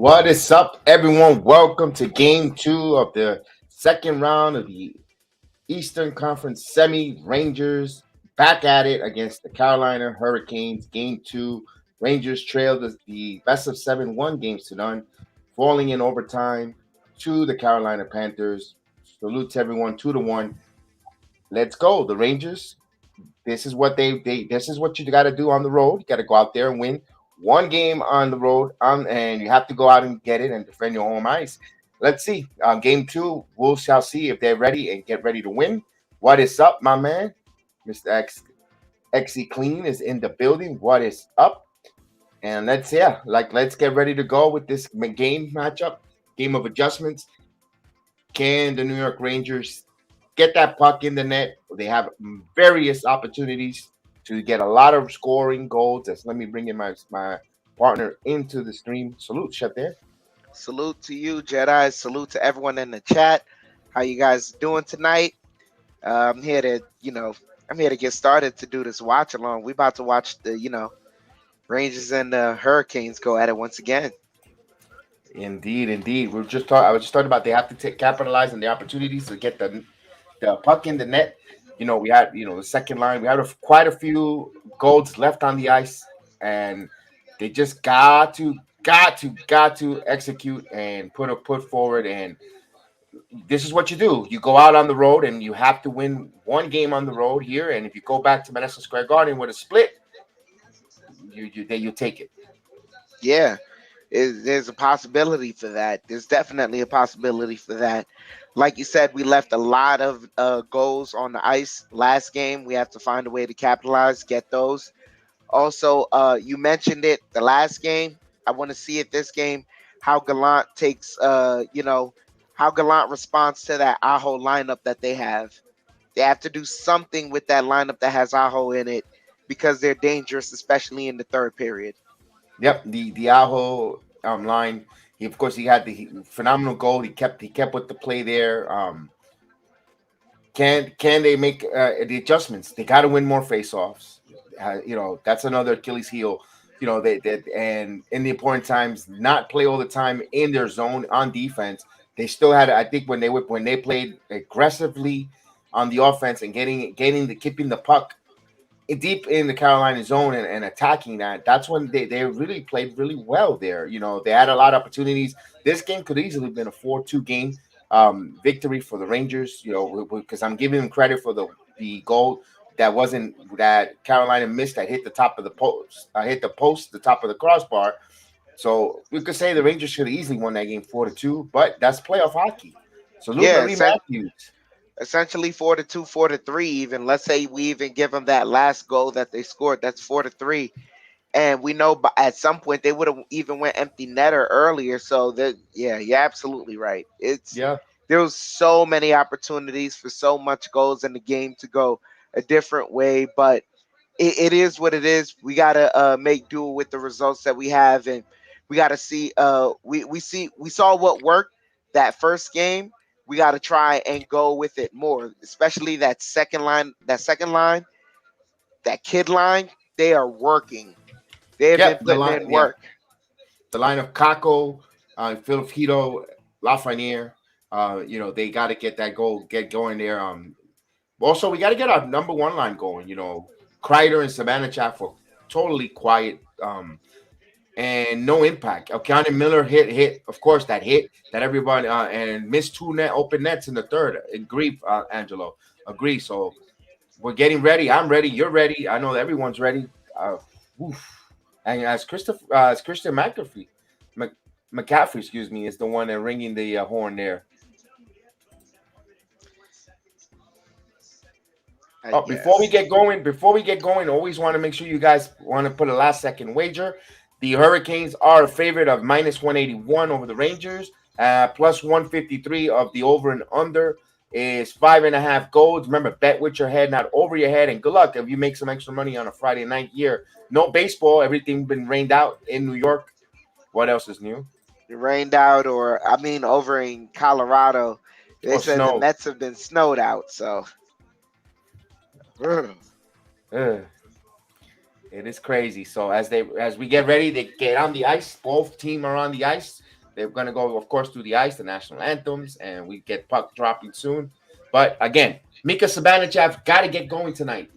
What is up, everyone? Welcome to game two of the second round of the Eastern Conference Semi. Rangers back at it against the Carolina Hurricanes. Game two. Rangers trailed the best of 7 games to none, falling in overtime to the Carolina Panthers. Salute to everyone, 2-1. Let's go. The Rangers. This is what this is what you got to do on the road. You got to go out there and win one game on the road, and you have to go out and get it and defend your home ice. Let's see. Game two, we shall see if they're ready and get ready to win. What is up, my man? Mr. XE Clean is in the building. What is up? And let's get ready to go with this game matchup, game of adjustments. Can the New York Rangers get that puck in the net? They have various opportunities to get a lot of scoring goals. Let me bring in my partner into the stream. Salute, Chef there. Salute to you, Jedi. Salute to everyone in the chat. How you guys doing tonight? I'm here to get started to do this watch along. We about to watch the Rangers and the Hurricanes go at it once again. Indeed. I was just talking about they have to capitalize on the opportunities to get the puck in the net. We had the second line. We had quite a few goals left on the ice, and they just got to execute and put forward. And this is what you do. You go out on the road, and you have to win one game on the road here. And if you go back to Madison Square Garden with a split, you take it. Yeah, there's a possibility for that. There's definitely a possibility for that. Like you said, we left a lot of goals on the ice last game. We have to find a way to capitalize, get those. Also, you mentioned it the last game. I want to see it this game how Gallant takes, how Gallant responds to that Aho lineup that they have. They have to do something with that lineup that has Aho in it because they're dangerous, especially in the third period. Yep, the Aho line. Of course, he had the phenomenal goal. He kept with the play there. Can they make the adjustments? They got to win more faceoffs. That's another Achilles heel. And in the important times, not play all the time in their zone on defense. They still had, I think, when they played aggressively on the offense and keeping the puck deep in the Carolina zone and attacking that's when they really played really well there. They had a lot of opportunities. This game could easily have been a 4-2 game victory for the Rangers, because I'm giving them credit for the goal that Carolina missed that hit the top of the post, the top of the crossbar. So we could say the Rangers should have easily won that game 4-2, but that's playoff hockey. Salute Yeah, Marie Matthews. essentially 4-2, 4-3. Even let's say we even give them that last goal that they scored. That's 4-3, and we know at some point they would have even went empty netter earlier. So that you're absolutely right. Yeah. There was so many opportunities for so much goals in the game to go a different way, but it is what it is. We gotta make do with the results that we have, and we gotta see. We saw what worked that first game. We gotta try and go with it more, especially that second line. That kid line. They are working. They have been Yep, the putting line. in Yeah, work. the line of Kako, Filipino, Lafreniere. They got to get that goal, get going there. Also, we got to get our number one line going. Kreider and Savannah Chaff were totally quiet and no impact. Keanu Miller hit, of course, that hit that everybody and missed two open nets in the third. Agree, Angelo. Agree. So we're getting ready. I'm ready. You're ready. I know that everyone's ready. Oof. And as Christian McCaffrey, excuse me, is the one that ringing the horn there. Oh, before we get going, always want to make sure you guys want to put a last second wager. The Hurricanes are a favorite of -181 over the Rangers. Plus 153 of the over and under is 5.5 goals. Remember, bet with your head, not over your head. And good luck if you make some extra money on a Friday night here. No baseball. Everything been rained out in New York. What else is new? It rained out, or I mean, over in Colorado, they Oh, said the snow. Mets have been snowed out. So. Ugh. It is crazy. So as we get ready, they get on the ice. Both team are on the ice. They're going to go, of course, through the ice, the national anthems, and we get puck dropping soon. But again, Mika Zibanejad got to get going tonight.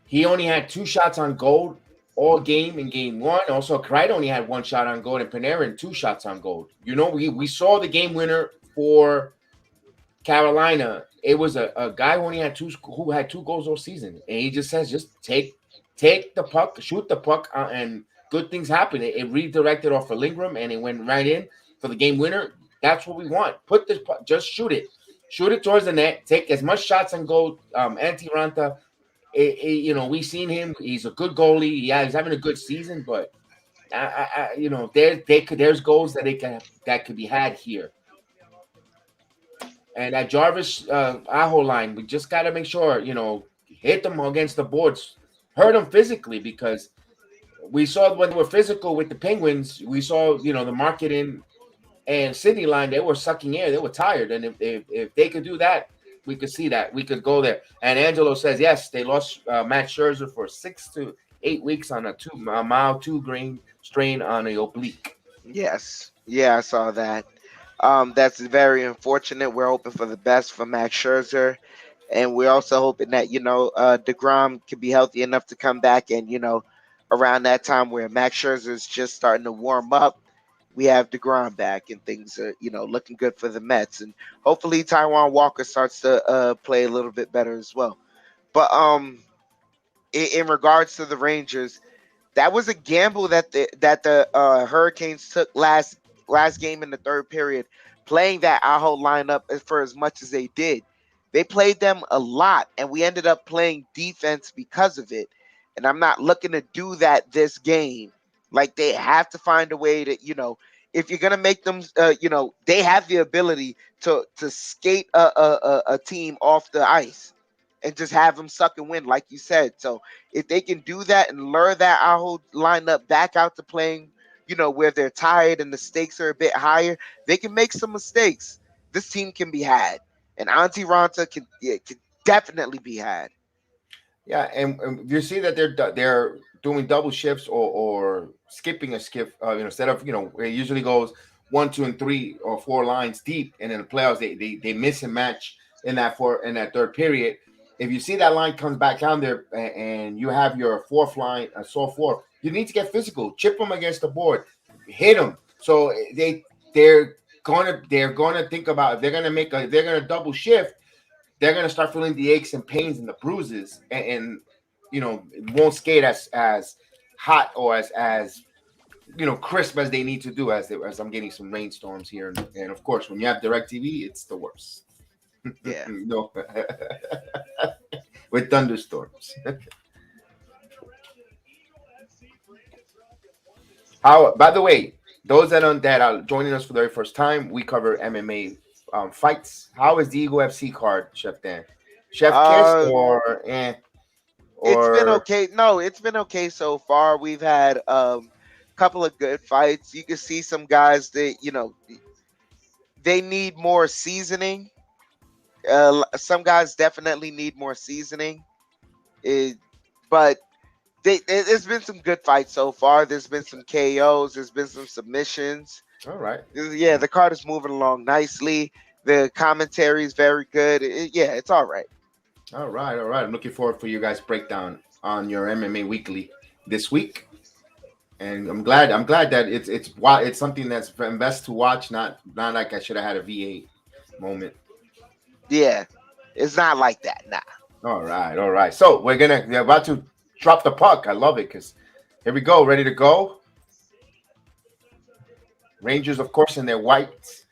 He only had 2 shots on goal all game in game one. Also, Kreider only had 1 shot on goal, and Panarin 2 shots on goal. We saw the game winner for Carolina. It was a guy who had 2 goals all season, and he just says, just take the puck, shoot the puck, and good things happen. It redirected off of Lindgren, and it went right in for the game winner. That's what we want. Put this puck, just shoot it towards the net. Take as much shots and goal. Antti Ranta, we've seen him. He's a good goalie. Yeah, he's having a good season, but there's goals that could be had here. And that Jarvis Aho line, we just got to make sure, hit them against the boards, hurt them physically, because we saw when they were physical with the Penguins, we saw, the Marketing and Sydney line, they were sucking air. They were tired. And if they could do that, we could see that. We could go there. And Angelo says, yes, they lost Matt Scherzer for 6 to 8 weeks on a mild 2-grain strain on an oblique. Yes. Yeah, I saw that. That's very unfortunate. We're hoping for the best for Max Scherzer. And we're also hoping that, DeGrom can be healthy enough to come back. And, around that time where Max Scherzer is just starting to warm up, we have DeGrom back and things are, looking good for the Mets. And hopefully Taijuan Walker starts to play a little bit better as well. But in regards to the Rangers, that was a gamble that the Hurricanes took last game in the third period, playing that Aho lineup for as much as they did. They played them a lot, and we ended up playing defense because of it. And I'm not looking to do that this game. Like, they have to find a way to, if you're gonna make them, they have the ability to skate a team off the ice and just have them suck and win, like you said. So if they can do that and lure that Aho lineup back out to playing, where they're tired and the stakes are a bit higher, they can make some mistakes. This team can be had, and Antti Ranta can definitely be had. Yeah, and you see that they're doing double shifts or skipping a skip. Instead of it usually goes 1, 2, and 3 or 4 lines deep, and in the playoffs they miss and match in that third period. If you see that line comes back down there and you have your fourth line, a soft four, you need to get physical, chip them against the board, hit them. So they're gonna think about if they're gonna double shift. They're gonna start feeling the aches and pains and the bruises, and won't skate as hot or as crisp as they need to do. As I'm getting some rainstorms here, and of course, when you have DirecTV, it's the worst. Yeah. No, with thunderstorms. By the way, those that are joining us for the very first time, we cover MMA fights. How is the Eagle FC card, Chef Dan? Chef Kiss or It's been okay. No, it's been okay so far. We've had couple of good fights. You can see some guys that they need more seasoning. Some guys definitely need more seasoning. But there's been some good fights so far. There's been some KOs. There's been some submissions. All right. Yeah, the card is moving along nicely. The commentary is very good. It's all right. All right. I'm looking forward for you guys' breakdown on your MMA Weekly this week, and I'm glad that it's something that's best to watch. Not like I should have had a V8 moment. Yeah, it's not like that. Nah. All right. So we're about to drop the puck. I love it because here we go, ready to go. Rangers, of course, in their whites,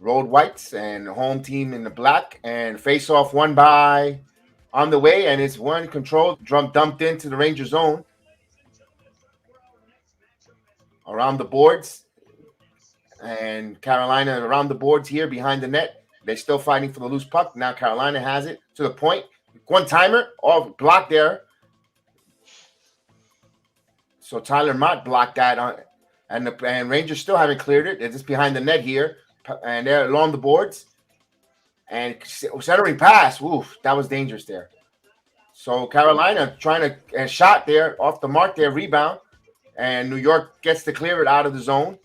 road whites, and home team in the black, and face off one by on the way, and it's one control dumped into the Ranger zone around the boards, and Carolina around the boards here behind the net. They're still fighting for the loose puck. Now Carolina has it to the point. One timer, off blocked there. So Tyler Mott blocked that on, and Rangers still haven't cleared it. They're just behind the net here, and they're along the boards. And centering pass, oof, that was dangerous there. So Carolina trying to a shot there off the mark there, rebound, and New York gets to clear it out of the zone.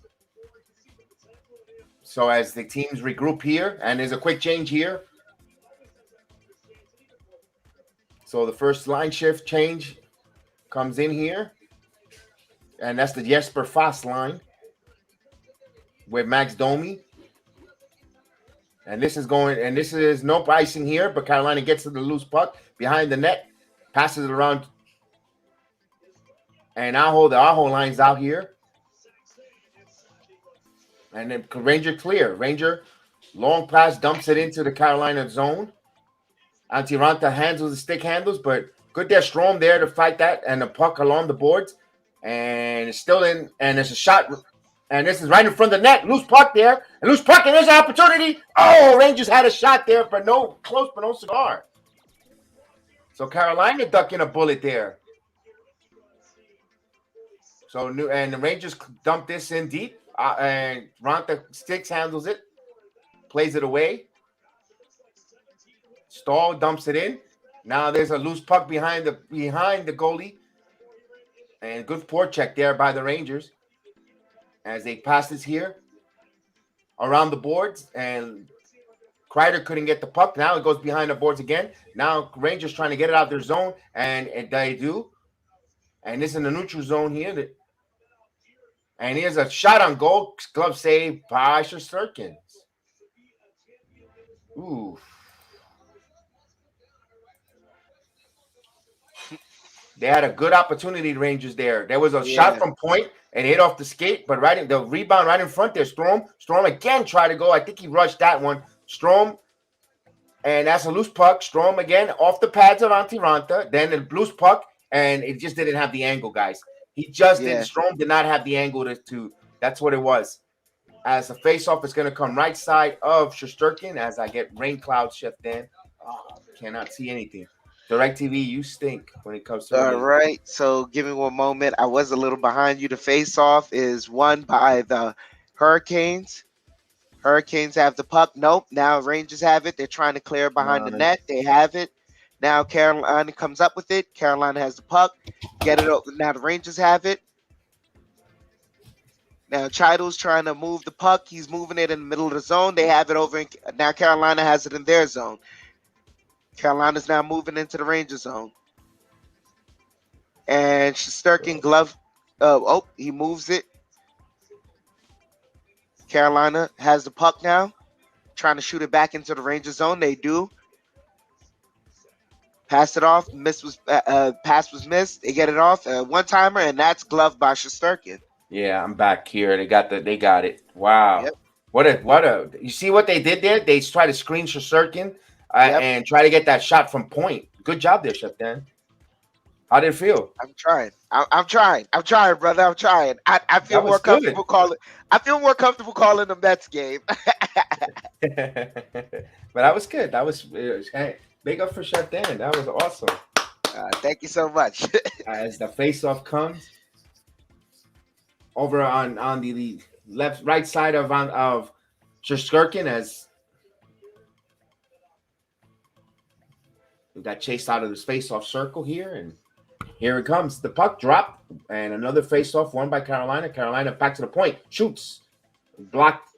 So as the teams regroup here, and there's a quick change here. So the first line shift change comes in here, and that's the Jesper Fast line with Max Domi. And this is going, and this is no icing here, but Carolina gets to the loose puck behind the net, passes it around, and Aho line's out here. And then Ranger clear. Ranger, long pass, dumps it into the Carolina zone. Antiranta handles the stick handles, but good there, Strome there to fight that, and the puck along the boards. And it's still in, and there's a shot, and this is right in front of the net. Loose puck there, and loose puck, and there's an opportunity. Oh, Rangers had a shot there, but no cigar. So Carolina ducking a bullet there. So and the Rangers dump this in deep, and Ranta sticks handles it, plays it away. Stahl dumps it in. Now there's a loose puck behind the goalie, and good forecheck there by the Rangers as they pass this here around the boards, and Kreider couldn't get the puck. Now it goes behind the boards again. Now Rangers trying to get it out of their zone, and they do. And this is in the neutral zone here. And here's a shot on goal. Glove save by Shesterkin. Ooh. They had a good opportunity, the Rangers there. There was a shot from point and hit off the skate, but right in the rebound right in front there. Strome again tried to go. I think he rushed that one. Strome, and that's a loose puck. Strome again off the pads of Antiranta. Then a loose puck, and it just didn't have the angle, guys. He just didn't. Strome did not have the angle to. That's what it was. As a face-off, it's going to come right side of Shesterkin as I get rain clouds shift in. Oh, cannot see anything. DirecTV, you stink when it comes to. All right, so give me one moment. I was a little behind you. The face-off is won by the Hurricanes. Hurricanes have the puck. Nope. Now Rangers have it. They're trying to clear behind the net. They have it. Now Carolina comes up with it. Carolina has the puck. Get it over. Now the Rangers have it. Now Chido's trying to move the puck. He's moving it in the middle of the zone. They have it over. Now Carolina has it in their zone. Carolina's now moving into the Ranger zone. And Shesterkin glove. He moves it. Carolina has the puck now. Trying to shoot it back into the Ranger zone. They do. Pass it off. Pass was missed. They get it off. One-timer, and that's gloved by Shesterkin. Yeah, I'm back here. They got it. Wow. Yep. What a you see what they did there? They try to screen Shesterkin. And try to get that shot from point. Good job there, Chef Dan. How did it feel? I'm trying. I'm trying, brother. I'm trying. I feel more comfortable calling. I feel more comfortable calling the Mets game. But that was good. That was hey, big up for Chef Dan. That was awesome. Thank you so much. As the face-off comes over on the right side of Shesterkin as. We got chased out of the face-off circle here, and here it comes. The puck drop, and another face-off won by Carolina. Carolina back to the point, shoots, blocked.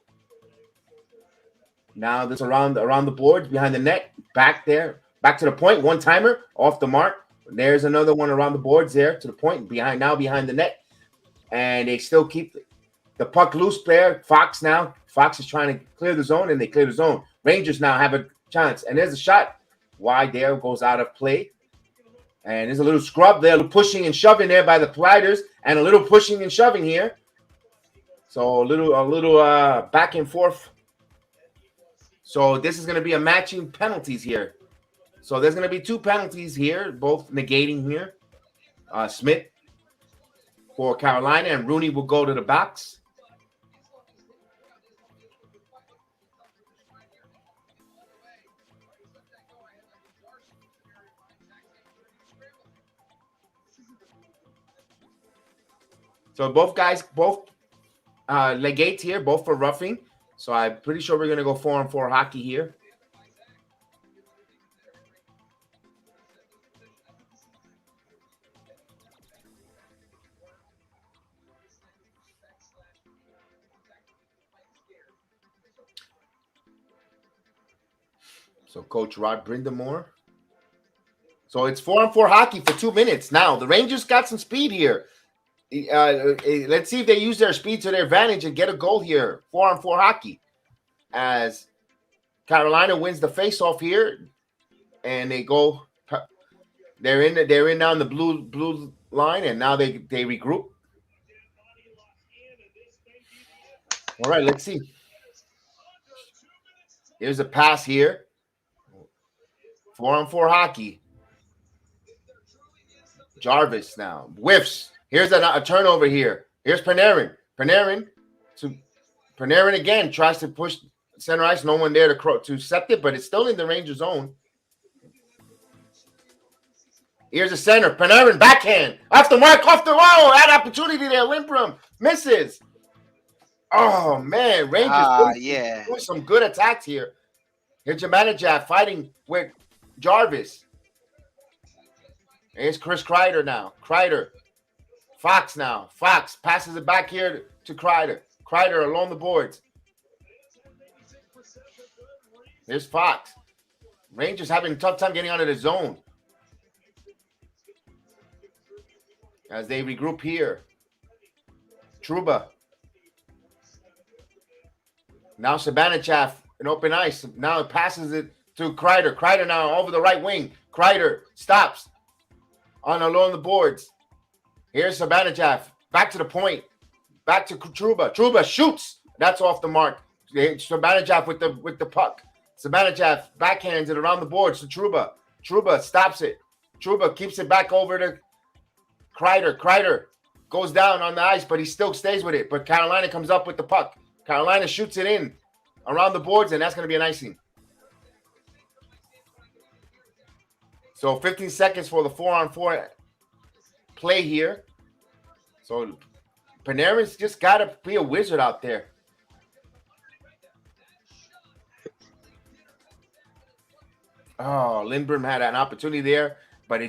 Now this around the boards, behind the net, back there, back to the point, one-timer, off the mark. There's another one around the boards there to the point, behind the net, and they still keep the puck loose there. Fox is trying to clear the zone, and they clear the zone. Rangers now have a chance, and there's a shot. Wide there, goes out of play. And there's a little scrub there, pushing and shoving there by the Pliders, and a little pushing and shoving here. So a little back and forth. So this is going to be a matching penalties here. So there's going to be 2 penalties here, both negating here. Smith for Carolina, and Rooney will go to the box. So both legates here, both for roughing. So I'm pretty sure we're going to go 4-on-4 hockey here. So Coach Rod Brindamore. So it's 4-on-4 hockey for 2 minutes. Now the Rangers got some speed here. Let's see if they use their speed to their advantage and get a goal here. 4-on-4 hockey. As Carolina wins the face-off here, and they go. They're in now in the blue line, and now they regroup. All right, let's see. Here's a pass here. 4-on-4 hockey. Jarvis now whiffs. Here's a turnover here. Here's Panarin. Panarin again tries to push center ice. No one there to set it, but it's still in the Ranger zone. Here's a center. Panarin backhand. Off the mark. Off the wall. That opportunity there. Lindblom misses. Oh, man. Rangers doing some good attacks here. Here's Zibanejad fighting with Jarvis. Here's Chris Kreider now. Kreider. Fox now. Fox passes it back here to Kreider. Kreider along the boards. Here's Fox. Rangers having a tough time getting out of the zone. As they regroup here. Trouba. Now Zibanejad in open ice. Now it passes it to Kreider. Kreider now over the right wing. Kreider stops along the boards. Here's Zibanejad. Back to the point. Back to Trouba. Trouba shoots. That's off the mark. Zibanejad with the puck. Zibanejad backhands it around the boards to Trouba. Trouba stops it. Trouba keeps it back over to Kreider. Kreider goes down on the ice, but he still stays with it. But Carolina comes up with the puck. Carolina shoots it in around the boards, and that's going to be an icing. So 15 seconds for the 4-on-4 play here. So Panarin's just got to be a wizard out there. Oh, Lindblom had an opportunity there, but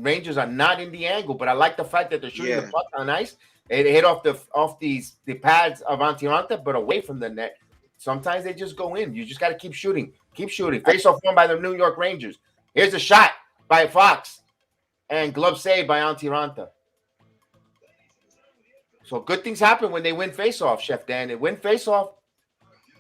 Rangers are not in the angle. But I like the fact that they're shooting the puck on ice. It hit off the pads of Antiranta, but away from the net. Sometimes they just go in. You just got to keep shooting. Keep shooting. Face off won by the New York Rangers. Here's a shot by Fox. And glove save by Antiranta. So good things happen when they win face-off, Chef Dan. They win face-off.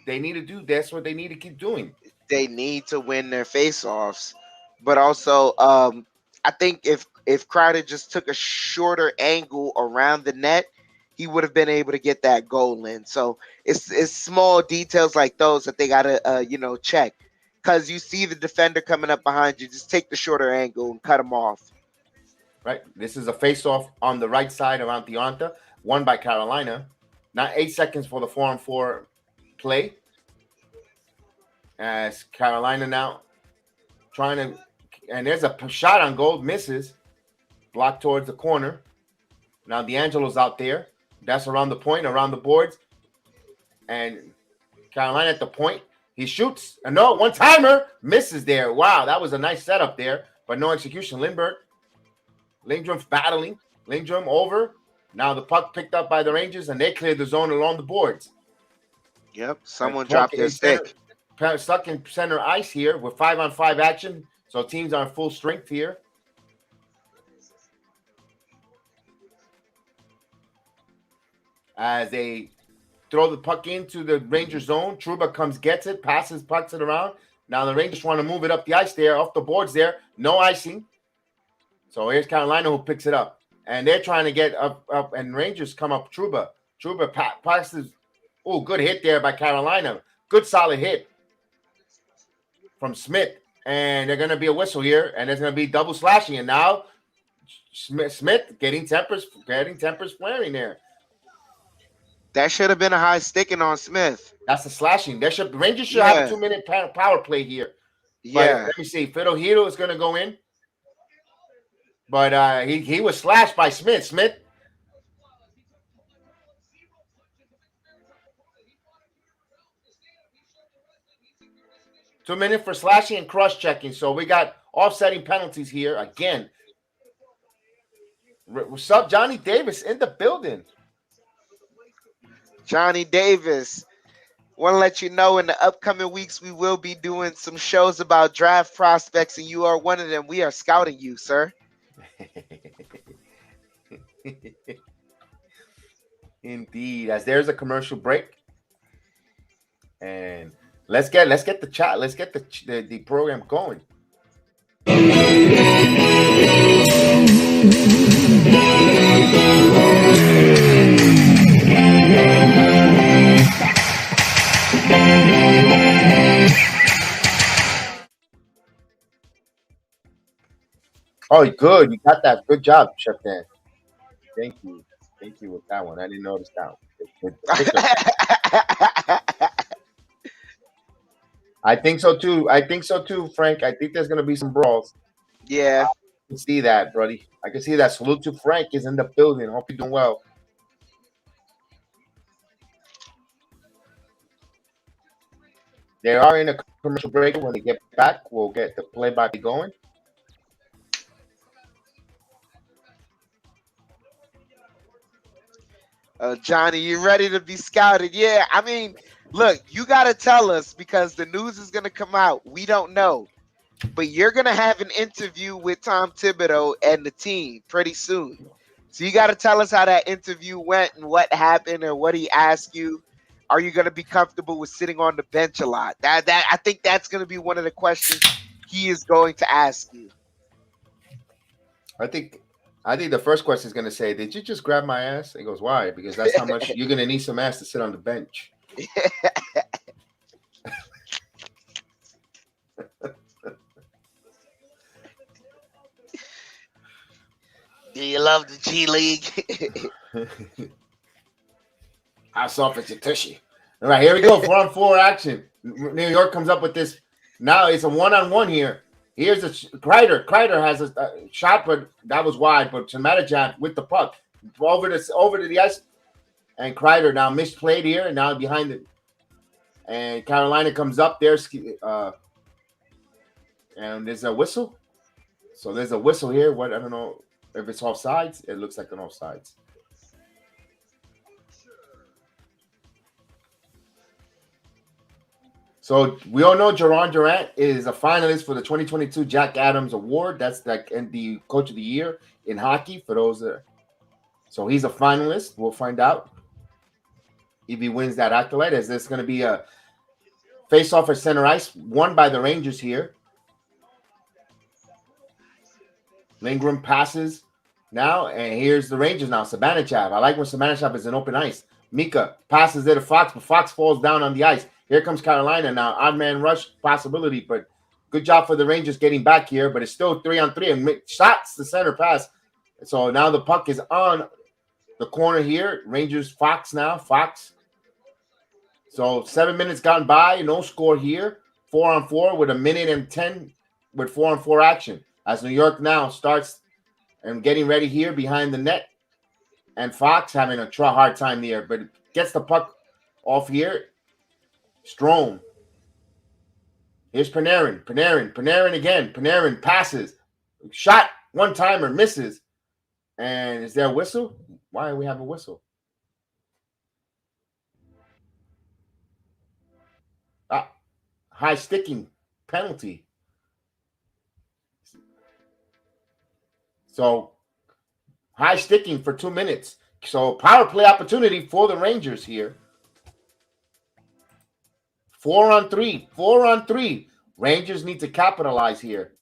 That's what they need to keep doing. They need to win their face-offs. But also, I think if Kreider just took a shorter angle around the net, he would have been able to get that goal in. So it's small details like those that they gotta check. Because you see the defender coming up behind you, just take the shorter angle and cut him off. Right. This is a face-off on the right side of Antiranta, won by Carolina. Now 8 seconds for the 4-on-4 play. As Carolina now trying to, and there's a shot on goal, misses, blocked towards the corner. Now D'Angelo's out there. That's around the point, around the boards. And Carolina at the point. He shoots. And no, one-timer. Misses there. Wow, that was a nice setup there. But no execution. Lindstrom's battling. Lindstrom over. Now the puck picked up by the Rangers, and they cleared the zone along the boards. Yep, someone dropped their stick. Stuck in center ice here with 5-on-5 action. So teams are in full strength here. As they throw the puck into the Ranger zone, Trouba gets it, pucks it around. Now the Rangers want to move it up the ice there, off the boards there. No icing. So here's Carolina who picks it up. And they're trying to get up, and Rangers come up. Trouba passes. Oh, good hit there by Carolina. Good solid hit from Smith. And they're going to be a whistle here, and there's going to be double slashing. And now Smith getting tempers flaring there. That should have been a high sticking on Smith. That's the slashing. Rangers should have a 2-minute power play here. But let me see. Fiddle Hito is going to go in. But he was slashed by Smith. Smith. Two-minute for slashing and cross-checking. So we got offsetting penalties here again. What's up, Johnny Davis in the building? Johnny Davis. Want to let you know in the upcoming weeks we will be doing some shows about draft prospects, and you are one of them. We are scouting you, sir. Indeed, as there's a commercial break, and let's get the chat, let's get the program going. Oh, good. You got that. Good job, Chef Dan. Thank you. Thank you with that one. I didn't notice that one. I think so too. Frank. I think there's gonna be some brawls. Yeah. I can see that, buddy. I can see that. Salute to Frank is in the building. Hope you're doing well. They are in a commercial break. When they get back, we'll get the play-by-play going. Johnny, you ready to be scouted? Yeah, I mean, look, you got to tell us because the news is going to come out. We don't know. But you're going to have an interview with Tom Thibodeau and the team pretty soon. So you got to tell us how that interview went and what happened and what he asked you. Are you going to be comfortable with sitting on the bench a lot? That I think that's going to be one of the questions he is going to ask you. I think the first question is going to say, "Did you just grab my ass?" He goes, "Why?" Because that's how much you're going to need some ass to sit on the bench. Do you love the G League? How soft is your tushy? All right, here we go. 4-on-4 action. New York comes up with this. Now it's a 1-on-1 here. Here's a Kreider. Kreider has a shot, but that was wide. But Samadajab with the puck over to the ice, and Kreider now misplayed here, and now behind it. And Carolina comes up there, and there's a whistle. So there's a whistle here. What, I don't know if it's offsides. It looks like an offsides. So we all know Jerron Durant is a finalist for the 2022 Jack Adams Award. That's like in the Coach of the Year in hockey for those that. So he's a finalist. We'll find out if he wins that accolade. As there's going to be a face-off at center ice, won by the Rangers here. Lindgren passes now, and here's the Rangers now. Sabanachab. I like when Sabanachab is in open ice. Mika passes it to Fox, but Fox falls down on the ice. Here comes Carolina now. Odd man rush possibility, but good job for the Rangers getting back here. But it's still 3-on-3 and shots the center pass. So now the puck is on the corner here. Rangers Fox now. Fox. So 7 minutes gone by. No score here. 4-on-4 with 1:10 with 4-on-4 action. As New York now starts and getting ready here behind the net. And Fox having a hard time here, but gets the puck off here. Strome. Here's Panarin. Panarin again. Panarin passes. Shot. One-timer. Misses. And is there a whistle? Why do we have a whistle? High sticking penalty. So, high sticking for 2 minutes. So, power play opportunity for the Rangers here. 4-on-3. 4-on-3. Rangers need to capitalize here.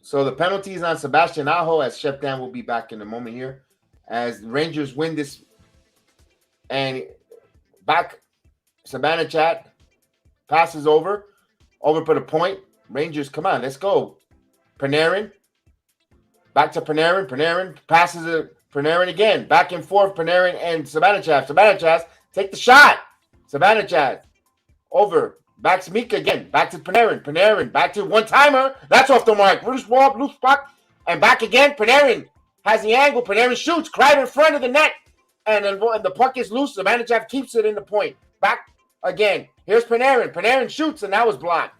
So the penalties on Sebastian Aho, as Chef Dan will be back in a moment here, as the Rangers win this. And back, Sabanachat passes over for the point. Rangers, come on, let's go. Panarin, back to Panarin. Panarin passes it. Panarin again, back and forth. Panarin and Sabanachat. Sabanachat, take the shot. Sabanachat over. Back to Mika again. Back to Panarin. Panarin. Back to one-timer. That's off the mark. Loose ball, loose puck. And back again. Panarin has the angle. Panarin shoots. Kreider in front of the net. And then the puck is loose. The manager keeps it in the point. Back Again, here's Panarin. Panarin shoots, and that was blocked.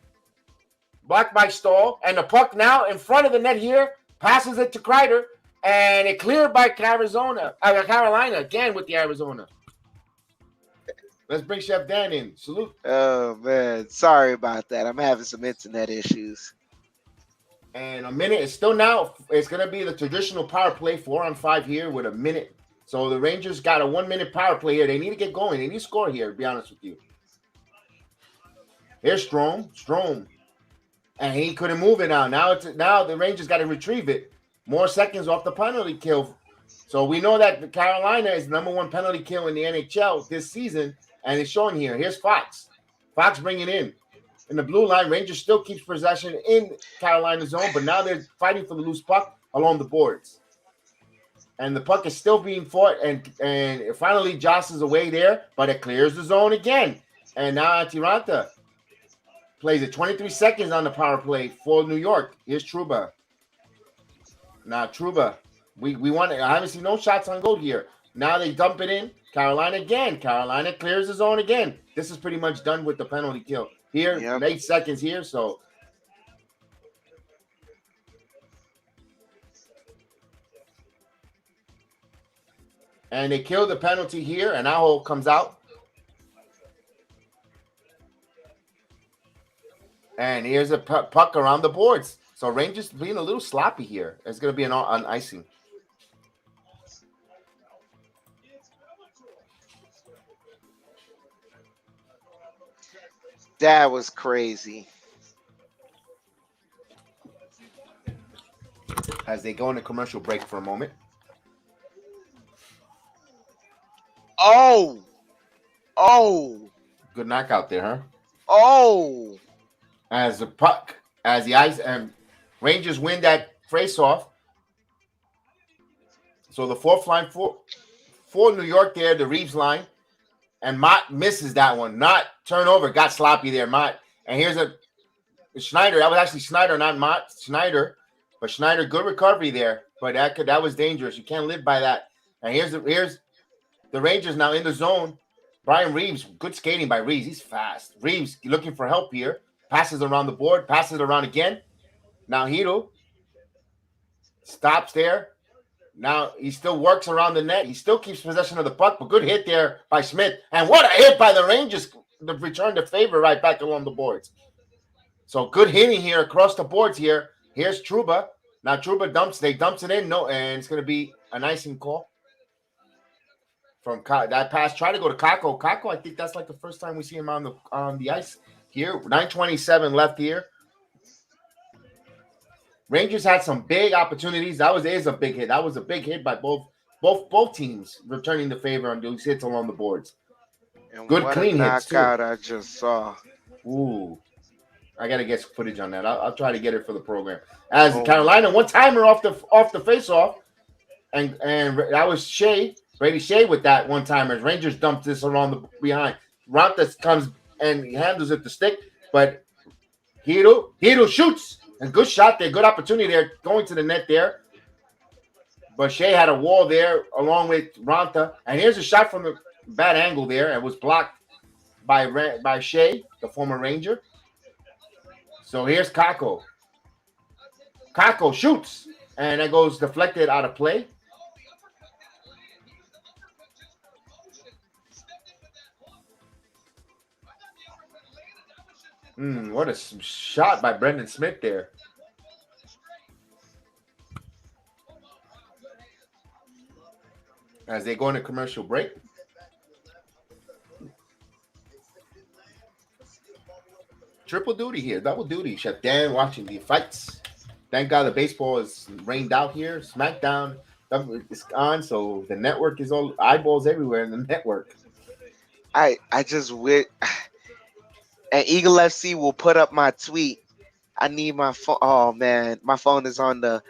Blocked by Stahl. And the puck now in front of the net here. Passes it to Kreider. And it cleared by Carolina. Again with the Arizona. Let's bring Chef Dan in. Salute. Oh, man. Sorry about that. I'm having some internet issues. And a minute. It's still now. It's going to be the traditional power play. 4-on-5 here with a minute. So the Rangers got a 1-minute power play here. They need to get going. They need to score here, to be honest with you. Here's Strome. And he couldn't move it now. Now the Rangers got to retrieve it. More seconds off the penalty kill. So we know that Carolina is the #1 penalty kill in the NHL this season. And it's showing here. Here's Fox. Fox bringing in the blue line. Rangers still keeps possession in Carolina zone. But now they're fighting for the loose puck along the boards. And the puck is still being fought, and it finally jostles away there, but it clears the zone again. And now Atiranta plays it 23 seconds on the power play for New York. Here's Trouba. Now Trouba, we want it. I haven't seen no shots on goal here. Now they dump it in. Carolina again. Carolina clears the zone again. This is pretty much done with the penalty kill. Here, 8 seconds here, so. And they kill the penalty here, and Aho comes out. And here's a puck around the boards. So Rangers being a little sloppy here. It's going to be an icing. That was crazy. As they go into commercial break for a moment. Oh. Good knockout there, huh? Oh. As the puck, as the ice, and Rangers win that face-off. So the fourth line for New York there, the Reeves line. And Mott misses that one. Not turnover. Got sloppy there, Mott. And here's a Schneider. That was actually Schneider, not Mott. Schneider. But Schneider, good recovery there. But that was dangerous. You can't live by that. And here's the Rangers now in the zone. Brian Reeves, good skating by Reeves. He's fast. Reeves looking for help here. Passes around the board. Passes around again. Now Hito stops there. Now he still works around the net. He still keeps possession of the puck, but good hit there by Smith. And what a hit by the Rangers to return the favor right back along the boards. So good hitting here across the boards here. Here's Trouba. Now Trouba dumps it in. No, and it's going to be an icing call. From that pass, try to go to Kako. Kako, I think that's like the first time we see him on the ice here. 9:27 left here. Rangers had some big opportunities. Is a big hit. That was a big hit by both teams, returning the favor on those hits along the boards. And good what clean a hits too. knockout I just saw. Ooh, I gotta get footage on that. I'll try to get it for the program. As Carolina, one timer off the face off, and that was Brady Shea with that one timer. Rangers dumped this around the behind. Ronta comes and he handles it to stick, but Hito shoots. A good shot there, good opportunity there, going to the net there. But Shea had a wall there along with Ronta. And here's a shot from the bad angle there. It was blocked by Shea, the former Ranger. So here's Kako. Kako shoots. And that goes deflected out of play. What a shot by Brendan Smith there. As they go into commercial break. Triple duty here, double duty. Chef Dan watching the fights. Thank God the baseball is rained out here. SmackDown is on, so the network is all eyeballs everywhere in the network. I just wish. And Eagle FC will put up my tweet. I need my phone. Oh man, my phone is on the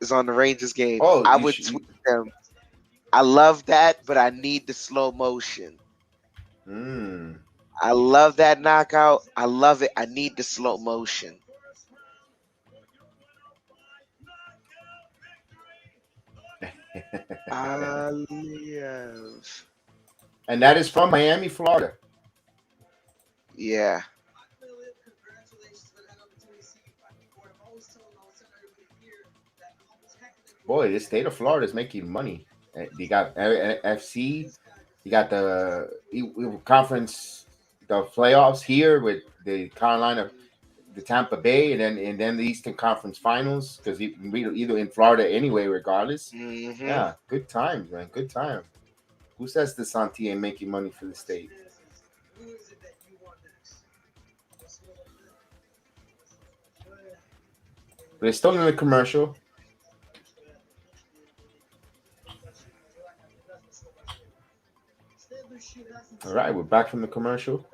Rangers game. Oh, I would tweet them. I love that, but I need the slow motion. I love that knockout. I love it. I need the slow motion. And that is from Miami, Florida. Yeah. Boy, this state of Florida is making money. They got FC. You got the conference, the playoffs here with the Carolina, the Tampa Bay, and then the Eastern Conference Finals because either in Florida anyway, regardless. Hmm. Yeah, good times, man. Good time. Who says the Santi ain't making money for the state? But it's still in the commercial. All right, we're back from the commercial.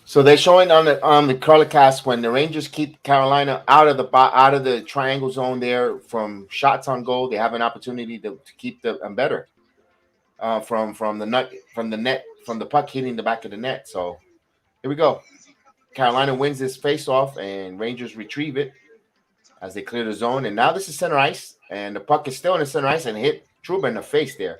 So they're showing on the color cast when the Rangers keep Carolina out of the triangle zone there from shots on goal, they have an opportunity to keep them better from the net from the puck hitting the back of the net. So here we go. Carolina wins this face-off and Rangers retrieve it as they clear the zone. And now this is center ice, and the puck is still in the center ice and hit Trouba in the face there.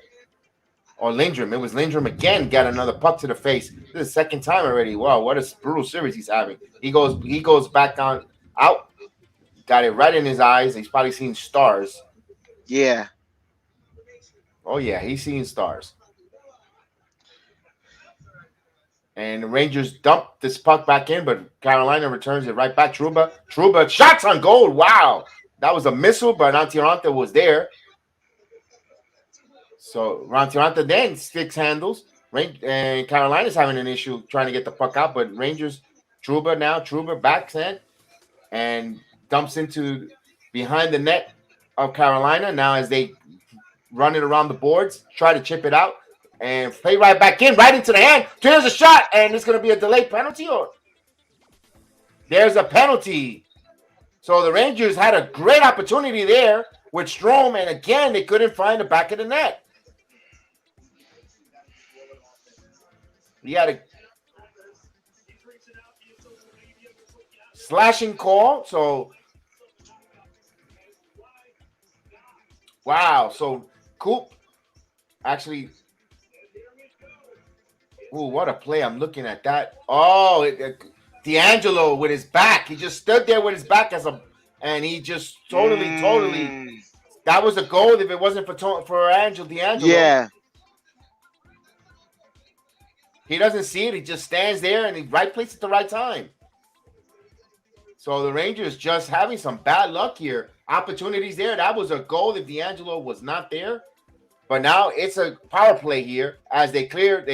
Or Lindrum. It was Lindrum again, got another puck to the face. This is the second time already. Wow, what a brutal series he's having. He goes back on out, got it right in his eyes. He's probably seen stars. Yeah. Oh yeah, he's seeing stars. And the Rangers dump this puck back in, but Carolina returns it right back. Trouba shots on goal. Wow. That was a missile, but Antiranta was there. So Rantiranta then sticks handles. And Carolina's having an issue trying to get the puck out, but Rangers, Trouba backhand and dumps into behind the net of Carolina. Now as they run it around the boards, try to chip it out and play right back in, right into the hand. There's a shot, and it's going to be a delayed penalty. Or there's a penalty. So the Rangers had a great opportunity there with Strome, and again they couldn't find the back of the net. He had a slashing call. So, wow. So, Coop actually. Ooh, what a play. I'm looking at that. Oh, D'Angelo with his back. He just stood there with his back and he just totally. That was a goal if it wasn't for D'Angelo. Yeah. He doesn't see it. He just stands there and he right place at the right time. So the Rangers just having some bad luck here. Opportunities there. That was a goal if D'Angelo was not there. But now it's a power play here as they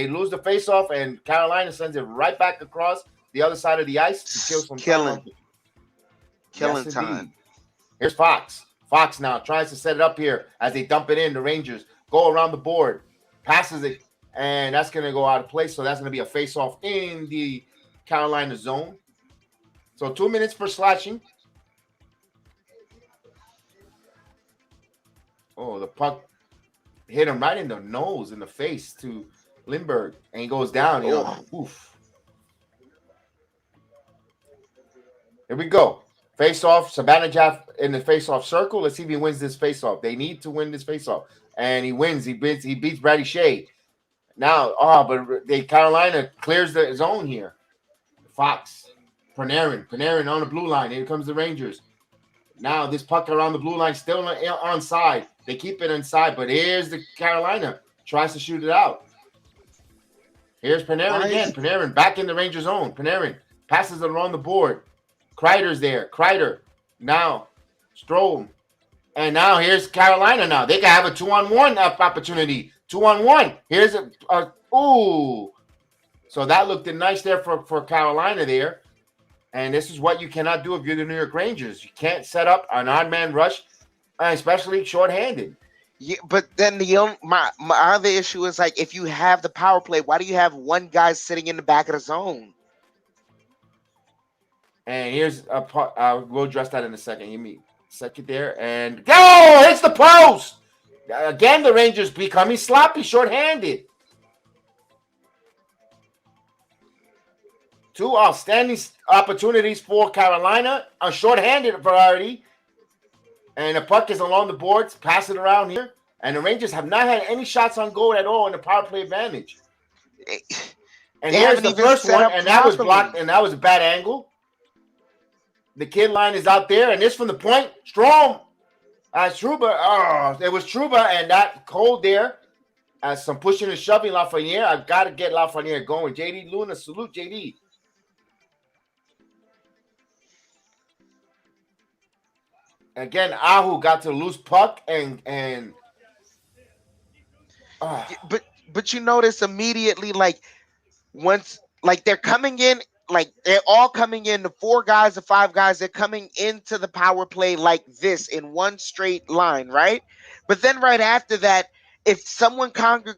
lose the faceoff, and Carolina sends it right back across the other side of the ice to kill some killing yes, time. Here's Fox. Fox now tries to set it up here as they dump it in. The Rangers go around the board, passes it, and that's going to go out of place. So that's going to be a face-off in the Carolina zone. So 2 minutes for slashing. Oh, the puck hit him right in the nose, in the face to Lindbergh, and he goes down. Oof. Here we go. Face-off. Sabanajaf in the face-off circle. Let's see if he wins this face-off. They need to win this face-off. And he wins. He beats Brady Shea. Now, but Carolina clears the zone here. Fox. Panarin on the blue line. Here comes the Rangers. Now this puck around the blue line still onside. They keep it inside, but here's the Carolina. Tries to shoot it out. Here's Panarin again. Panarin back in the Ranger zone. Panarin passes it around the board. Kreider's there. Kreider. Now Strome. And now here's Carolina now. They can have a 2-on-1 opportunity. 2-on-1. Here's ooh. So that looked nice there for Carolina there. And this is what you cannot do if you're the New York Rangers. You can't set up an odd man rush, especially shorthanded. Yeah, but then my other issue is like if you have the power play, why do you have one guy sitting in the back of the zone? And here's a part. We'll address that in a second. Give me a second there. And go! Hits the post! Again, the Rangers becoming sloppy, shorthanded. Two outstanding opportunities for Carolina. A shorthanded variety. And the puck is along the boards. Pass it around here. And the Rangers have not had any shots on goal at all in the power play advantage. And They here's haven't the even first set one. up And that was properly. blocked. And that was a bad angle. The kid line is out there. And this from the point. Strong. Trouba. Oh, it was Trouba. And that cold there. As some pushing and shoving Lafreniere. I've got to get Lafreniere going. JD Luna. Salute, JD. Again, Ahu got to the loose puck and but you notice immediately, like once, like they're coming in, like they're all coming in, the 4 guys, the 5 guys, they're coming into the power play like this in one straight line, right? But then right after that, if someone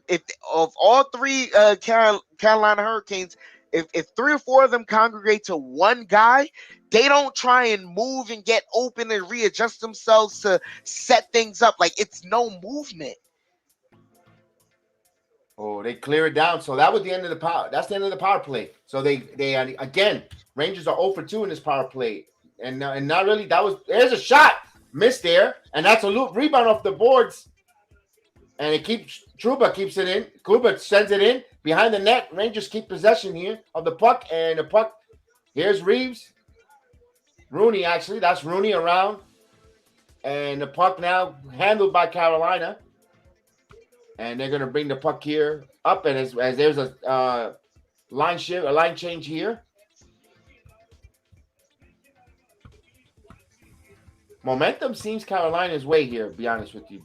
if of all 3 Carolina Hurricanes, if 3 or 4 of them congregate to one guy, they don't try and move and get open and readjust themselves to set things up. Like, it's no movement. oh, they clear it down. So that was the end of the power. That's the end of the power play. So they again, Rangers are 0 for 2 in this power play, and not really. There's a shot missed there, and that's a loop rebound off the boards, and Trouba keeps it in. Kuba sends it in behind the net. Rangers keep possession here of the puck, and the puck. Here's Rooney, actually. That's Rooney around. And the puck now handled by Carolina. And they're going to bring the puck here up. And as there's a line change here. Momentum seems Carolina's way here, to be honest with you.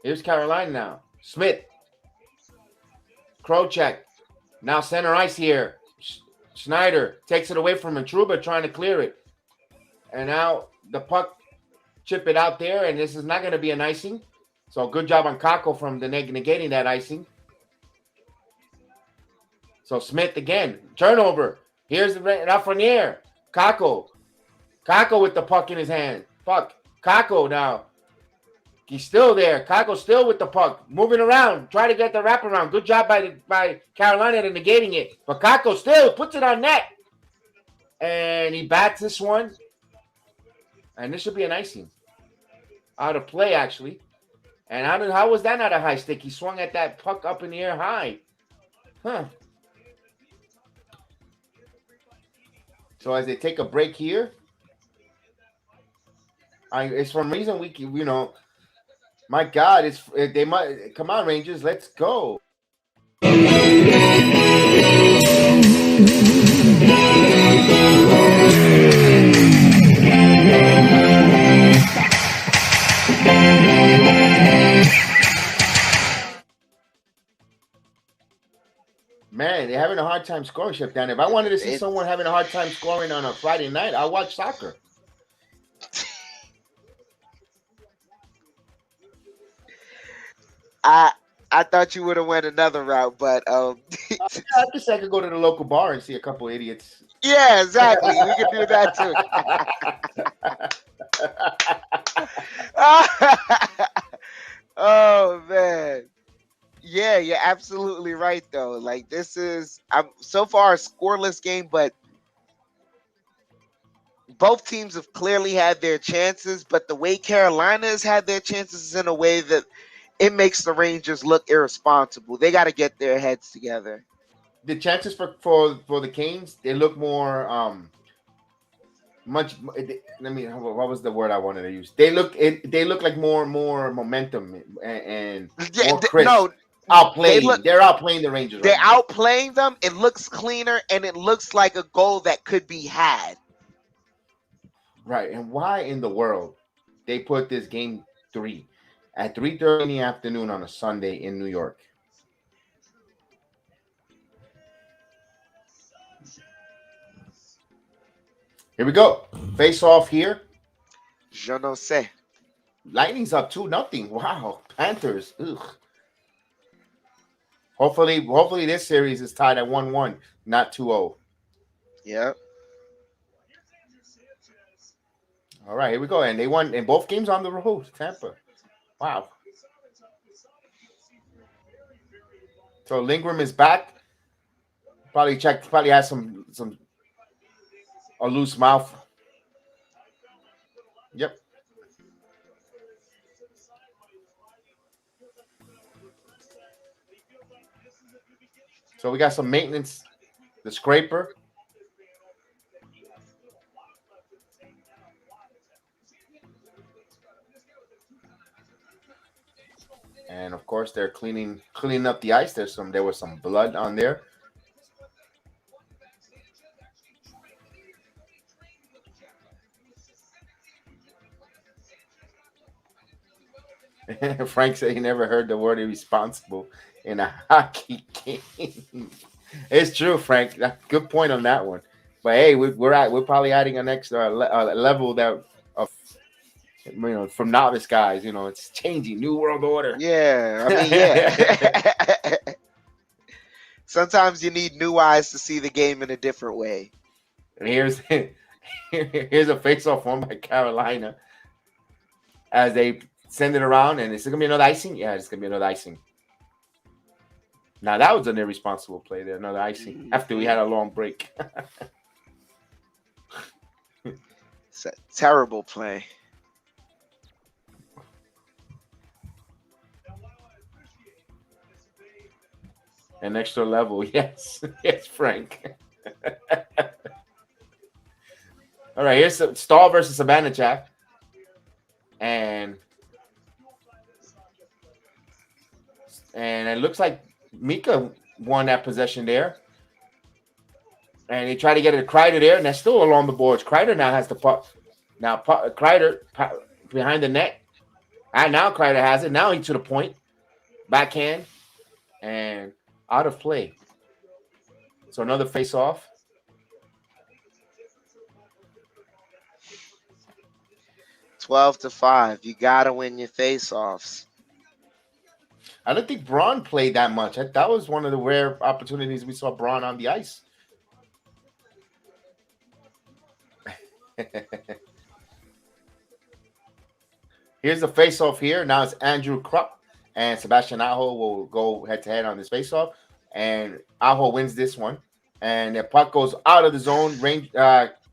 Here's Carolina now. Smith. Krocek. Now center ice here. Schneider takes it away from him. Trouba trying to clear it. And now the puck chip it out there, and this is not going to be an icing. So good job on Kako from negating that icing. So Smith again. Turnover. Here's the Lafreniere. Kako with the puck in his hand. Kako now. He's still there. Kako still with the puck. Moving around. Try to get the wraparound. Good job by Carolina to negating it. But Kako still puts it on net. And he bats this one. And this should be an icing. Out of play, actually. And how was that not a high stick? He swung at that puck up in the air high. Huh. So as they take a break here. It's for a reason my God, they might come on, Rangers, let's go. Man, they're having a hard time scoring, Ship down. If I wanted to see someone having a hard time scoring on a Friday night, I'll watch soccer. I thought you would have went another route, but I guess I could go to the local bar and see a couple idiots. Yeah, exactly. We could do that too. Oh man. Yeah, you're absolutely right though. Like, this is so far a scoreless game, but both teams have clearly had their chances, but the way Carolina has had their chances is in a way that it makes the Rangers look irresponsible. They got to get their heads together. The chances for the Canes, they look more what was the word I wanted to use? They look like more momentum and more crisp. Outplaying. They're outplaying the Rangers. They're outplaying them. It looks cleaner, and it looks like a goal that could be had. Right. And why in the world they put this game 3 at 3:30 in the afternoon on a Sunday in New York? Here we go. Face off here. Je ne sais. Lightning's up 2-0. Wow. Panthers. Ugh. Hopefully this series is tied at 1-1, not 2-0. Yeah. All right, here we go. And they won in both games on the road, Tampa. Wow. So Lindgren is back. Probably has some a loose mouth. Yep. So we got some maintenance. The scraper. And of course they're cleaning up the ice. There was some blood on there. Frank said he never heard the word irresponsible in a hockey game. It's true, Frank. Good point on that one. But hey, we're probably adding an extra level that of from novice guys. It's changing, new world order. Yeah, I mean, yeah. Sometimes you need new eyes to see the game in a different way. And here's a face-off won by Carolina as they send it around, and it's gonna be another icing. Yeah, it's gonna be another icing. Now that was an irresponsible play there, another icing after we had a long break. It's a terrible play. An extra level, yes, yes, Frank. All right, here's Stahl versus Sabanachak, and it looks like Mika won that possession there. And they try to get it to Kreider there, and that's still along the boards. Kreider now has the puck. Now Kreider behind the net. And now Kreider has it. Now he's to the point. Backhand. And out of play. So another face-off. $12-5. You gotta win your face-offs. I don't think Braun played that much. That was one of the rare opportunities we saw Braun on the ice. Here's the face-off here. Now it's Andrew Krupp and Sebastian Aho will go head-to-head on this face-off. And Aho wins this one. And the puck goes out of the zone.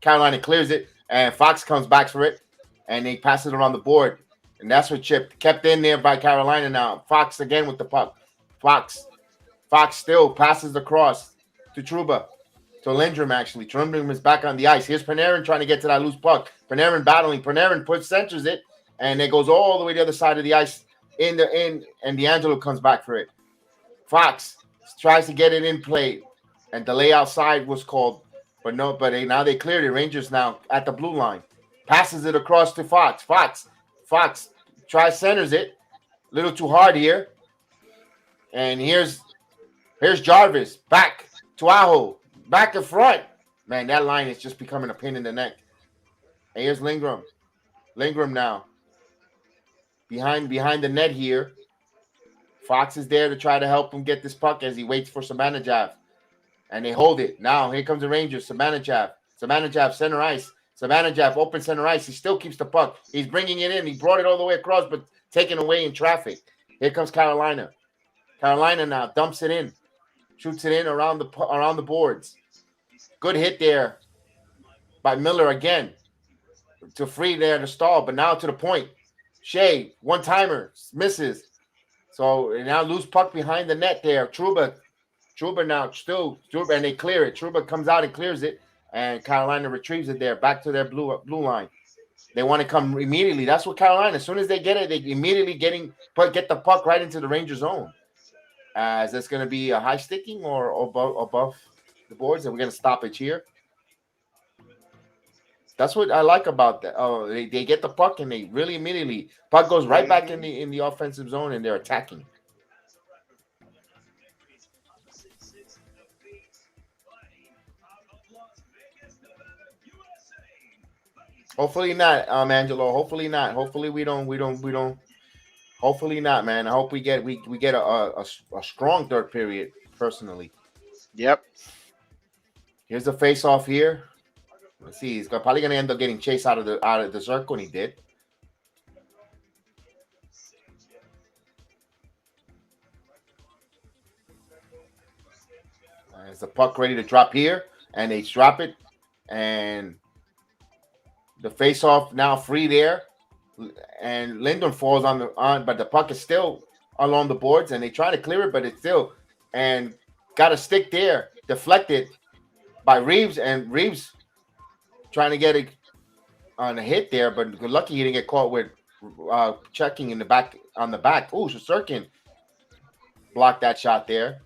Carolina clears it. And Fox comes back for it. And they pass it around the board. And that's what Chip kept in there by Carolina now. Fox again with the puck. Fox still passes across to Trouba. To Lindrum, actually. Lindrum is back on the ice. Here's Panarin trying to get to that loose puck. Panarin battling. Panarin centers it. And it goes all the way to the other side of the ice. And D'Angelo comes back for it. Fox tries to get it in play. And delay outside was called. But now they cleared it. Rangers now at the blue line. Passes it across to Fox. Fox centers it. A little too hard here. And here's Jarvis. Back to Aho. Back in front. Man, that line is just becoming a pain in the neck. And here's Lindrum. Lindrum now. Behind the net here. Fox is there to try to help him get this puck as he waits for Sabanachak. And they hold it. Now, here comes the Rangers. Sabanachak, center ice. Sabanachak, open center ice. He still keeps the puck. He's bringing it in. He brought it all the way across, but taken away in traffic. Here comes Carolina. Carolina now dumps it in. Shoots it in around the boards. Good hit there by Miller again to free there to Stahl, but now to the point. Shea, one-timer, misses. So now loose puck behind the net there. Trouba now still, and they clear it. Trouba comes out and clears it, and Carolina retrieves it there, back to their blue line. They want to come immediately. That's what Carolina, as soon as they get it, they immediately get the puck right into the Ranger zone. Is this going to be a high sticking or above the boards? And we're going to stop it here. That's what I like about that. Oh, they get the puck and they really immediately puck goes right back in the offensive zone and they're attacking. Hopefully not, Angelo. Hopefully not. Hopefully we don't. Hopefully not, man. I hope we get a strong third period. Personally. Yep. Here's the face-off here. Let's see. He's probably going to end up getting chased out of the circle, and he did. Is the puck ready to drop here? And they drop it. And the face-off now free there. And Lindholm falls but the puck is still along the boards, and they try to clear it, but it's still and got a stick there, deflected by Reeves, and Reeves trying to get it on a hit there, but lucky he didn't get caught with checking in the back on the back. Oh, Shesterkin blocked that shot there,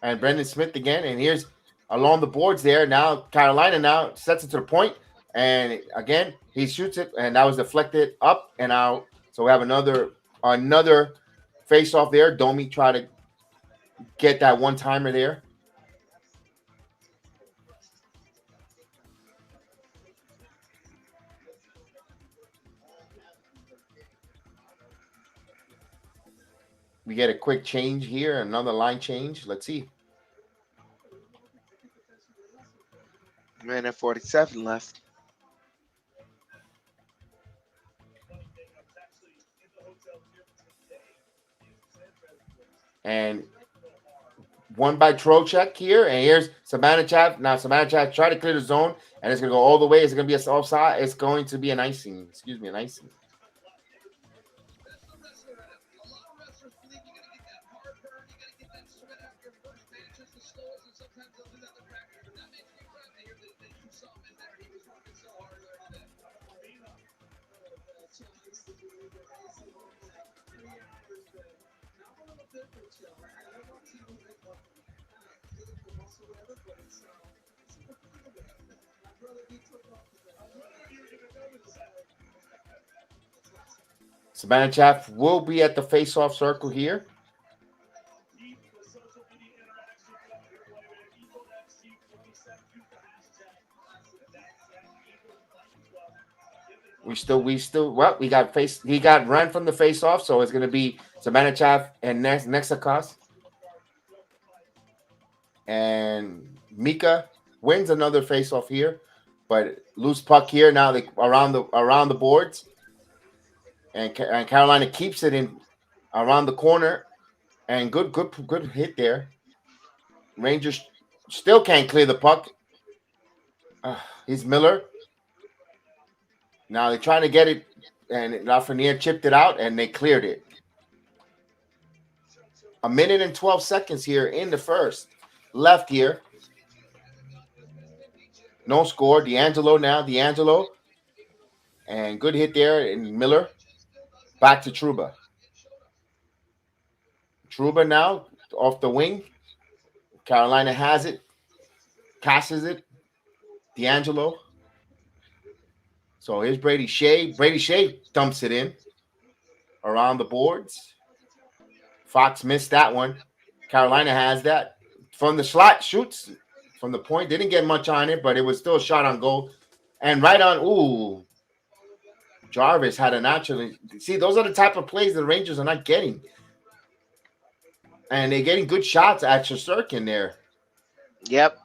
and Brendan Smith again, and here's along the boards there. Now Carolina now sets it to the point, and again he shoots it, and that was deflected up and out. So we have another face off there. Domi try to get that one timer there. We get a quick change here, another line change. Let's see. Minute 47 left. And one by Trocheck here, and here's Sabanachev. Now Sabanachev try to clear the zone, and it's gonna go all the way. It's gonna be a offside. It's going to be an icing. Excuse me, an icing. Sabanachev will be at the face-off circle here. We got run from the face-off, so it's gonna be Sabanachev and Nexakos. And Mika wins another face-off here, but loose puck here now. They around the boards, and Carolina keeps it in around the corner, and good hit there. Rangers still can't clear the puck. He's Miller. Now they're trying to get it, and Lafreniere chipped it out, and they cleared it. 1 minute and 12 seconds here in the first. Left here. No score. D'Angelo. And good hit there in Miller. Back to Trouba. Trouba now off the wing. Carolina has it. Passes it. D'Angelo. So here's Brady Shea. Brady Shea dumps it in around the boards. Fox missed that one. Carolina has that. From the slot, shoots from the point. Didn't get much on it, but it was still a shot on goal. And right on, Jarvis had a natural. See, those are the type of plays the Rangers are not getting. And they're getting good shots at Shesterkin there. Yep.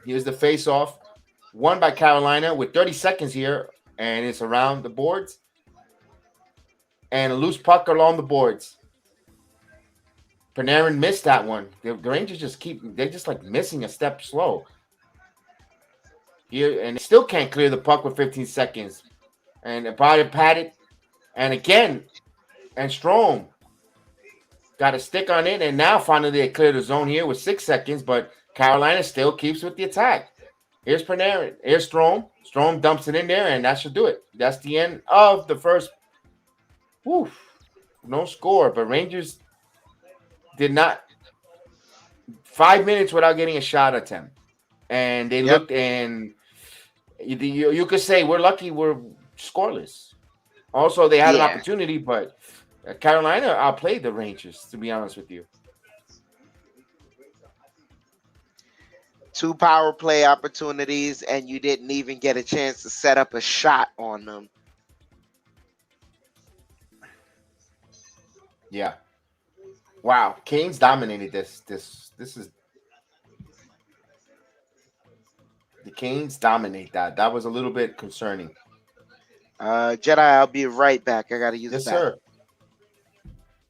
Here's the face-off. Won by Carolina with 30 seconds here, and it's around the boards. And a loose puck along the boards. Panarin missed that one. The Rangers they're just like missing a step slow. Here, and they still can't clear the puck with 15 seconds. And about it padded. And again, and Strome got a stick on it, and now finally they clear the zone here with 6 seconds, but Carolina still keeps with the attack. Here's Panarin. Here's Strome. Strome dumps it in there, and that should do it. That's the end of the first. Woof. No score, but Rangers did not. 5 minutes without getting a shot attempt. And they looked, and you could say we're lucky we're scoreless. Also, they had an opportunity, but Carolina outplayed the Rangers, to be honest with you. 2 power play opportunities, and you didn't even get a chance to set up a shot on them. Yeah. Wow. Canes dominated this. This is the Canes dominate that. That was a little bit concerning. Jedi, I'll be right back. I gotta use the Yes, bathroom. sir.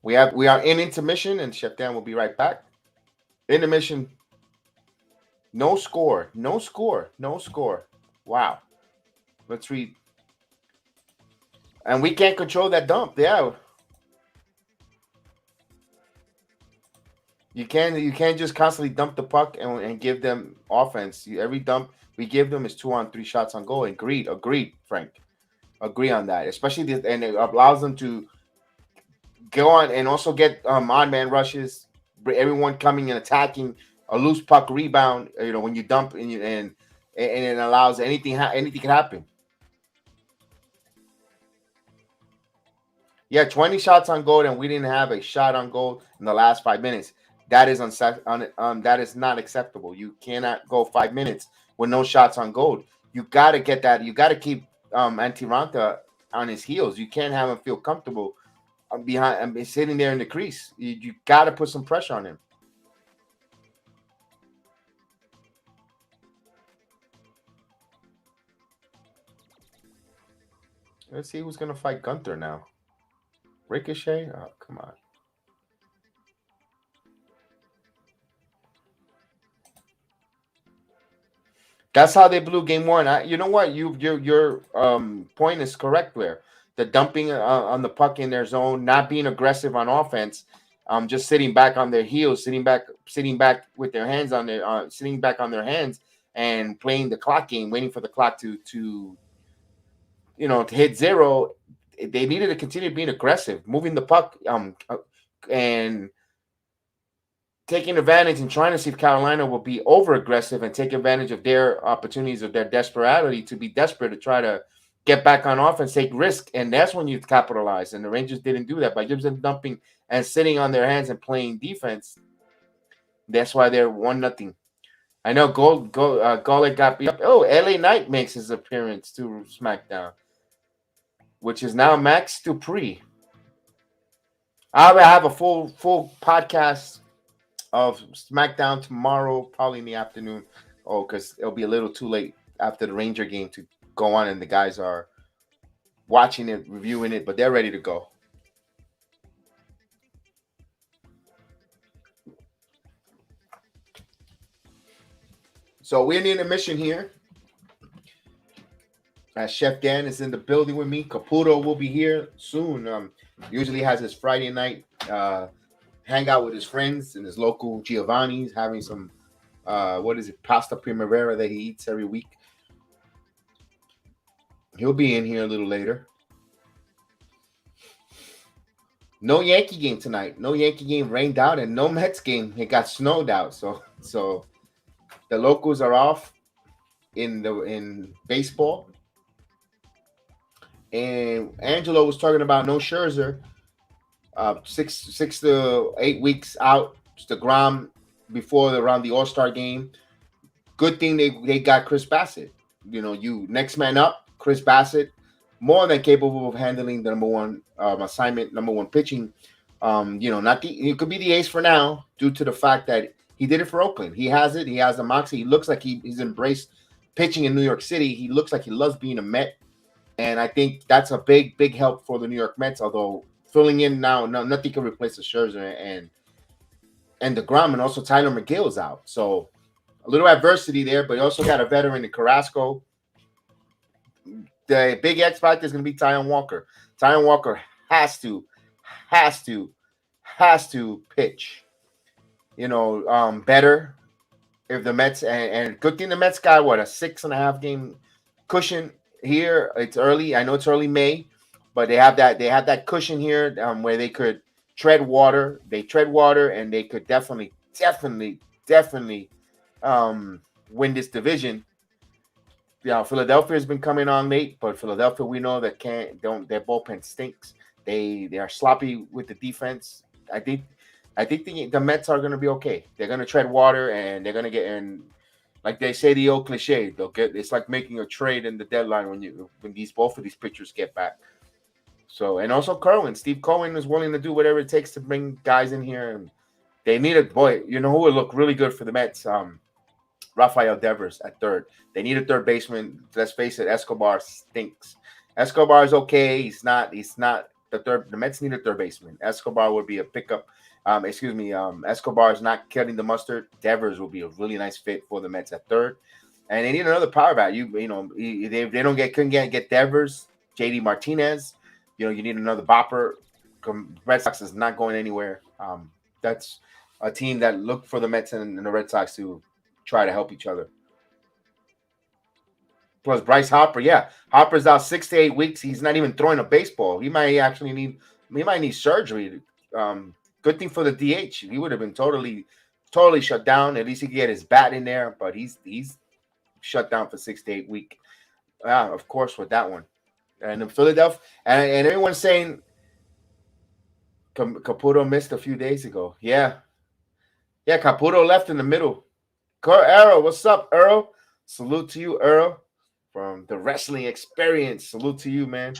We are in intermission, and Chef Dan will be right back. Intermission. No score. No score. No score. Wow. Let's read. And we can't control that dump. Yeah. You can't just constantly dump the puck and give them offense. Every dump we give them is 2-on-3 shots on goal. Agreed, Frank. Agree on that. Especially and it allows them to go on and also get odd man rushes. Everyone coming and attacking a loose puck rebound. When you dump and it allows anything can happen. Yeah, 20 shots on goal, and we didn't have a shot on goal in the last 5 minutes. That is that is not acceptable. You cannot go 5 minutes with no shots on goal. You got to get that. You got to keep Antiranta on his heels. You can't have him feel comfortable behind sitting there in the crease. You got to put some pressure on him. Let's see who's gonna fight Gunther now. Ricochet? Oh, come on. That's how they blew game one. You know what? Your point is correct there. The dumping on the puck in their zone, not being aggressive on offense, just sitting back on their heels, sitting back with their hands on their, sitting back on their hands, and playing the clock game, waiting for the clock to hit zero. They needed to continue being aggressive, moving the puck, and taking advantage and trying to see if Carolina will be over aggressive and take advantage of their opportunities of their desperation to be desperate to try to get back on offense, take risk, and that's when you capitalize. And the Rangers didn't do that by just dumping and sitting on their hands and playing defense. That's why they're 1-0. I know Golick got beat up. Oh, LA Knight makes his appearance to SmackDown, which is now Max Dupree. I will have a full podcast of SmackDown tomorrow, probably in the afternoon. Oh, because it'll be a little too late after the Ranger game to go on, and the guys are watching it, reviewing it, but they're ready to go. So we're in the intermission here. Chef Dan is in the building with me. Caputo will be here soon. Usually has his Friday night hang out with his friends in his local Giovanni's, having some pasta primavera that he eats every week. He'll be in here a little later. No Yankee game tonight. No Yankee game rained out, and no Mets game. It got snowed out. So the locals are off in baseball. And Angelo was talking about no Scherzer. 6 to 8 weeks out. The Grom before around the All-Star game. Good thing they got Chris Bassett. You next man up, Chris Bassett, more than capable of handling the number one assignment, number one pitching. He could be the ace for now due to the fact that he did it for Oakland. He has it. He has the moxie. He looks like he's embraced pitching in New York City. He looks like he loves being a Met. And I think that's a big help for the New York Mets, although filling in now, nothing can replace the Scherzer and the Grom, and also Tyler McGill's out. So a little adversity there, but you also got a veteran in Carrasco. The big X factor is going to be Tyon Walker. Tyon Walker has to pitch, better. If the Mets and good thing the Mets got a 6.5 game cushion here. It's early. I know it's early May, but they have that cushion here where they could tread water. They tread water, and they could definitely win this division. Philadelphia has been coming on late, but Philadelphia, we know that their bullpen stinks. They are sloppy with the defense. I think the Mets are going to be okay. They're going to tread water, and they're going to get in. Like they say, the old cliche, it's like making a trade in the deadline when both of these pitchers get back. So, and also Kerwin, Steve Cohen is willing to do whatever it takes to bring guys in here. And they need a boy. You know who would look really good for the Mets? Rafael Devers at third. They need a third baseman. Let's face it, Escobar stinks. Escobar is okay. He's not. He's not the third. The Mets need a third baseman. Escobar would be a pickup. Escobar is not cutting the mustard. Devers will be a really nice fit for the Mets at third. And they need another power bat. They don't couldn't get Devers, JD Martinez. You need another bopper. Red Sox is not going anywhere. That's a team that looked for the Mets and the Red Sox to try to help each other. Plus Bryce Harper, yeah, Harper's out 6 to 8 weeks. He's not even throwing a baseball. He might need surgery. Good thing for the DH. He would have been totally shut down. At least he could get his bat in there, but he's shut down for 6 to 8 weeks. Of course, with that one. And in Philadelphia, and everyone's saying CAPUTO missed a few days ago. Yeah, CAPUTO left in the middle. Earl, what's up, Earl? Salute to you, Earl, from the wrestling experience. Salute to you, man.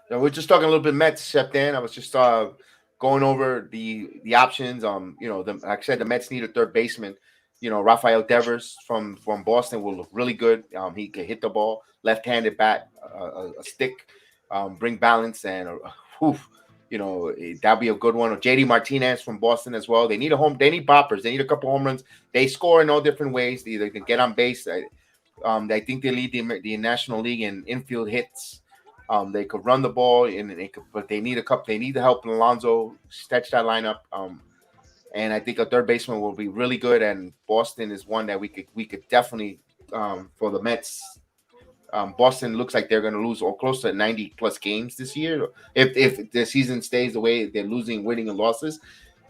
Now, we're just talking a little bit Mets, Chef Dan. I was just going over the options. Like I said, the Mets need a third baseman. Rafael Devers from Boston will look really good. He can hit the ball, left-handed bat, a stick, bring balance, and that'd be a good one. JD Martinez from Boston as well. They need They need boppers. They need a couple home runs. They score in all different ways. They either can get on base. I think they lead the National League in infield hits. They could run the ball, but they need They need the help in Alonso stretch that lineup. And I think a third baseman will be really good. And Boston is one that we could definitely for the Mets. Boston looks like they're going to lose or close to 90 plus games this year if the season stays the way they're losing, winning, and losses.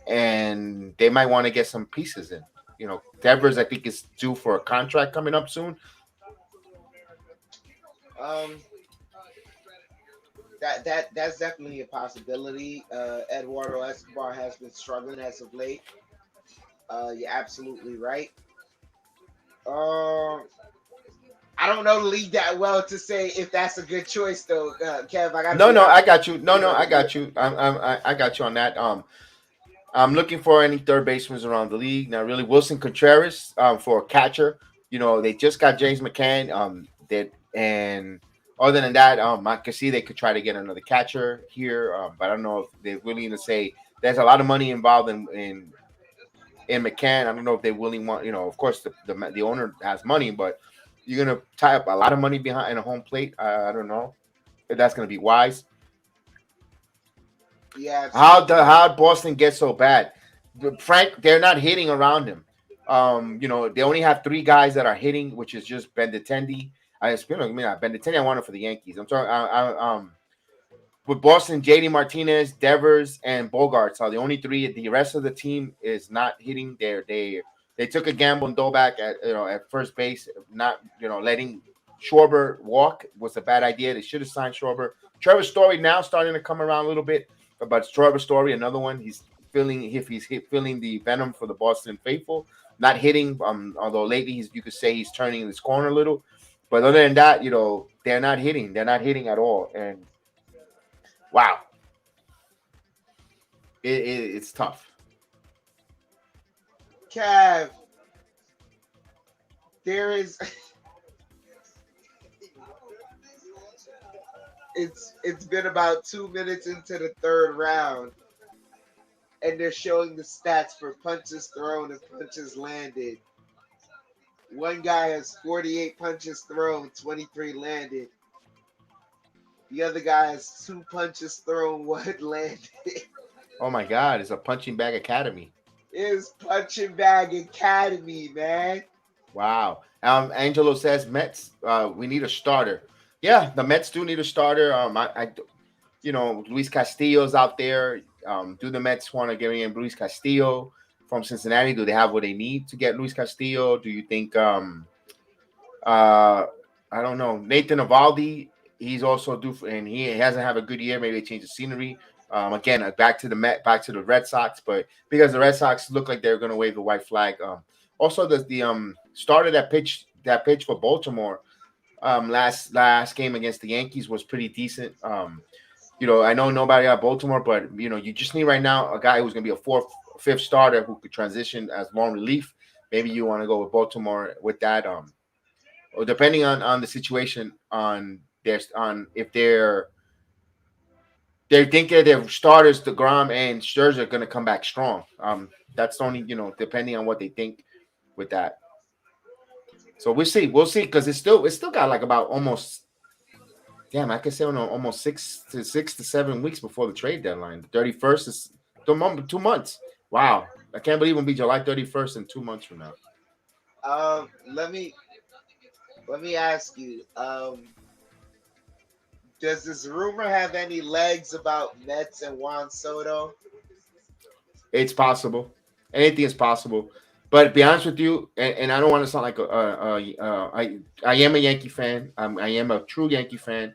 And they might want to get some pieces in. Devers, I think, is due for a contract coming up soon. That's definitely a possibility. Eduardo Escobar has been struggling as of late. You're absolutely right. I don't know the league that well to say if that's a good choice, though, Kev. I got you. I got you. I got you on that. I'm looking for any third basemen around the league now. Really, Wilson Contreras for a catcher. They just got James McCann. And other than that, I can see they could try to get another catcher here, but I don't know if they're willing to say there's a lot of money involved in McCann. I don't know if they really want. Of course, the owner has money, but you're gonna tie up a lot of money behind a home plate. I don't know if that's gonna be wise. Yeah. How Boston gets so bad? Frank, they're not hitting around him. They only have 3 guys that are hitting, which is just Benintendi. Benintendi I wanted for the Yankees. I'm talking. With Boston, JD Martinez, Devers, and Bogarts are the only 3. The rest of the team is not hitting. They took a gamble and Dobak at first base, not letting Schwarber walk was a bad idea. They should have signed Schwarber. Trevor Story now starting to come around a little bit, but Trevor Story, another one, he's feeling the venom for the Boston faithful, not hitting. Although lately you could say he's turning his corner a little, but other than that, they're not hitting. They're not hitting at all, and wow, it's tough. Kev, there is it's been about 2 minutes into the third round, and they're showing the stats for punches thrown and punches landed. One guy has 48 punches thrown, 23 landed. The other guy has 2 punches thrown, 1 landed. Oh my God, it's a punching bag academy. It's punching bag academy, man. Wow. Angelo says Mets, we need a starter. Yeah, the Mets do need a starter. Luis Castillo's out there. Do the Mets want to get in Luis Castillo from Cincinnati? Do they have what they need to get Luis Castillo? Do you think? I don't know. Nathan Eovaldi, he's also due, and he hasn't had a good year. Maybe they change the scenery. Again, back to the Red Sox, but because the Red Sox look like they're going to wave the white flag. Also, the starter that pitched for Baltimore, Last game against the Yankees was pretty decent. I know nobody at Baltimore, but you just need right now a guy who's going to be a fourth, fifth starter who could transition as long relief. Maybe you want to go with Baltimore with that. Or depending on the situation on if they think that their starters, DeGrom and Scherzer, are going to come back strong. That's only depending on what they think with that. So we'll see because it's still got like about almost I could say almost 6 to 7 weeks before the trade deadline. The 31st is 2 months. Wow, I can't believe it'll be July 31st in 2 months from now. Let me ask you. Does this rumor have any legs about Mets and Juan Soto? It's possible. Anything is possible. But to be honest with you, and I don't want to sound like I am a Yankee fan. I am a true Yankee fan.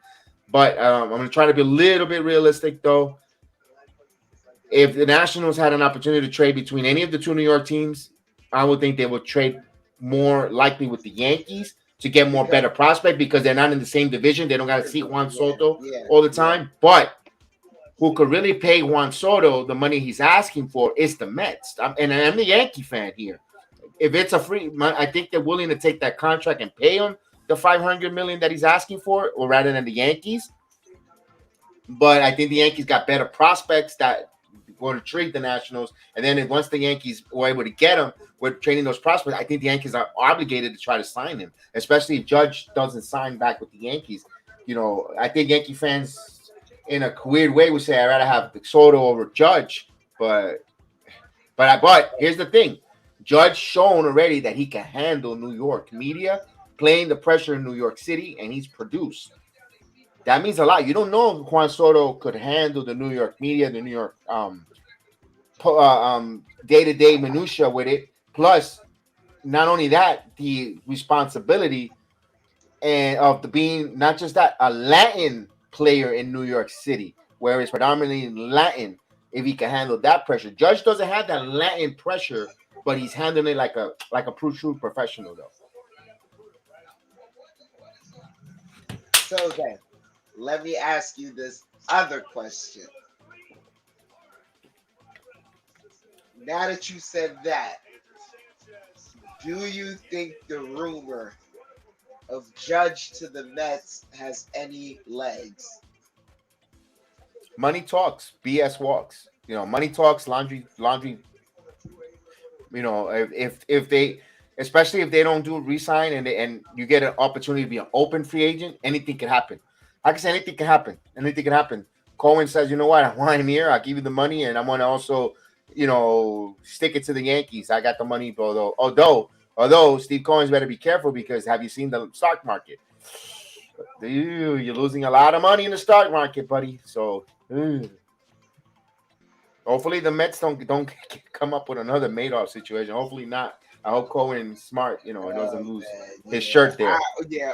But I'm going to try to be a little bit realistic, though. If the Nationals had an opportunity to trade between any of the two New York teams, I would think they would trade more likely with the Yankees to get more better prospect because they're not in the same division. They don't got to see Juan Soto all the time. But who could really pay Juan Soto the money he's asking for is the Mets. And I'm the Yankee fan here. If it's a free, I think they're willing to take that contract and pay him the $500 million that he's asking for, or rather than the Yankees. But I think the Yankees got better prospects that going to trade the Nationals, and then once the Yankees were able to get him with trading those prospects, I think the Yankees are obligated to try to sign him, especially if Judge doesn't sign back with the Yankees. I think Yankee fans, in a weird way, would say I'd rather have Soto over Judge, but here's the thing: Judge shown already that he can handle New York media, playing the pressure in New York City, and he's produced. That means a lot. You don't know if Juan Soto could handle the New York media, the New York day-to-day minutia with it. Plus, not only that, the responsibility and of the being not just that a Latin player in New York City, where it's predominantly Latin. If he can handle that pressure, Judge doesn't have that Latin pressure, but he's handling it like a true professional, though. So then, let me ask you this other question. Now that you said that, do you think the rumor of Judge to the Mets has any legs? Money talks, BS walks. Money talks, laundry. If they, especially if they don't do resign and you get an opportunity to be an open free agent, anything can happen. Like I said, anything can happen. Anything can happen. Cohen says, you know what? I want him here. I'll give you the money, and I want to also, stick it to the Yankees. I got the money, although Steve Cohen's better be careful because have you seen the stock market? You're losing a lot of money in the stock market, buddy. So hopefully the Mets don't come up with another Madoff situation. Hopefully not. I hope Cohen's smart. It doesn't lose his shirt there.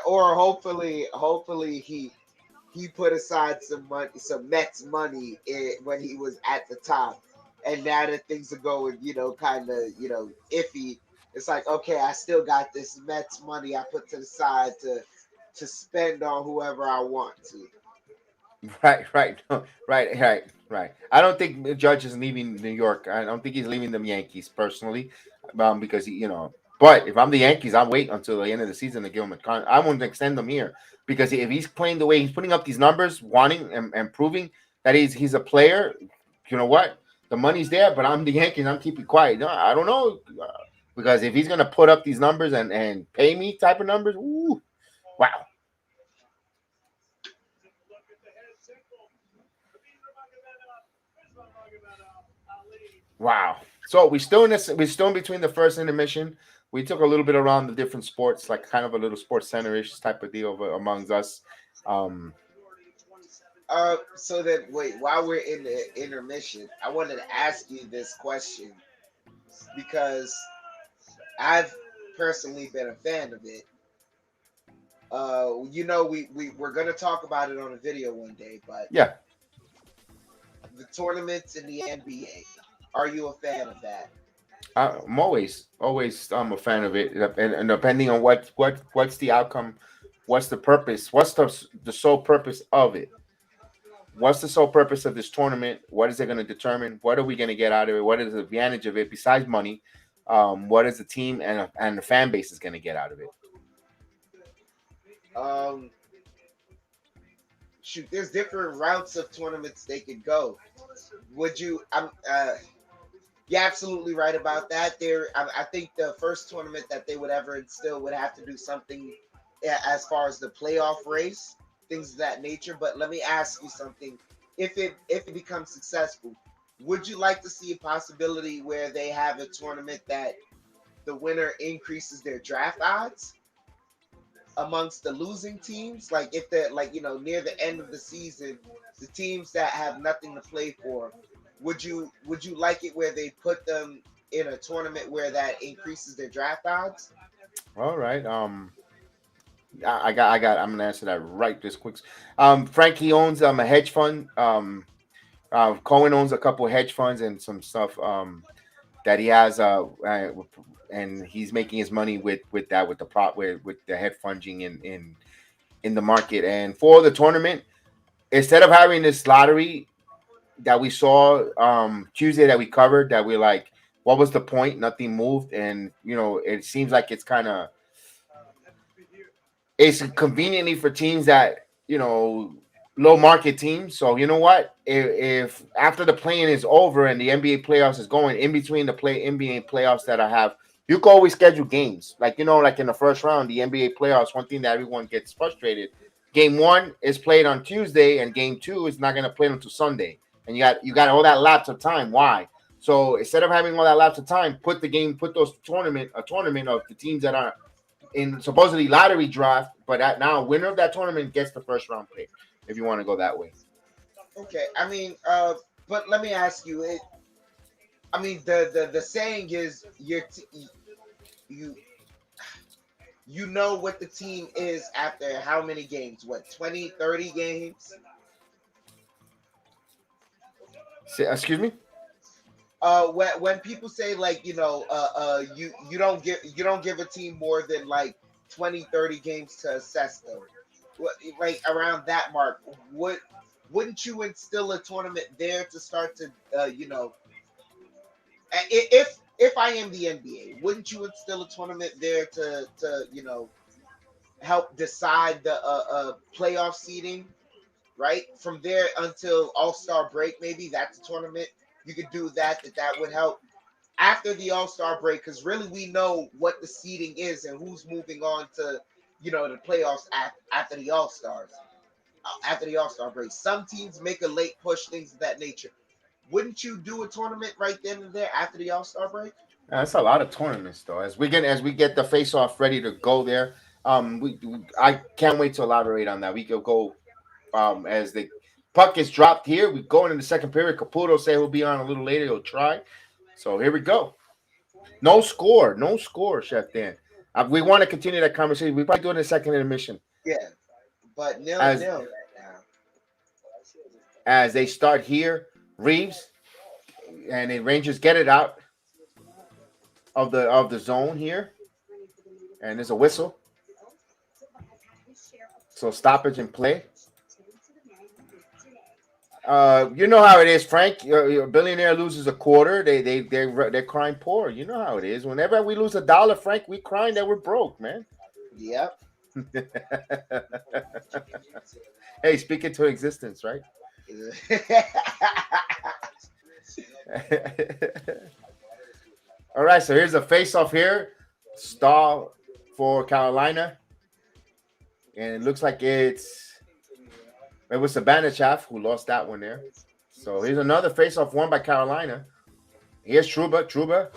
Or hopefully he put aside some money, some Mets money when he was at the top, and now that things are going, kind of, iffy. It's like, okay, I still got this Mets money I put to the side to spend on whoever I want to. Right. I don't think Judge is leaving New York. I don't think he's leaving the Yankees personally, because But if I'm the Yankees, I'll wait until the end of the season to give him a contract. I won't extend him here because if he's playing the way he's putting up these numbers, wanting and proving that he's a player, you know what? The money's there, but I'm the Yankees. I'm keeping quiet. No, I don't know because if he's gonna put up these numbers and pay me type of numbers, ooh, wow. Wow. So we're still in between the first intermission. We took a little bit around the different sports, like kind of a little sports center-ish type of deal amongst us. So that wait, while we're in the intermission, I wanted to ask you this question because I've personally been a fan of it. We're gonna talk about it on a video one day, but yeah, the tournaments in the NBA. Are you a fan of that? I'm always I'm a fan of it, and depending on what's the outcome What's the purpose? What's the sole purpose of it? What's the sole purpose of this tournament? What is it going to determine? What are we going to get out of it? What is the advantage of it besides money? What is the team and the fan base is going to get out of it? Um, Shoot, there's different routes of tournaments they could go. Would you? You're absolutely right about that. I think the first tournament that they would ever instill would have to do something as far as the playoff race, things of that nature. But let me ask you something: if it becomes successful, would you like to see a possibility where they have a tournament that the winner increases their draft odds amongst the losing teams? Like if they're like near the end of the season, the teams that have nothing to play for, would you like it where they put them in a tournament where that increases their draft odds? All right. I'm gonna answer that right this quick. Frank, he owns a hedge fund. Cohen owns a couple of hedge funds and some stuff that he has and he's making his money with that with the prop with the head funding in the market. And for the tournament, instead of having this lottery that we saw Tuesday that we covered, that we're like, what was the point? Nothing moved, and it seems like it's conveniently for teams that low market teams. So you know what? If after the playing is over and the NBA playoffs is going, in between the NBA playoffs that I have, you can always schedule games. Like like in the first round, the NBA playoffs. One thing that everyone gets frustrated: game one is played on Tuesday, and game two is not going to play until Sunday. And you got all that lapse of time. Why? So instead of having all that lapse of time, put those a tournament of the teams that are in supposedly lottery draft, but now winner of that tournament gets the first round pick. If you want to go that way. Okay, I mean, but let me ask you. I mean, the saying is you know what the team is after how many games? What, 20, 30 games? Excuse me. When people say like you don't give a team more than like 20, 30 games to assess them, like around that mark, wouldn't you instill a tournament there to start to if I am the NBA, wouldn't you instill a tournament there to help decide the playoff seeding, right? From there until All-Star break, maybe that's a tournament. You could do that would help after the All-Star break, because really we know what the seeding is and who's moving on to the playoffs after the All-Stars, after the All-Star break. Some teams make a late push, things of that nature. Wouldn't you do a tournament right then and there after the All-Star break? That's a lot of tournaments though. As we get the face off ready to go there, I can't wait to elaborate on that. We could go as the puck is dropped here. We go into the second period. Caputo say he'll be on a little later. He'll try. So here we go. No score, Chef Dan. We want to continue that conversation. We probably do it in the second intermission Yeah, but nil as nil right now. as they start here. Reeves and the Rangers get it out of the zone here, and there's a whistle. So stoppage in play. You know how it is, Frank. Your billionaire loses a quarter. They're crying poor. You know how it is. Whenever we lose $1, Frank, we crying that we're broke, man. Yep. Hey, speak into existence, right? All right, so here's a face-off here. Stall for Carolina, and it looks like it was Sabanachaf who lost that one there. So here's another face-off won by Carolina. Here's Truba. Truba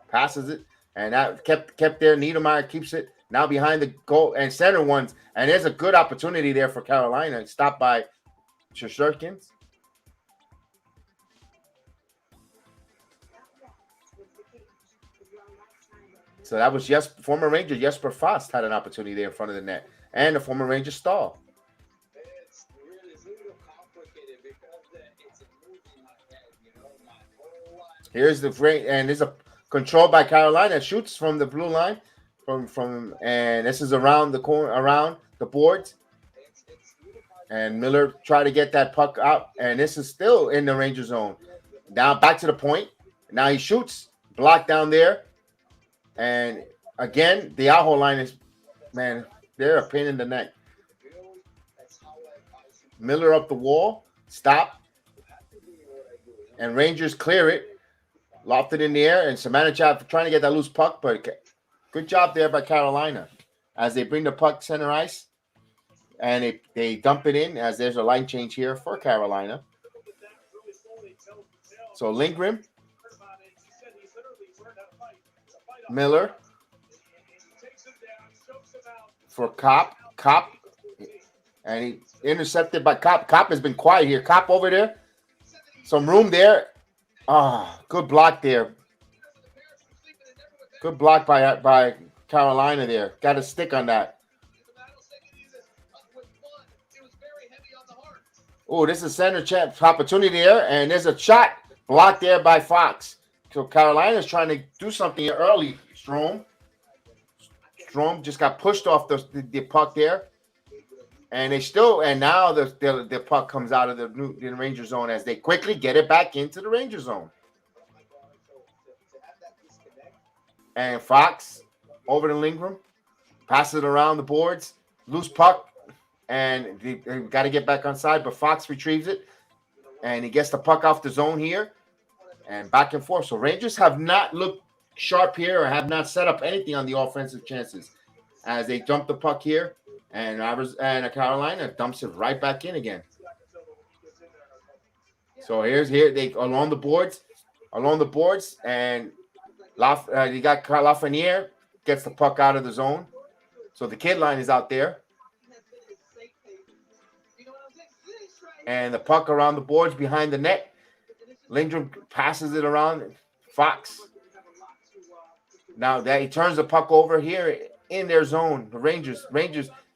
passes it, and that kept there. Niedermeyer keeps it now behind the goal and center ones, and there's a good opportunity there for Carolina. Stopped by Shosherkins. So that was just former Ranger Jesper Fast had an opportunity there in front of the net, and the former Ranger Stahl. Here's the and there's a control by Carolina. Shoots from the blue line, and this is around the corner, around the boards. And Miller tried to get that puck out. And this is still in the Ranger zone. Now back to the point. Now he shoots. Blocked down there. And again, the Aho line is, man, they're a pain in the neck. Miller up the wall. Stop. And Rangers clear it. Lofted in the air. And Samanichov trying to get that loose puck. But good job there by Carolina. As they bring the puck center ice. And they dump it in as there's a line change here for Carolina. So Lindgren. Miller. For Kopp. And he intercepted by Kopp. Kopp has been quiet here. Kopp over there. Some room there. Good block there. Good block by Carolina there. Got a stick on that. Oh, this is center chance opportunity there. And there's a shot blocked there by Fox. So Carolina's trying to do something early. Strome just got pushed off the puck there. And now the puck comes out of the Ranger zone as they quickly get it back into the Ranger zone. And Fox over to Lindgren, passes it around the boards, loose puck, and they got to get back on side, but Fox retrieves it, and he gets the puck off the zone here, and back and forth. So Rangers have not looked sharp here or have not set up anything on the offensive chances as they dump the puck here, and Carolina dumps it right back in again. So here they along the boards, and you got Lafreniere gets the puck out of the zone. So the kid line is out there. And the puck around the boards behind the net. Lindgren passes it around. Fox. Now that he turns the puck over here in their zone. The Rangers.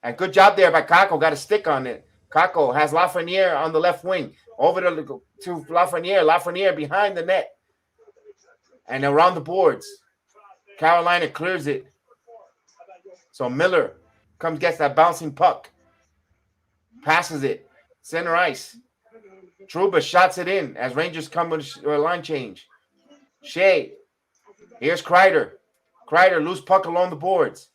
And good job there by Kakko. Got a stick on it. Kakko has Lafreniere on the left wing. Over to Lafreniere. Lafreniere behind the net. And around the boards. Carolina clears it. So Miller gets that bouncing puck. Passes it. Center ice. Trouba shots it in as Rangers come with a line change. Shea. Here's Kreider. Loose puck along the boards.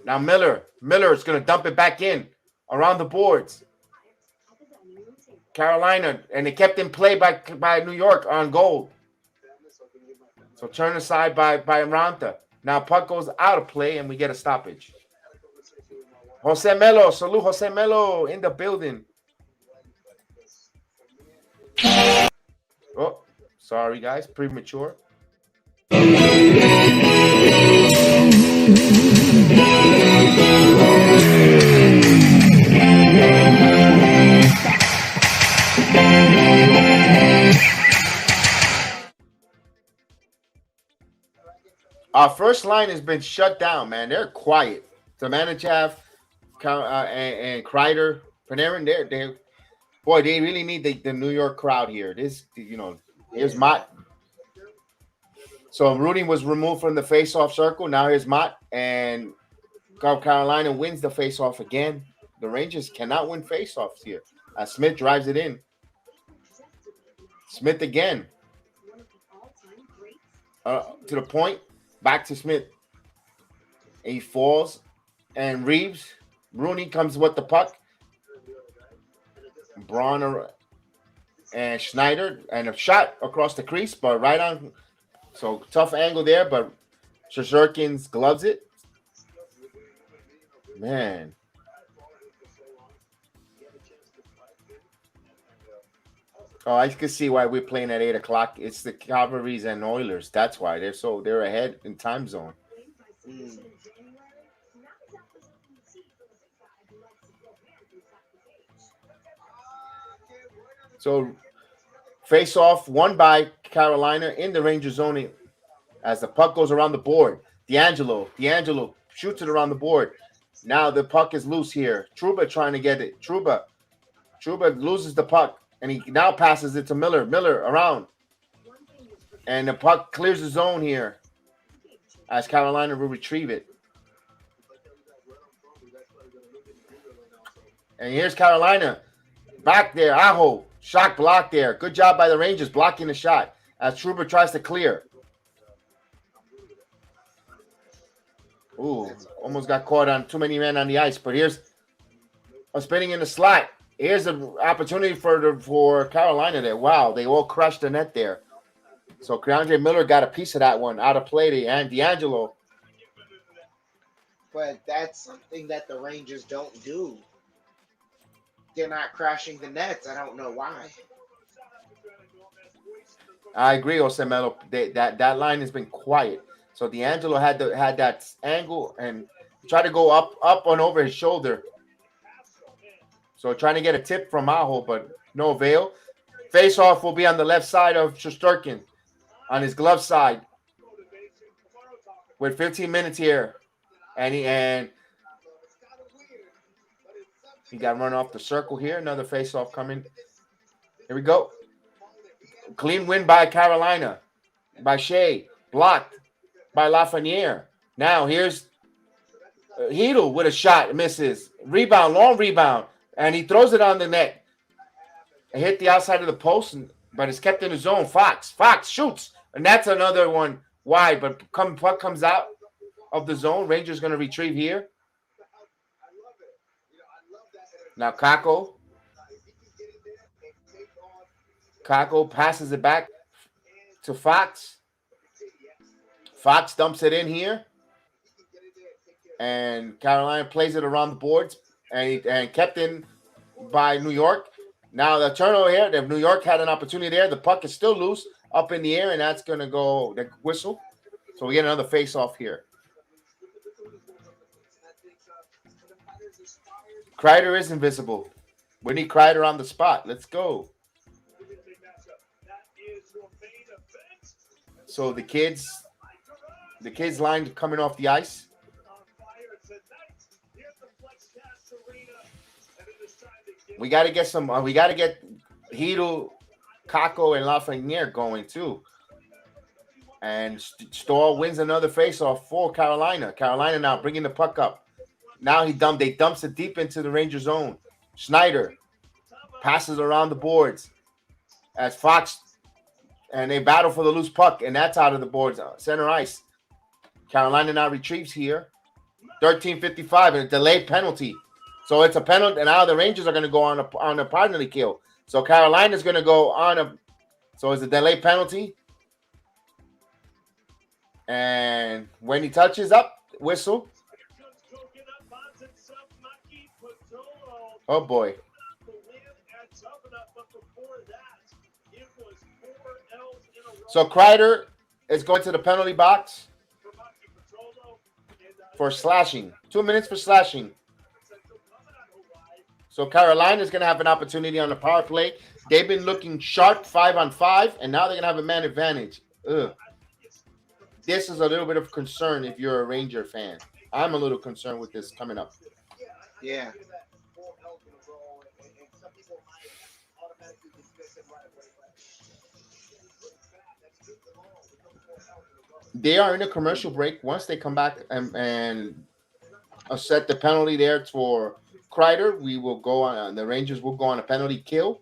Now Miller is going to dump it back in around the boards. Carolina, and they kept in play by New York on goal. So turn aside by Ranta. Now puck goes out of play and we get a stoppage. Jose Melo, salute Jose Melo in the building. Oh, sorry guys, premature. Our first line has been shut down, man. They're quiet. Samanichov and Kreider, Panarin, they really need the New York crowd here. Here's Mott. So Rooney was removed from the face-off circle. Now here's Mott, and Carolina wins the face-off again. The Rangers cannot win face-offs here. Smith drives it in. Smith again. To the point. Back to Smith. He falls. And Rooney comes with the puck. Braun and Schneider. And a shot across the crease, but right on. So tough angle there, but Shesterkin's gloves it. Man. Oh, I can see why we're playing at 8 o'clock. It's the Cavalries and Oilers. That's why they're ahead in time zone. So face off won by Carolina in the Ranger zone as the puck goes around the board. D'Angelo shoots it around the board. Now the puck is loose here. Trouba trying to get it. Trouba loses the puck. And he now passes it to Miller. Miller around. And the puck clears the zone here as Carolina will retrieve it. And here's Carolina back there. Aho, shot block there. Good job by the Rangers blocking the shot as Trouba tries to clear. Ooh, almost got caught on too many men on the ice. But here's a spinning in the slot. Here's an opportunity for Carolina there. Wow, they all crushed the net there. So Keandre Miller got a piece of that one out of play. And D'Angelo. But that's something that the Rangers don't do. They're not crashing the nets. I don't know why. I agree, Osemelo. That line has been quiet. So D'Angelo had that angle and tried to go up and over his shoulder. So trying to get a tip from Aho, but no avail. Face-off will be on the left side of Shesterkin, on his glove side. With 15 minutes here. And he got run off the circle here. Another face-off coming. Here we go. Clean win by Carolina. By Shea. Blocked by Lafreniere. Now here's Hedl with a shot. Misses. Rebound. Long rebound. And he throws it on the net. It hit the outside of the post, but it's kept in the zone. Fox shoots. And that's another one wide. But puck comes out of the zone. Rangers going to retrieve here. Now Kako passes it back to Fox. Fox dumps it in here. And Carolina plays it around the boards. And kept in by New York. Now the turnover here. If New York had an opportunity there, the puck is still loose up in the air. And that's going to go the whistle. So we get another face-off here. Kreider is invisible. We need Kreider on the spot. Let's go. So the kids line coming off the ice. We got to get some. We got to get Hedl, Kako, and Lafreniere going too. And Stahl wins another faceoff for Carolina. Carolina now bringing the puck up. Now they dumps it deep into the Ranger zone. Schneider passes around the boards as Fox, and they battle for the loose puck, and that's out of the boards. Center ice. Carolina now retrieves here. 13:55 and a delayed penalty. So it's a penalty, and now the Rangers are going to go on a penalty kill. So Carolina's going to go on a. So it's a delayed penalty. And when he touches up, whistle. Oh boy. So Kreider is going to the penalty box for slashing. 2 minutes for slashing. So Carolina is going to have an opportunity on the power play. They've been looking sharp 5-on-5, and now they're going to have a man advantage. Ugh. This is a little bit of concern if you're a Ranger fan. I'm a little concerned with this coming up. Yeah. They are in a commercial break. Once they come back and set the penalty there for Kreider, we will go on. The Rangers will go on a penalty kill.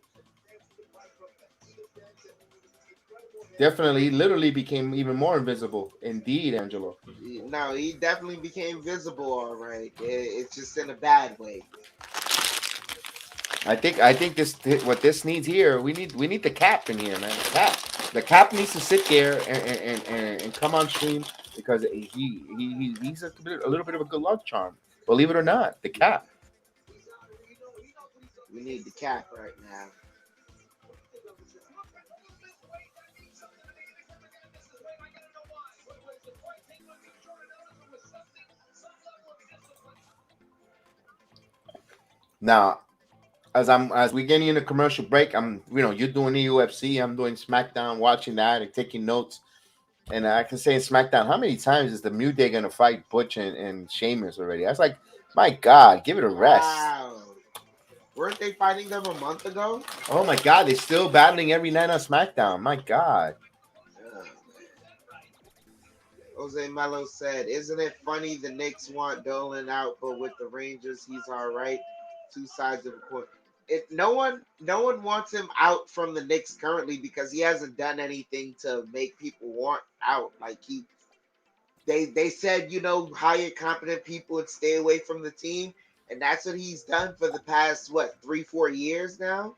Definitely, literally became even more invisible. Indeed, Angelo. No, he definitely became visible. All right, it's just in a bad way. I think what this needs here. We need the cap in here, man. The cap needs to sit there and come on stream because he's a little bit of a good luck charm. Believe it or not, the cap. We need the cap right now. Now, as we getting in a commercial break, you're doing the UFC, I'm doing SmackDown, watching that and taking notes. And I can say in SmackDown, how many times is the New Day gonna fight Butch and Sheamus already? I was like, my God, give it a rest. Wow. Weren't they fighting them a month ago? Oh my God, they're still battling every night on SmackDown. My God. Jose Mello said, "Isn't it funny the Knicks want Dolan out, but with the Rangers, he's all right? two sides of the coin. No one wants him out from the Knicks currently because he hasn't done anything to make people want out. Like they said, hire competent people and stay away from the team, and that's what he's done for the past 3-4 years now.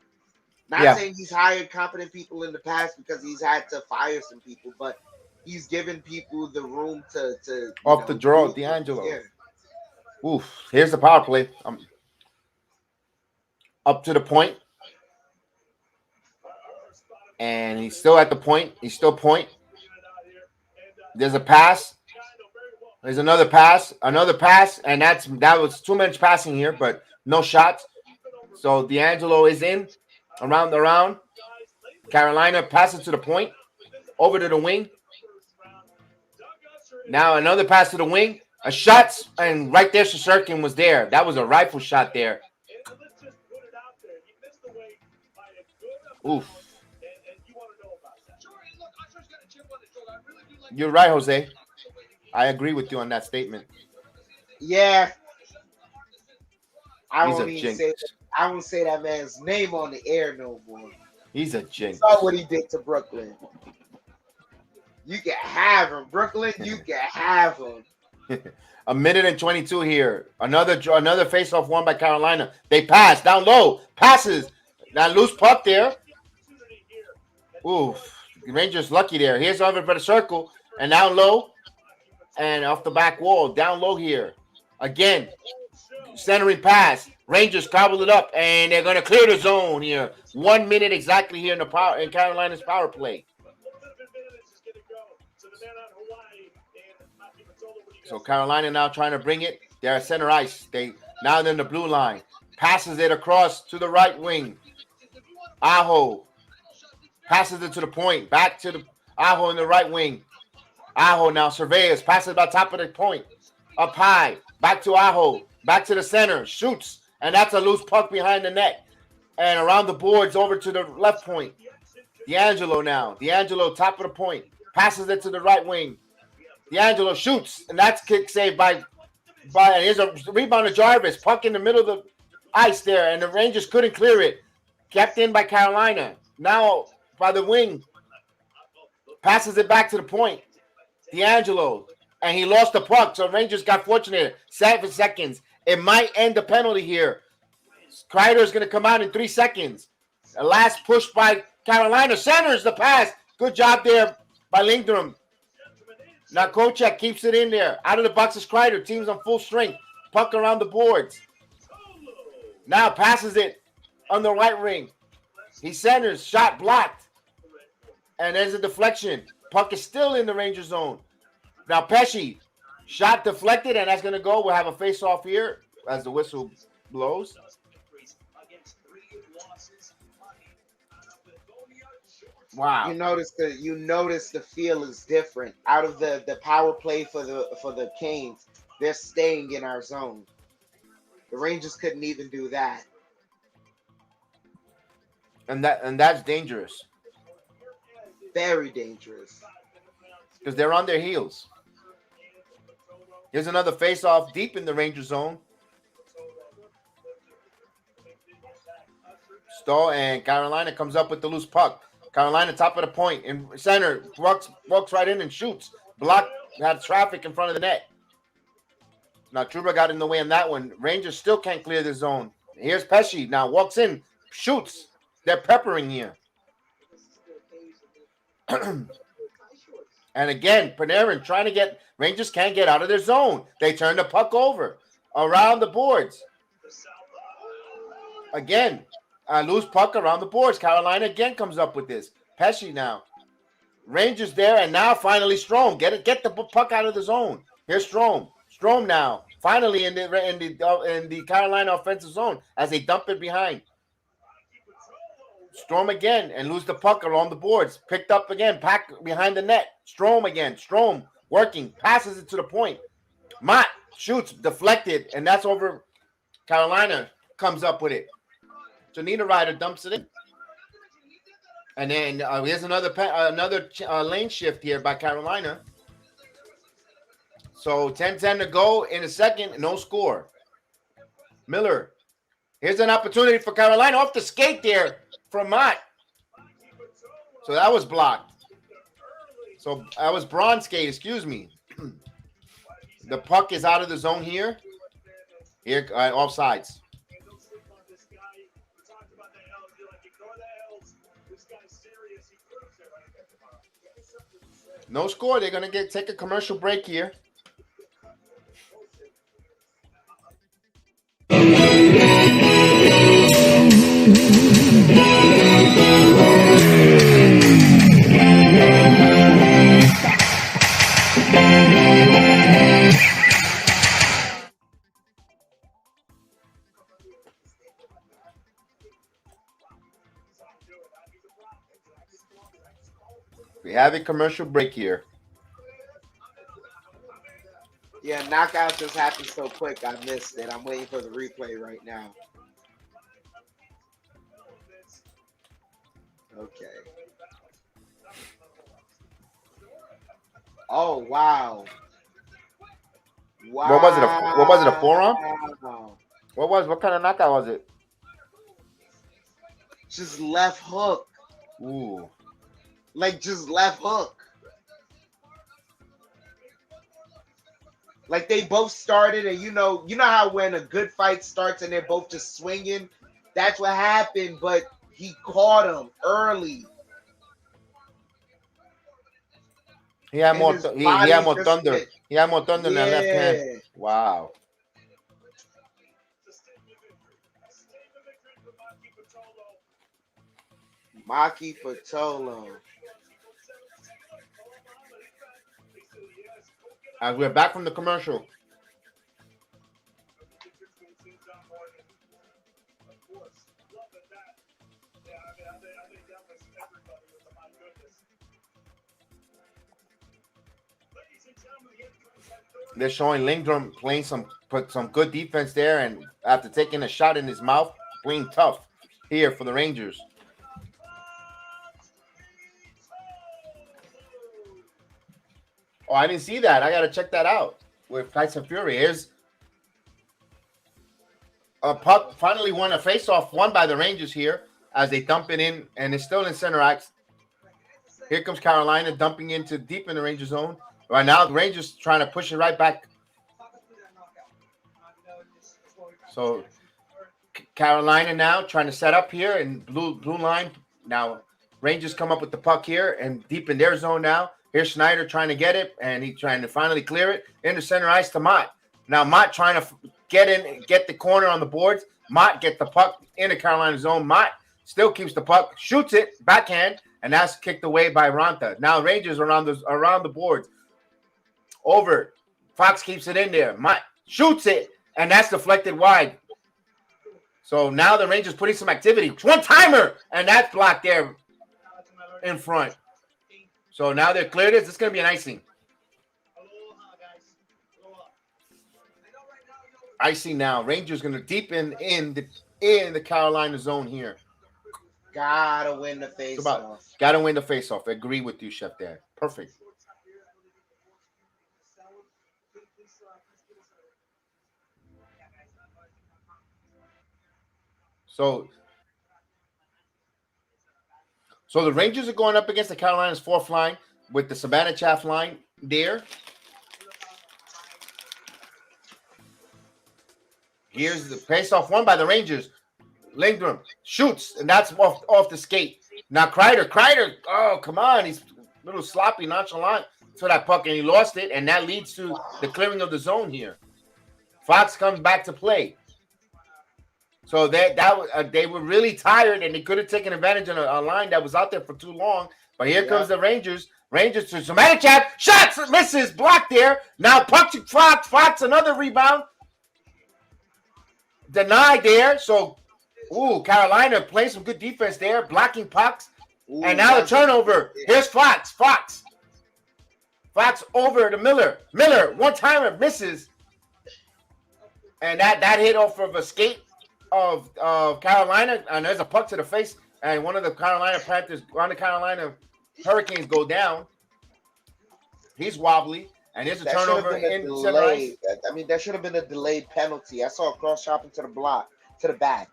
Not Yeah. saying he's hired competent people in the past because he's had to fire some people, but he's given people the room to Off the draw, do things. D'Angelo. Yeah. Oof. Here's the power play. Up to the point. And he's still at the point. He's still point. There's a pass. There's another pass. And that was too much passing here, but no shots. So D'Angelo is in. Around the round. Carolina passes to the point. Over to the wing. Now another pass to the wing. A shot, and right there, Shesterkin was there. That was a rifle shot there. Oof. You're right, Jose. I agree with you on that statement. Yeah. I He's won't a even jinx. I won't say that man's name on the air no more. He's a jinx. Saw what he did to Brooklyn. You can have him, Brooklyn. You can have him. A minute and 22 here. Another face-off won by Carolina. They pass down low. Passes. That loose puck there. Oof. Rangers lucky there. Here's over for the circle. And down low. And off the back wall. Down low here. Again. Centering pass. Rangers gobble it up. And they're going to clear the zone here. 1 minute exactly here in Carolina's power play. So Carolina now trying to bring it. They're at center ice. Now they're in the blue line. Passes it across to the right wing. Aho. Passes it to the point. Back to the Aho in the right wing. Aho now surveys. Passes about top of the point. Up high. Back to Aho. Back to the center. Shoots. And that's a loose puck behind the net. And around the boards over to the left point. D'Angelo now. D'Angelo top of the point. Passes it to the right wing. D'Angelo shoots. And that's kick saved by here's a rebound to Jarvis. Puck in the middle of the ice there. And the Rangers couldn't clear it. Kept in by Carolina. Now by the wing. Passes it back to the point. D'Angelo. And he lost the puck. So Rangers got fortunate. 7 seconds. It might end the penalty here. Kreider is going to come out in 3 seconds. The last push by Carolina. Centers the pass. Good job there by Lindgren. Now Kochek keeps it in there. Out of the box is Kreider. Team's on full strength. Puck around the boards. Now passes it on the right ring. He centers. Shot blocked. And there's a deflection. Puck is still in the Ranger zone. Now Pesci. Shot deflected, and that's going to go. We'll have a face-off here as the whistle blows. Wow. You notice the feel is different. Out of the power play for the Canes, they're staying in our zone. The Rangers couldn't even do that. And that's dangerous. Very dangerous. Because they're on their heels. Here's another face-off deep in the Ranger zone. Stall and Carolina comes up with the loose puck. Carolina top of the point in center. Walks right in and shoots. Block. Had traffic in front of the net. Now Trouba got in the way on that one. Rangers still can't clear the zone. Here's Pesci. Now walks in. Shoots. They're peppering here. And again, Panarin trying to get Rangers can't get out of their zone. They turn the puck over around the boards. Again, loose puck around the boards. Carolina again comes up with this. Pesci now. Rangers there, and now finally Strome. Get the puck out of the zone. Here's Strome. Strome now finally in the Carolina offensive zone as they dump it behind. Strome again and lose the puck along the boards. Picked up again, pack behind the net. Strome again. Strome working, passes it to the point. Mott shoots, deflected, and that's over. Carolina comes up with it. So Niederreiter dumps it in. And then here's another lane shift here by Carolina. So 10-10 to go in a second, no score. Miller Here's an opportunity for Carolina off the skate there from Mott. So that was blocked. So that was bronze skate, excuse me. The puck is out of the zone here. Here, offsides. No score. They're going to take a commercial break here. We have a commercial break here. Yeah, knockout just happened so quick. I missed it. I'm waiting for the replay right now. Okay. Oh wow. Wow. What was it? What was it? A forearm? What kind of knockout was it? Just left hook. Ooh. Like just left hook. Like they both started, and you know how when a good fight starts and they're both just swinging, that's what happened. But he caught him early. He had more. He had more thunder. He had more thunder than that left hand. Wow. Maki Patolo. As we're back from the commercial. They're showing Lindgren playing put some good defense there, and after taking a shot in his mouth, playing tough here for the Rangers. Oh, I didn't see that. I got to check that out with Tyson Fury. Here's a puck finally won a faceoff, won by the Rangers here as they dump it in, and it's still in center ice. Here comes Carolina dumping into deep in the Ranger zone. Right now, the Rangers trying to push it right back. So Carolina now trying to set up here in blue line. Now Rangers come up with the puck here and deep in their zone now. Here's Schneider trying to get it, and he's trying to finally clear it into center ice to Mott. Now Mott trying to get in, get the corner on the boards. Mott get the puck into Carolina zone. Mott still keeps the puck, shoots it backhand, and that's kicked away by Ranta. Now Rangers around the boards. Over, Fox keeps it in there. Mott shoots it, and that's deflected wide. So now the Rangers putting some activity. One timer, and that's blocked there in front. So now they're cleared. This is going to be an icing. Icing now. Rangers going to deepen in the Carolina zone here. Gotta win the face-off. Gotta win the face-off. I agree with you, Chef there. Perfect. So the Rangers are going up against the Carolinas fourth line with the Savannah Chaff line there. Here's the face-off won by the Rangers. Lindgren shoots, and that's off the skate. Now Kreider, oh, come on. He's a little sloppy, nonchalant to that puck, and he lost it, and that leads to the clearing of the zone here. Fox comes back to play. So they were really tired, and they could have taken advantage of a line that was out there for too long. But here comes the Rangers. Rangers to Samanichak. Shots, misses, blocked there. Now punch Fox, another rebound. Denied there. So, Carolina playing some good defense there, blocking pucks. And now the turnover. Here's Fox. Fox over to Miller. Miller, one-timer, misses. And that hit off of a skate of Carolina, and there's a puck to the face, and one of the Carolina Hurricanes go down. He's wobbly, and there's a turnover in center ice. I mean, that should have been a delayed penalty. I saw a cross chop into the block. to the back.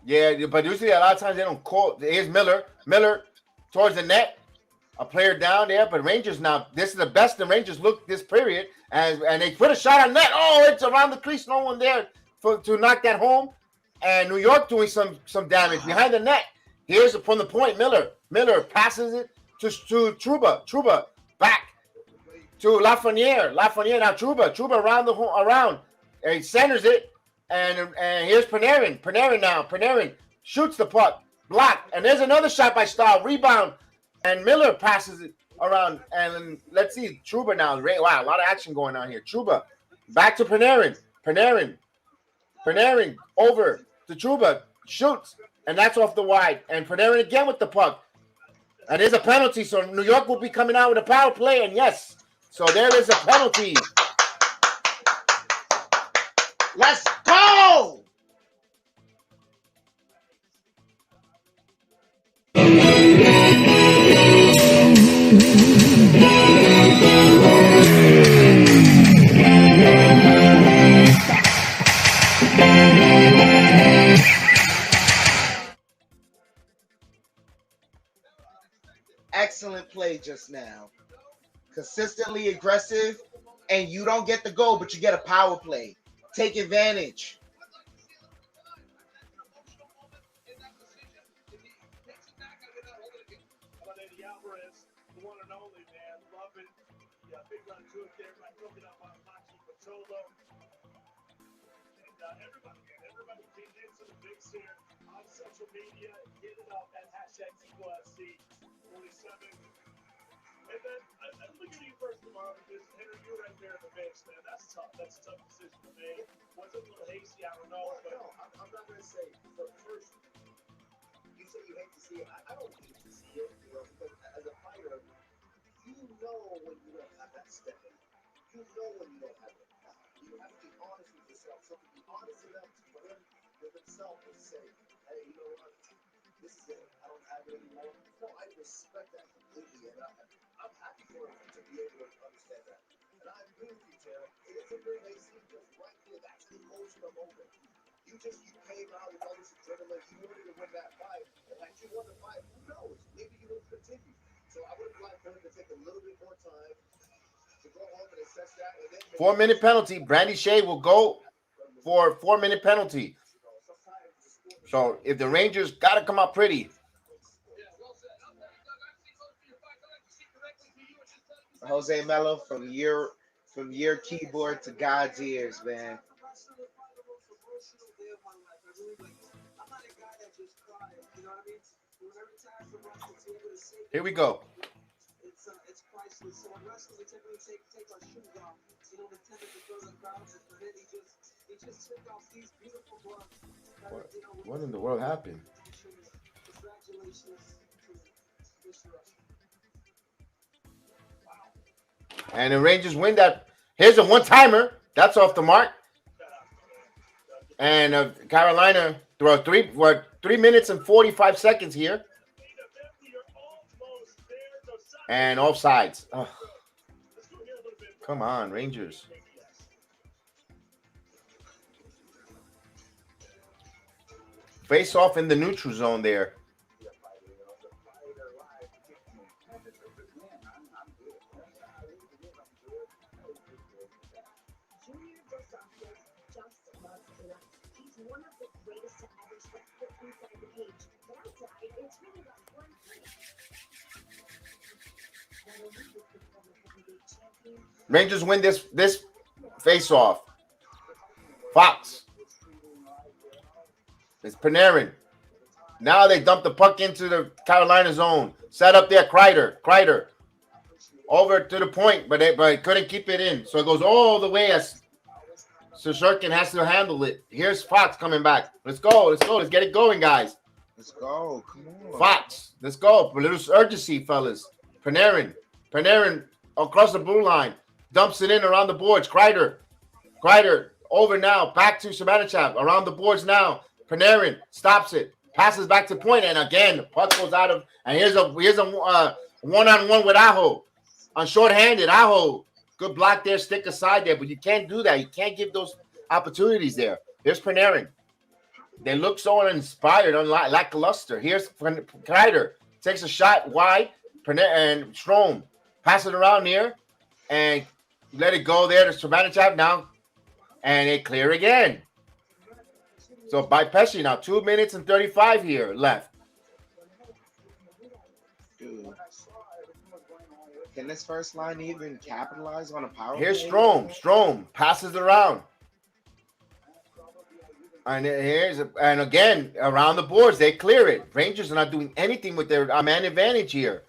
Yeah, but you see a lot of times they don't call. Here's Miller towards the net. A player down there, but Rangers now, this is the best the Rangers look this period, and they put a shot on net. Oh, it's around the crease, no one there to knock that home. And New York doing some damage behind the net. Here's from the point, Miller passes it to Trouba back to Lafreniere now Trouba around, and he centers it, and here's Panarin shoots the puck, blocked, and there's another shot by Stahl, rebound. And Miller passes it around, and let's see Trouba now. Wow, a lot of action going on here. Trouba back to Panarin over to Trouba, shoots, and that's off the wide. And Panarin again with the puck, and there's a penalty. So New York will be coming out with a power play, and yes, so there is a penalty. Let's go. Excellent play just now. Consistently aggressive, and you don't get the goal, but you get a power play. Take advantage. Everybody came into the mix here on social media, hit it up at #TQSC 47. And then I'm looking at you first tomorrow because Henry, you're right there in the mix, man. That's tough. That's a tough decision to make. Was it a little hasty? I don't know. But no, I'm not going to say. But first, you say you hate to see it. I don't hate to see it, you know, because as a fighter, you know when you don't have that step in. You know when you don't have it. You have to be honest with yourself. So to be honest enough for him with himself to say, hey, you know what? This is it. I don't have it anymore. No, I respect that completely, and I'm happy for him to be able to understand that. And I agree with you, Taylor. It is a very hasty because right there, that's the emotional moment. You came out with all this adrenaline. You wanted to win that fight, and had you won the fight, who knows? Maybe you would continue. So I would like for him to take a little bit more time to go home and assess that. And then 4-minute penalty. Brandy Shea will go for a 4-minute penalty. So if the Rangers got to come out pretty. Jose Mello from your keyboard to God's ears, man. Here we go. It's priceless. So when wrestlers typically take our shoes off, you know, the tennis that goes around, and then he just took off these beautiful gloves. What in the world happened? Congratulations to Mr. Rush. And the Rangers win that. Here's a one-timer. That's off the mark. And Carolina throw 3 minutes and 45 seconds here. And offsides. Oh. Come on, Rangers. Face off in the neutral zone there. Rangers win this face-off. Fox. It's Panarin. Now they dump the puck into the Carolina zone. Set up there, Kreider. Over to the point, but couldn't keep it in. So it goes all the way as Shesterkin has to handle it. Here's Fox coming back. Let's go. Let's get it going, guys. Let's go. Come on. Fox. Let's go. A little urgency, fellas. Panarin across the blue line. Dumps it in around the boards. Kreider over now. Back to Zibanejad. Around the boards now. Panarin stops it. Passes back to point. And again, the puck goes out of. And here's a one-on-one with Aho. On shorthanded. Aho. Good block there. Stick aside there. But you can't do that. You can't give those opportunities there. Here's Panarin. They look so uninspired, lackluster. Here's Kreider. Takes a shot wide, and Strome. Pass it around here, and let it go there to Sabanachak now. And they clear again. So by Pesci now, 2 minutes and 35 here left. Dude. Can this first line even capitalize on a power Here's play? Strome passes it around. And again, around the boards, they clear it. Rangers are not doing anything with their man advantage here.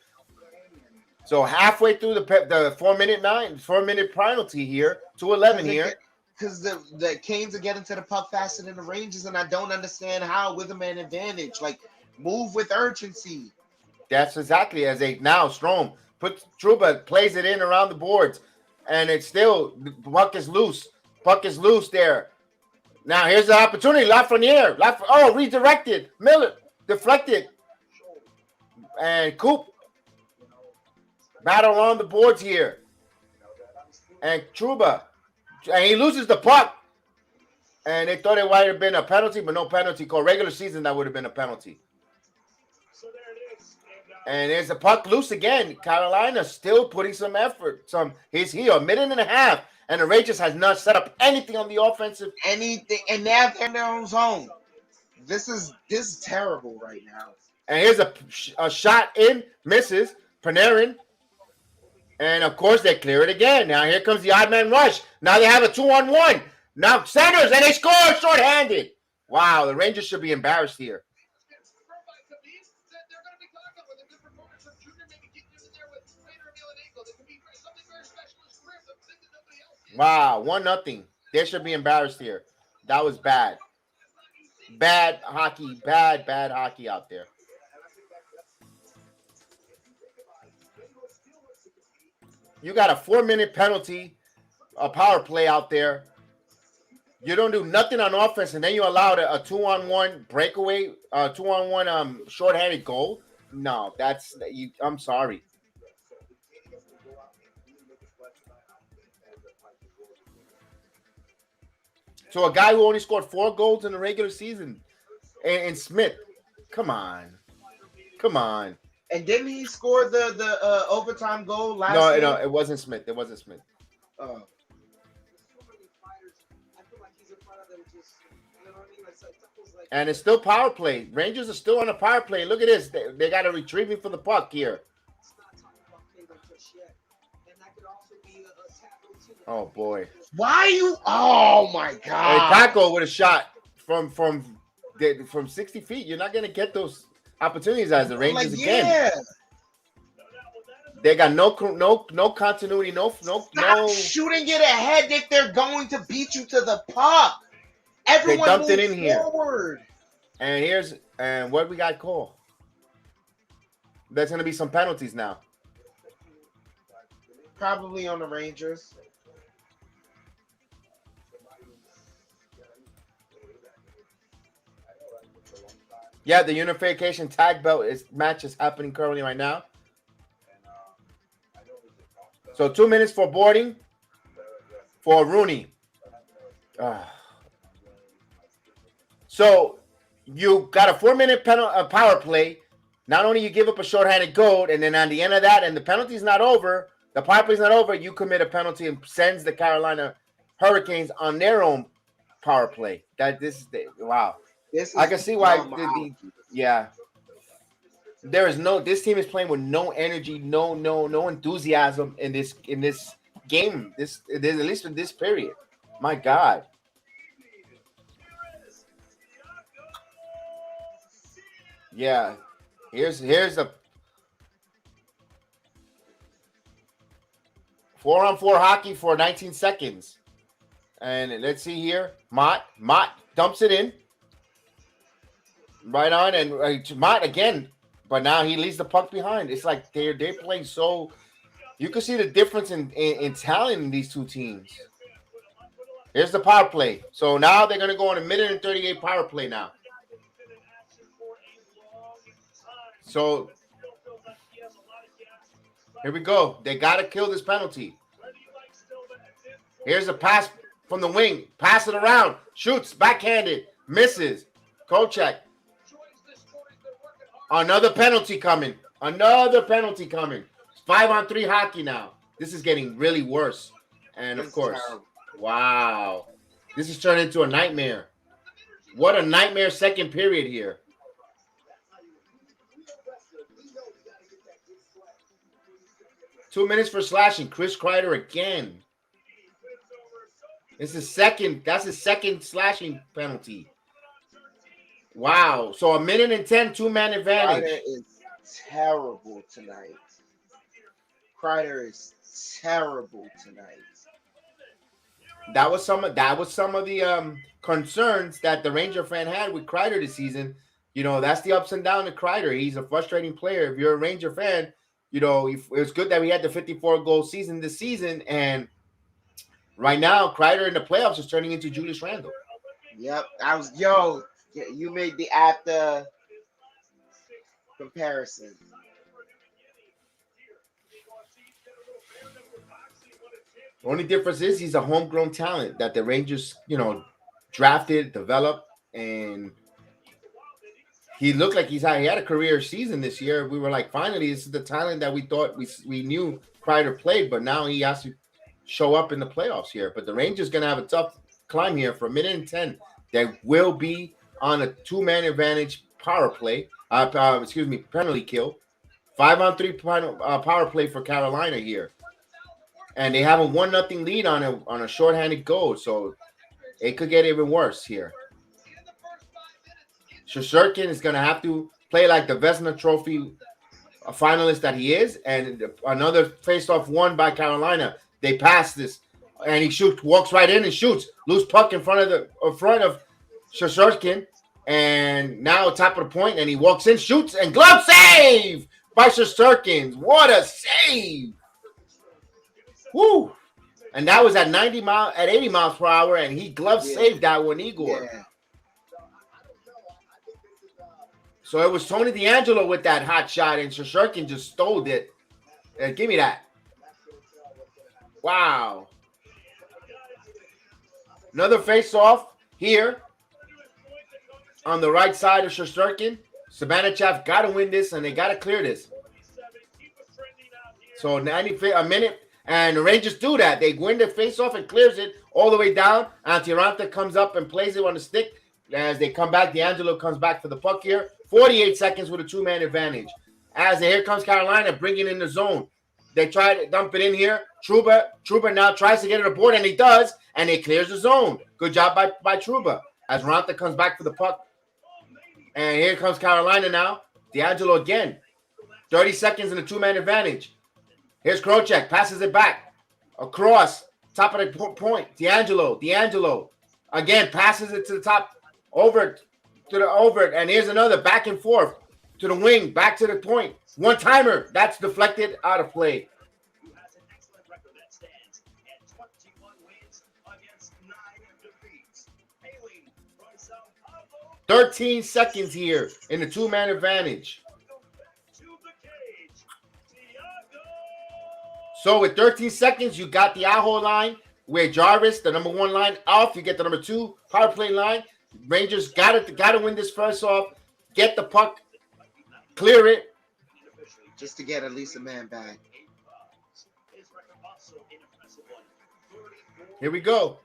So halfway through the 4-minute penalty here, 2:11 here. Because the Canes are getting to the puck faster than the Rangers, and I don't understand how with a man advantage. Like, move with urgency. That's exactly now Strome Trouba plays it in around the boards, and it's still the puck is loose. Puck is loose there. Now here's the opportunity. Lafreniere. Redirected. Miller deflected. And Coop battle on the boards here. And Trouba. And he loses the puck. And they thought it might have been a penalty, but no penalty call. Regular season, that would have been a penalty. And there's a puck loose again. Carolina still putting some effort. He's here, a minute and a half. And the Rangers has not set up anything on the offensive. Anything. And now they're in their own zone. This is terrible right now. And here's a shot in, misses. Panarin. And, of course, they clear it again. Now here comes the odd man rush. Now they have a 2-on-1. Now centers, and they score shorthanded. Wow, the Rangers should be embarrassed here. Wow, 1-0. They should be embarrassed here. That was bad. Bad hockey. Bad hockey out there. You got a 4-minute penalty, a power play out there. You don't do nothing on offense, and then you allowed a 2-on-1 breakaway, 2-on-1 shorthanded goal. No, I'm sorry. So a guy who only scored 4 goals in the regular season, and Smith, come on. And didn't he score the overtime goal last year? No, it wasn't Smith. Oh. And it's still power play. Rangers are still on a power play. Look at this. They got a retrieving for the puck here. Oh, boy. Why you? Oh, my God. Taco with a shot from 60 feet. You're not going to get those opportunities as the Rangers again. Yeah. They got no continuity, Stop shooting it ahead if they're going to beat you to the puck. Everyone they dumped it in forward. Here. And what we got called? There's going to be some penalties now. Probably on the Rangers. Yeah, the unification tag belt match is happening currently right now. So 2 minutes for boarding for Rooney. So you got a 4-minute power play. Not only you give up a shorthanded goal, and then on the end of that, and the penalty's not over, the power play's not over, you commit a penalty and sends the Carolina Hurricanes on their own power play. Wow. I can see why. This team is playing with no energy, no enthusiasm in this game. At least in this period. My God. Yeah. Here's a 4-on-4 hockey for 19 seconds. And let's see here. Mott dumps it in. Right on, and Mott again, but now he leaves the puck behind. It's like they're playing so. You can see the difference in talent in these two teams. Here's the power play. So now they're gonna go on a 1:38 power play now. So here we go. They gotta kill this penalty. Here's a pass from the wing. Pass it around. Shoots backhanded. Misses. Kolchak. Another penalty coming. Another penalty coming. 5-on-3 hockey now. This is getting really worse. And of course, wow. This is turning into a nightmare. What a nightmare second period here. Two minutes for slashing. Chris Kreider again. It's his second. That's his second slashing penalty. Wow. So 1:10, 2-man advantage. Kreider is terrible tonight. Kreider is terrible tonight. That was some of the concerns that the Ranger fan had with Kreider this season. You know, that's the ups and downs of Kreider. He's a frustrating player. If you're a Ranger fan, you know, it was good that we had the 54-goal season this season. And right now, Kreider in the playoffs is turning into Julius Randle. Yep. You made the after comparison. The only difference is he's a homegrown talent that the Rangers, you know, drafted, developed, and he looked like he had a career season this year. We were like, finally, this is the talent that we thought we knew Kreider played, but now he has to show up in the playoffs here. But the Rangers going to have a tough climb here for 1:10. They will be on a 2-man advantage power play. Penalty kill. 5-on-3 power play for Carolina here. And they have a 1-0 lead on a shorthanded goal, so it could get even worse here. Shesterkin is going to have to play like the Vezina Trophy finalist that he is, and another face-off won by Carolina. They pass this, and he walks right in and shoots. Loose puck in front of Shesterkin, and now top of the point, and he walks in, shoots, and glove save by Shesterkin. What a save! Woo! And that was at 80 miles per hour, and he glove saved that one, Igor. Yeah. So it was Tony DeAngelo with that hot shot, and Shesterkin just stole it. Give me that. Wow. Another face-off here on the right side of Shesterkin. Sabanachev's got to win this, and they got to clear this. So a minute. And the Rangers do that. They win the face-off and clears it all the way down. And Tiranta comes up and plays it on the stick. As they come back, DeAngelo comes back for the puck here. 48 seconds with a 2-man advantage. As here comes Carolina bringing in the zone. They try to dump it in here. Trouba now tries to get it aboard, and he does. And he clears the zone. Good job by Trouba. As Ranta comes back for the puck. And here comes Carolina now. DeAngelo again. 30 seconds in a 2-man advantage. Here's Krocek, passes it back. Across, top of the point. DeAngelo. Again, passes it to the top. Over it. And here's another back and forth. To the wing, back to the point. One-timer. That's deflected out of play. 13 seconds here in the 2-man advantage. So with 13 seconds, you got the Aho line where Jarvis, the number 1 line, off. You get the number 2 power play line. Rangers got to win this first off. Get the puck, clear it, just to get at least a man back. Here we go.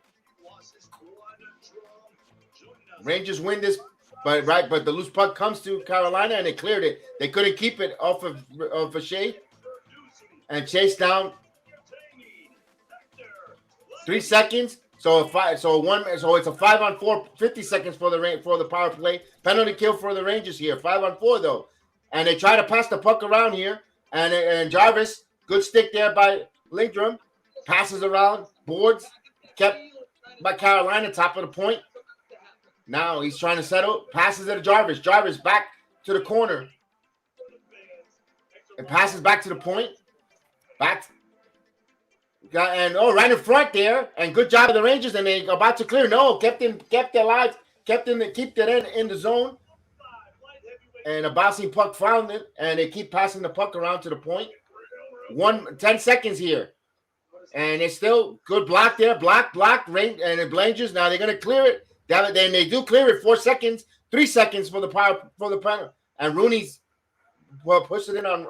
Rangers win this, but the loose puck comes to Carolina and they cleared it. They couldn't keep it off of Shea. And chase down 3 seconds. So it's a 5-on-4, 50 seconds for the power play. Penalty kill for the Rangers here. 5-on-4 though. And they try to pass the puck around here. And Jarvis, good stick there by Lindgren. Passes around, boards, kept by Carolina, top of the point. Now he's trying to settle. Passes it to Jarvis. Jarvis back to the corner. It passes back to the point. Back. And right in front there. And good job of the Rangers. And they about to clear. No, kept their lives. Keep that in the zone. And a bouncing puck found it. And they keep passing the puck around to the point. 10 seconds here. And it's still good block there. Block, rain, and the Rangers. Now they're going to clear it. Then they do clear it. 4 seconds. 3 seconds for the penalty. And Rooney's pushed it in on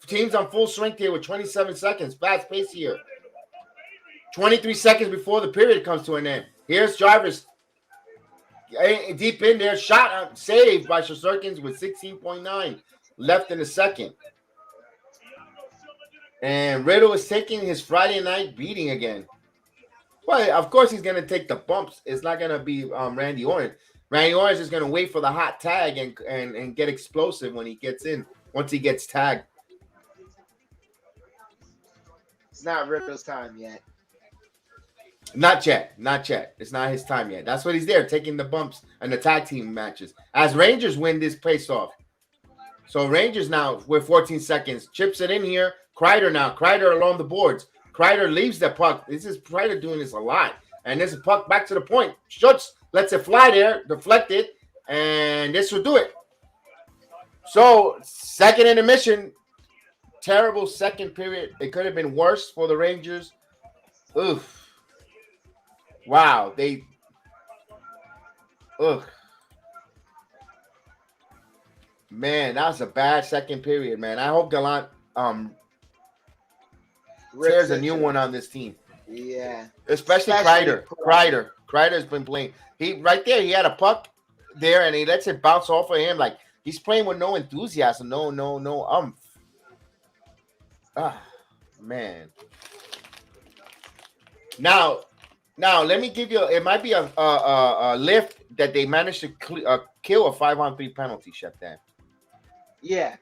teams on full strength here with 27 seconds. Fast pace here. 23 seconds before the period comes to an end. Here's Jarvis deep in there. Shot saved by Shesterkins with 16.9 left in the second. And Riddle is taking his Friday night beating again. Well, of course he's going to take the bumps. It's not going to be Randy Orton. Randy Orton is going to wait for the hot tag and get explosive when he gets in, once he gets tagged. It's not Riddle's time yet. Not yet. It's not his time yet. That's what he's there, taking the bumps and the tag team matches. As Rangers win this face-off. So Rangers now with 14 seconds. Chips it in here. Kreider now. Kreider along the boards. Kreider leaves the puck. This is Kreider doing this a lot. And there's a puck back to the point. Schutz lets it fly there. Deflect it. And this will do it. So second intermission. Terrible second period. It could have been worse for the Rangers. Oof. Wow, man, that was a bad second period, man. I hope Gallant tears a new one on this team. Yeah, especially Kreider. Kreider's been playing. He had a puck there, and he lets it bounce off of him like he's playing with no enthusiasm, no. Man. Now, let me give you. It might be a lift that they managed to kill a 5-on-3 penalty, Chef Dan. Yeah,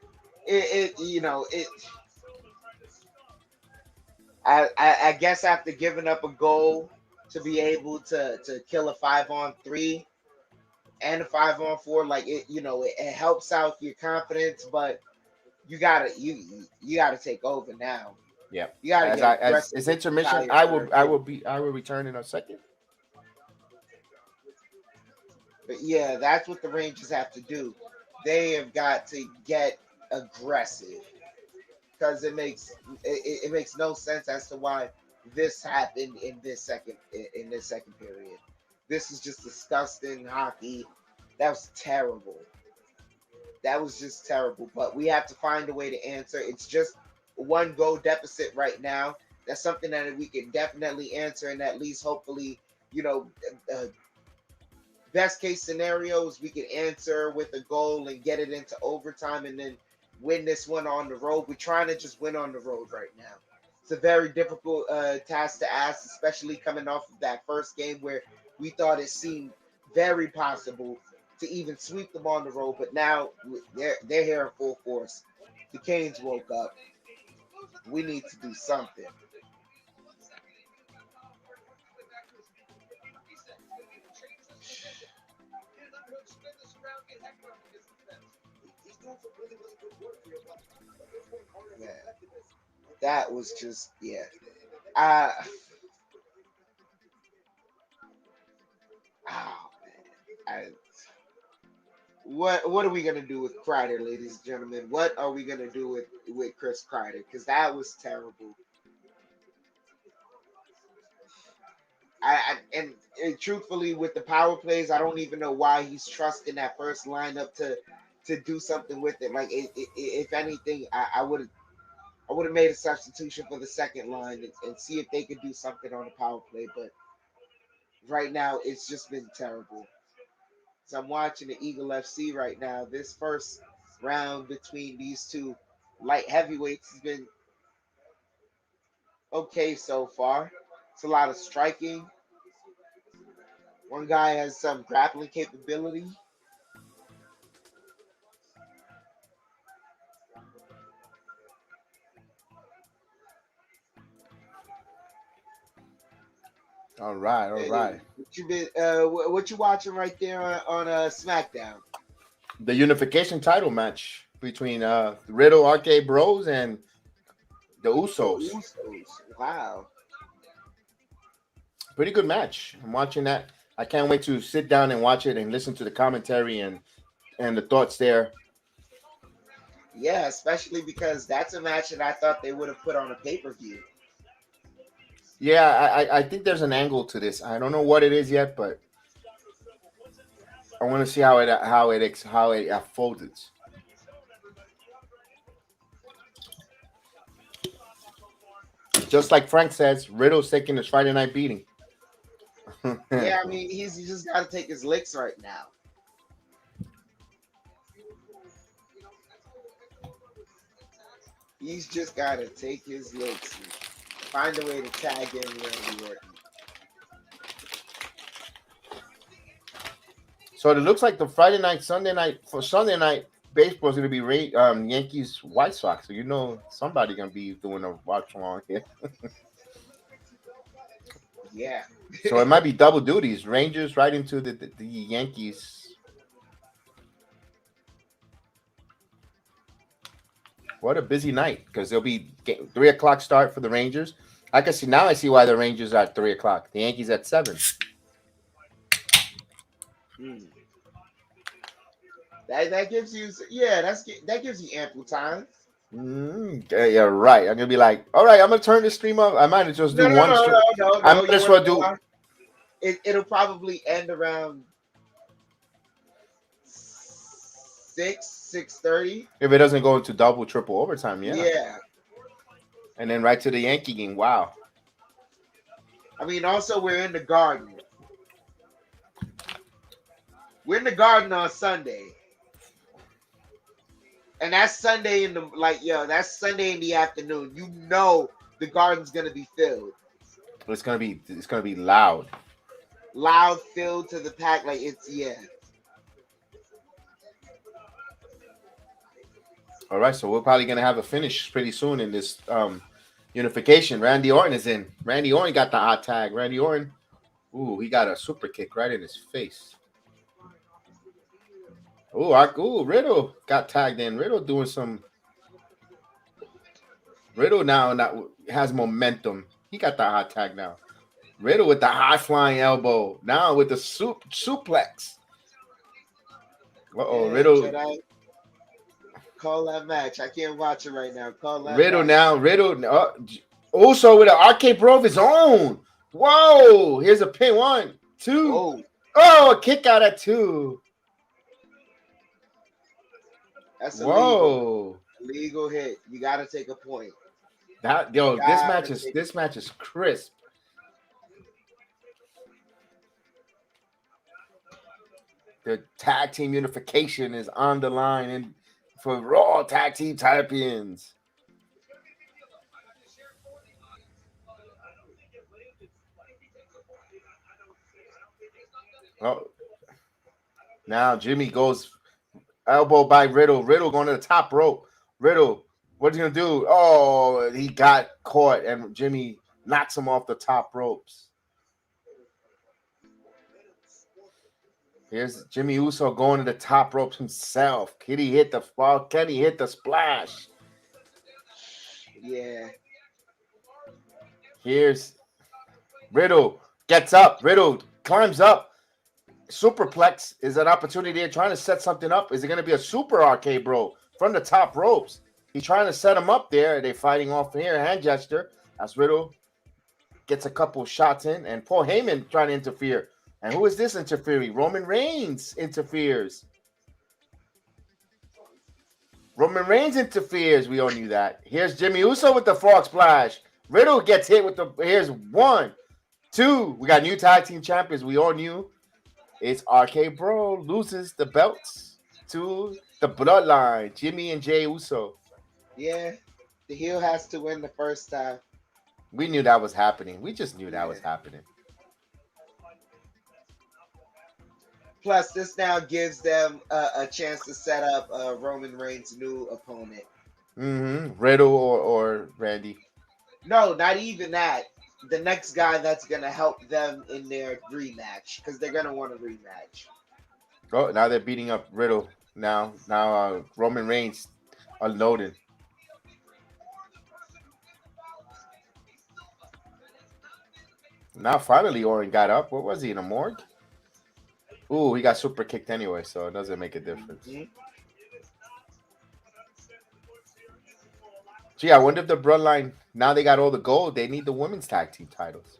I guess after giving up a goal to be able to kill a 5-on-3 and a 5-on-4, like it helps out your confidence, but you gotta take over now. Yeah, you gotta as it's intermission. I will return in a second. But yeah, that's what the Rangers have to do. They have got to get aggressive because it makes no sense as to why this happened in this second period. This is just disgusting hockey. That was terrible. That was just terrible. But we have to find a way to answer. It's just one goal deficit right now. That's something that we can definitely answer, and at least hopefully, best case scenarios we can answer with a goal and get it into overtime and then win this one on the road. We're trying to just win on the road right now. It's a very difficult task to ask, especially coming off of that first game where we thought it seemed very possible to even sweep them on the road, but now they're here in full force. The Canes woke up. We need to do something. Yeah. That was just What are we gonna do with Kreider, ladies and gentlemen? What are we gonna do with Chris Kreider? Because that was terrible. And truthfully, with the power plays, I don't even know why he's trusting that first lineup to do something with it. Like, if anything, I would have made a substitution for the second line and see if they could do something on the power play. But right now, it's just been terrible. So I'm watching the Eagle FC right now. This first round between these two light heavyweights has been okay so far. It's a lot of striking. One guy has some grappling capability. All right. What you watching right there on SmackDown? The unification title match between Riddle, RK Bros, and the Usos. Wow. Pretty good match. I'm watching that. I can't wait to sit down and watch it and listen to the commentary and the thoughts there. Yeah, especially because that's a match that I thought they would have put on a pay-per-view. Yeah, I think there's an angle to this. I don't know what it is yet, but I want to see how it unfolds. Just like Frank says, Riddle's taking his Friday night beating. Yeah, I mean, he's just got to take his licks right now. He's just got to take his licks and find a way to tag in Randy Orton. So it looks like the Sunday night baseball is going to be Yankees White Sox. So somebody going to be doing a watch along here. Yeah. So it might be double duties. Rangers right into the Yankees. What a busy night, because there'll be 3 o'clock start for the Rangers. I see why the Rangers are at 3 o'clock. The Yankees at 7. That gives you that gives you ample time. Yeah, right. I'm gonna be like, all right, I'm gonna turn the stream off. I might just do one stream. No. I might as well do. It'll probably end around 6:30. If it doesn't go into double, triple overtime, yeah. Yeah. And then right to the Yankee game. Wow. I mean, also we're in the Garden. We're in the Garden on Sunday. And that's Sunday that's Sunday in the afternoon. You know the Garden's gonna be filled. It's gonna be loud. Loud, filled to the pack, All right, so we're probably gonna have a finish pretty soon in this unification. Randy Orton is in. Randy Orton got the hot tag. Randy Orton, he got a super kick right in his face. Riddle got tagged in. Riddle doing some. Riddle now has momentum. He got the hot tag now. Riddle with the high flying elbow. Now with the suplex. Riddle. Call that match. I can't watch it right now. Call that Riddle match. now. Riddle. Also with an RK Bro of his own. Whoa. Here's a pin. 1, 2. A kick out at 2. That's a legal hit. You got to take a point. This match is crisp. The tag team unification is on the line and for Raw Tag Team Champions. Oh, now Jimmy goes elbow by Riddle. Riddle going to the top rope. Riddle, what's he gonna do? Oh, he got caught, and Jimmy knocks him off the top ropes. Here's Jimmy Uso going to the top ropes himself. Kenny hit the splash. Yeah. Here's Riddle. Gets up. Riddle climbs up. Superplex is an opportunity. They're trying to set something up. Is it going to be a super RK Bro from the top ropes? He's trying to set him up there. They're fighting off here. Hand gesture. As Riddle gets a couple shots in. And Paul Heyman trying to interfere. And who is this interfering? Roman Reigns interferes. Roman Reigns interferes. We all knew that. Here's Jimmy Uso with the frog splash. Riddle gets hit with here's 1, 2. We got new tag team champions. We all knew. It's RK Bro loses the belts to the Bloodline, Jimmy and Jey Uso. Yeah, the heel has to win the first time. We knew that was happening. We just knew that was happening. Plus, this now gives them a chance to set up Roman Reigns' new opponent. Riddle or Randy. No, not even that. The next guy that's going to help them in their rematch, because they're going to want a rematch. Oh, now they're beating up Riddle. Now Roman Reigns unloaded. Now finally Orton got up. What was he, in a morgue? Ooh, he got super kicked anyway, so it doesn't make a difference. Gee, I wonder if the Bloodline, now they got all the gold, they need the women's tag team titles.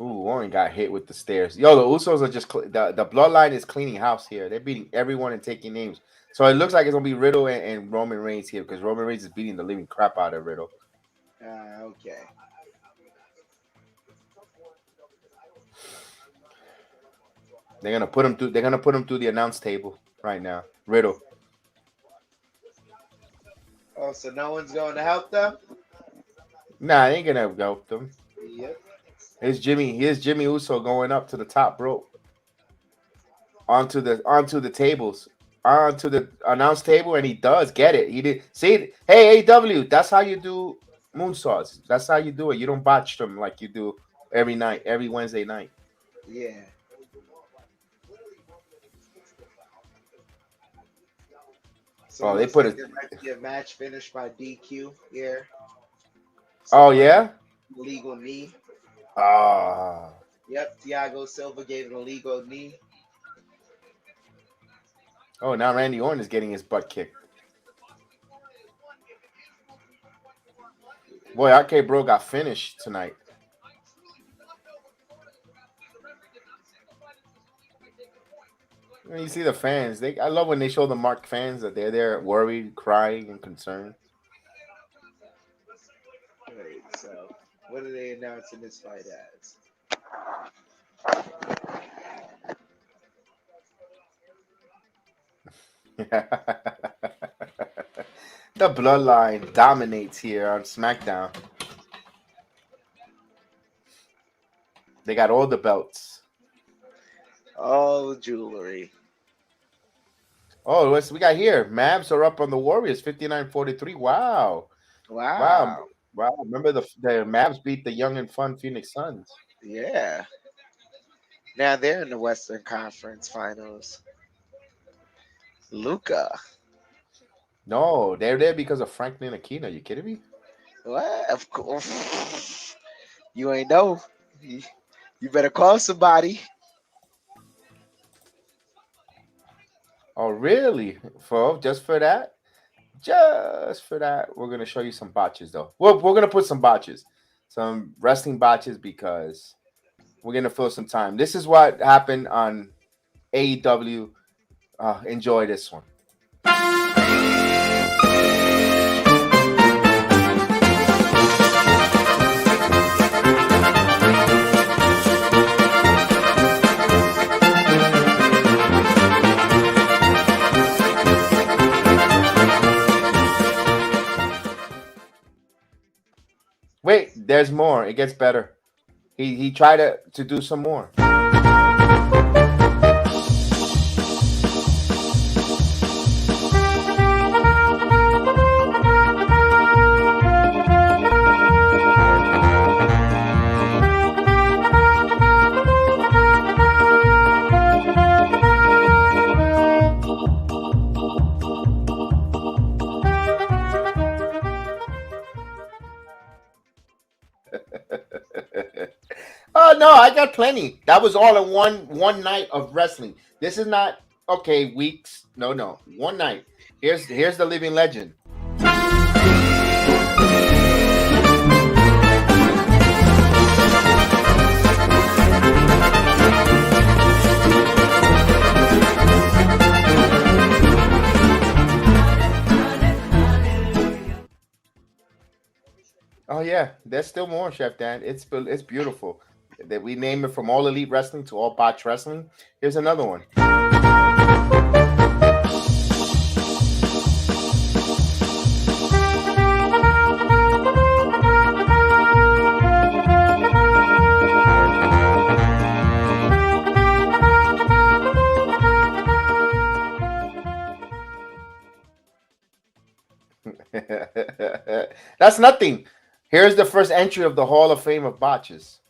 Ooh, Warren got hit with the stairs. Yo, the Usos are just the bloodline is cleaning house here. They're beating everyone and taking names. So it looks like it's gonna be Riddle and Roman Reigns here because Roman Reigns is beating the living crap out of Riddle. Okay. They're gonna put him through. They're gonna put him through the announce table right now. Riddle. Oh, so no one's going to help them? Nah, they ain't gonna help them. Yep. Here's Jimmy Uso going up to the top rope. Onto the tables. Onto the announce table, and he does get it. He did see. Hey, AW, that's how you do moonsaults. That's how you do it. You don't botch them like you do every night, every Wednesday night. Yeah. So They put it. There might be a match finished by DQ here. Oh yeah. Legal knee. Ah. Yep. Thiago Silva gave an illegal knee. Oh, now Randy Orton is getting his butt kicked. Boy, RK Bro got finished tonight. You see the fans. I love when they show the marked fans that they're there worried, crying, and concerned. Right, so what are they announcing this fight as? The bloodline dominates here on SmackDown. They got all the belts. All jewelry. Oh, what's we got here? Mavs are up on the Warriors, 59-43. Wow. Wow. Remember the Mavs beat the young and fun Phoenix Suns. Yeah. Now they're in the Western Conference Finals. Luca. No, they're there because of Franklin Aquino. You kidding me? What? Of course. You ain't know. You better call somebody. Oh, really? Just for that? Just for that, we're gonna show you some botches, though. We're gonna put some botches, some wrestling botches, because we're gonna fill some time. This is what happened on AEW. Enjoy this one. Wait, there's more. It gets better. He tried to do some more. Oh no, I got plenty. That was all in one night of wrestling. This is not weeks. No. One night. Here's the living legend. Oh yeah, there's still more, Chef Dan. It's beautiful. That we name it from All Elite Wrestling to All Botch Wrestling. Here's another one. That's nothing. Here's the first entry of the Hall of Fame of botches.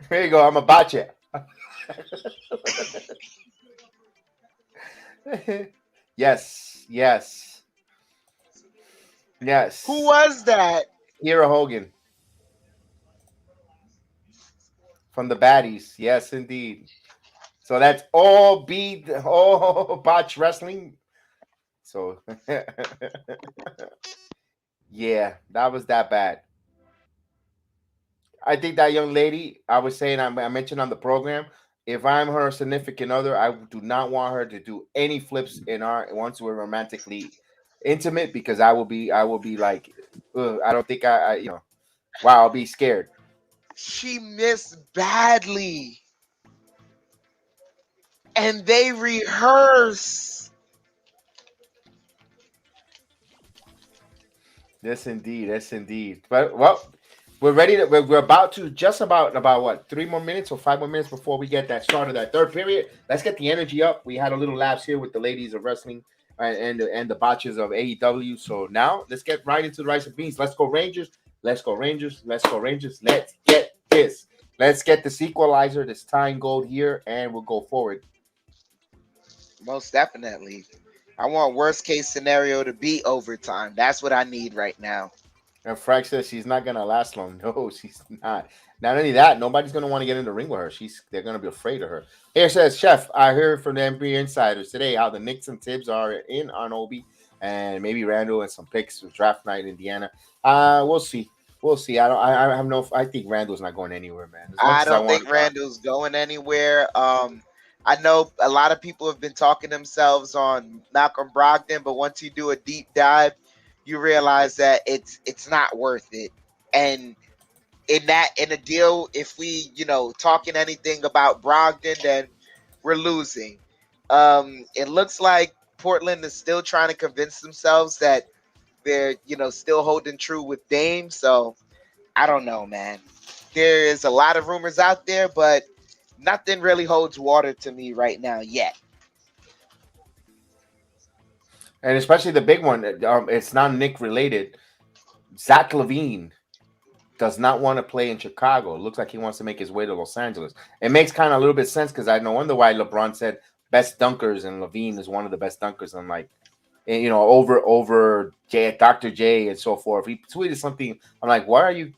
Here you go. I'm a botcha. Yes, yes, Who yes. was that? Hero Hogan from the Baddies. Yes, indeed. So that's all botch wrestling. So yeah, that was that bad. I think that young lady, I was saying, I mentioned on the program, if I'm her significant other, I do not want her to do any flips in our once we're romantically intimate because I will be like, ugh, I don't think wow, I'll be scared. She missed badly. And they rehearse. Yes, indeed, yes, indeed. But well, we're ready to. We're about to just about what 3 more minutes or 5 more minutes before we get that start of that third period. Let's get the energy up. We had a little lapse here with the ladies of wrestling and the botches of AEW. So now let's get right into the rice and beans. Let's go Rangers. Let's go Rangers. Let's go Rangers. Let's get this. Let's get this equalizer, this tying goal here, and we'll go forward. Most definitely. I want worst case scenario to be overtime. That's what I need right now. And Frank says she's not gonna last long. No, she's not. Not only that, nobody's gonna want to get in the ring with her. They're gonna be afraid of her. Here says Chef. I heard from the NBA insiders today how the Knicks and Tibbs are in on Obi and maybe Randall and some picks for draft night in Indiana. We'll see. We'll see. I have no. I think Randall's not going anywhere, man. As much I as I don't want think to go. Randall's going anywhere. I know a lot of people have been talking themselves on Malcolm Brogdon, but once you do a deep dive, you realize that it's not worth it. And in a deal, if we talking anything about Brogdon, then we're losing. It looks like Portland is still trying to convince themselves that they're still holding true with Dame. So I don't know, man. There is a lot of rumors out there, but nothing really holds water to me right now yet. And especially the big one. It's not Nick related. Zach Levine does not want to play in Chicago. It looks like he wants to make his way to Los Angeles. It makes kind of a little bit sense because I no wonder why LeBron said best dunkers and Levine is one of the best dunkers. And like, over Dr. J and so forth. He tweeted something. I'm like, why are you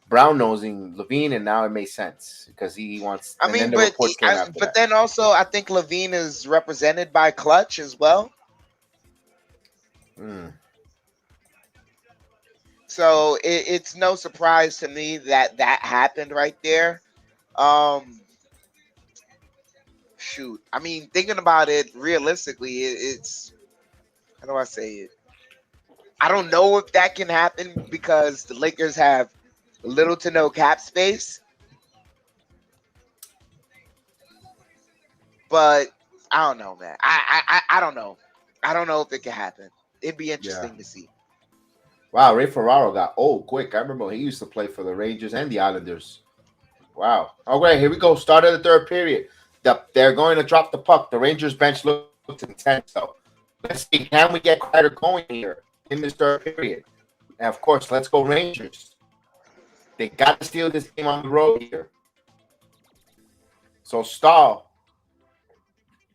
brown nosing Levine? And now it makes sense because he wants. I And then mean, the reports came after but that. then also I think Levine is represented by Clutch as well. Mm. So it's no surprise to me that that happened right there. Um, Shoot, I mean, thinking about it realistically, it's how do I say it? I don't know if that can happen because the Lakers have little to no cap space, but I don't know, man. I don't know. I don't know if it can happen. It'd be Yeah. interesting to see. Wow, Ray Ferraro got old quick. I remember he used to play for the Rangers and the Islanders. Wow. Okay, here we go. Start of the third period. They're going to drop the puck. The Rangers bench looks intense, though. Let's see. Can we get Kreider going here in this third period? And of course, let's go Rangers. They got to steal this game on the road here. So Stahl,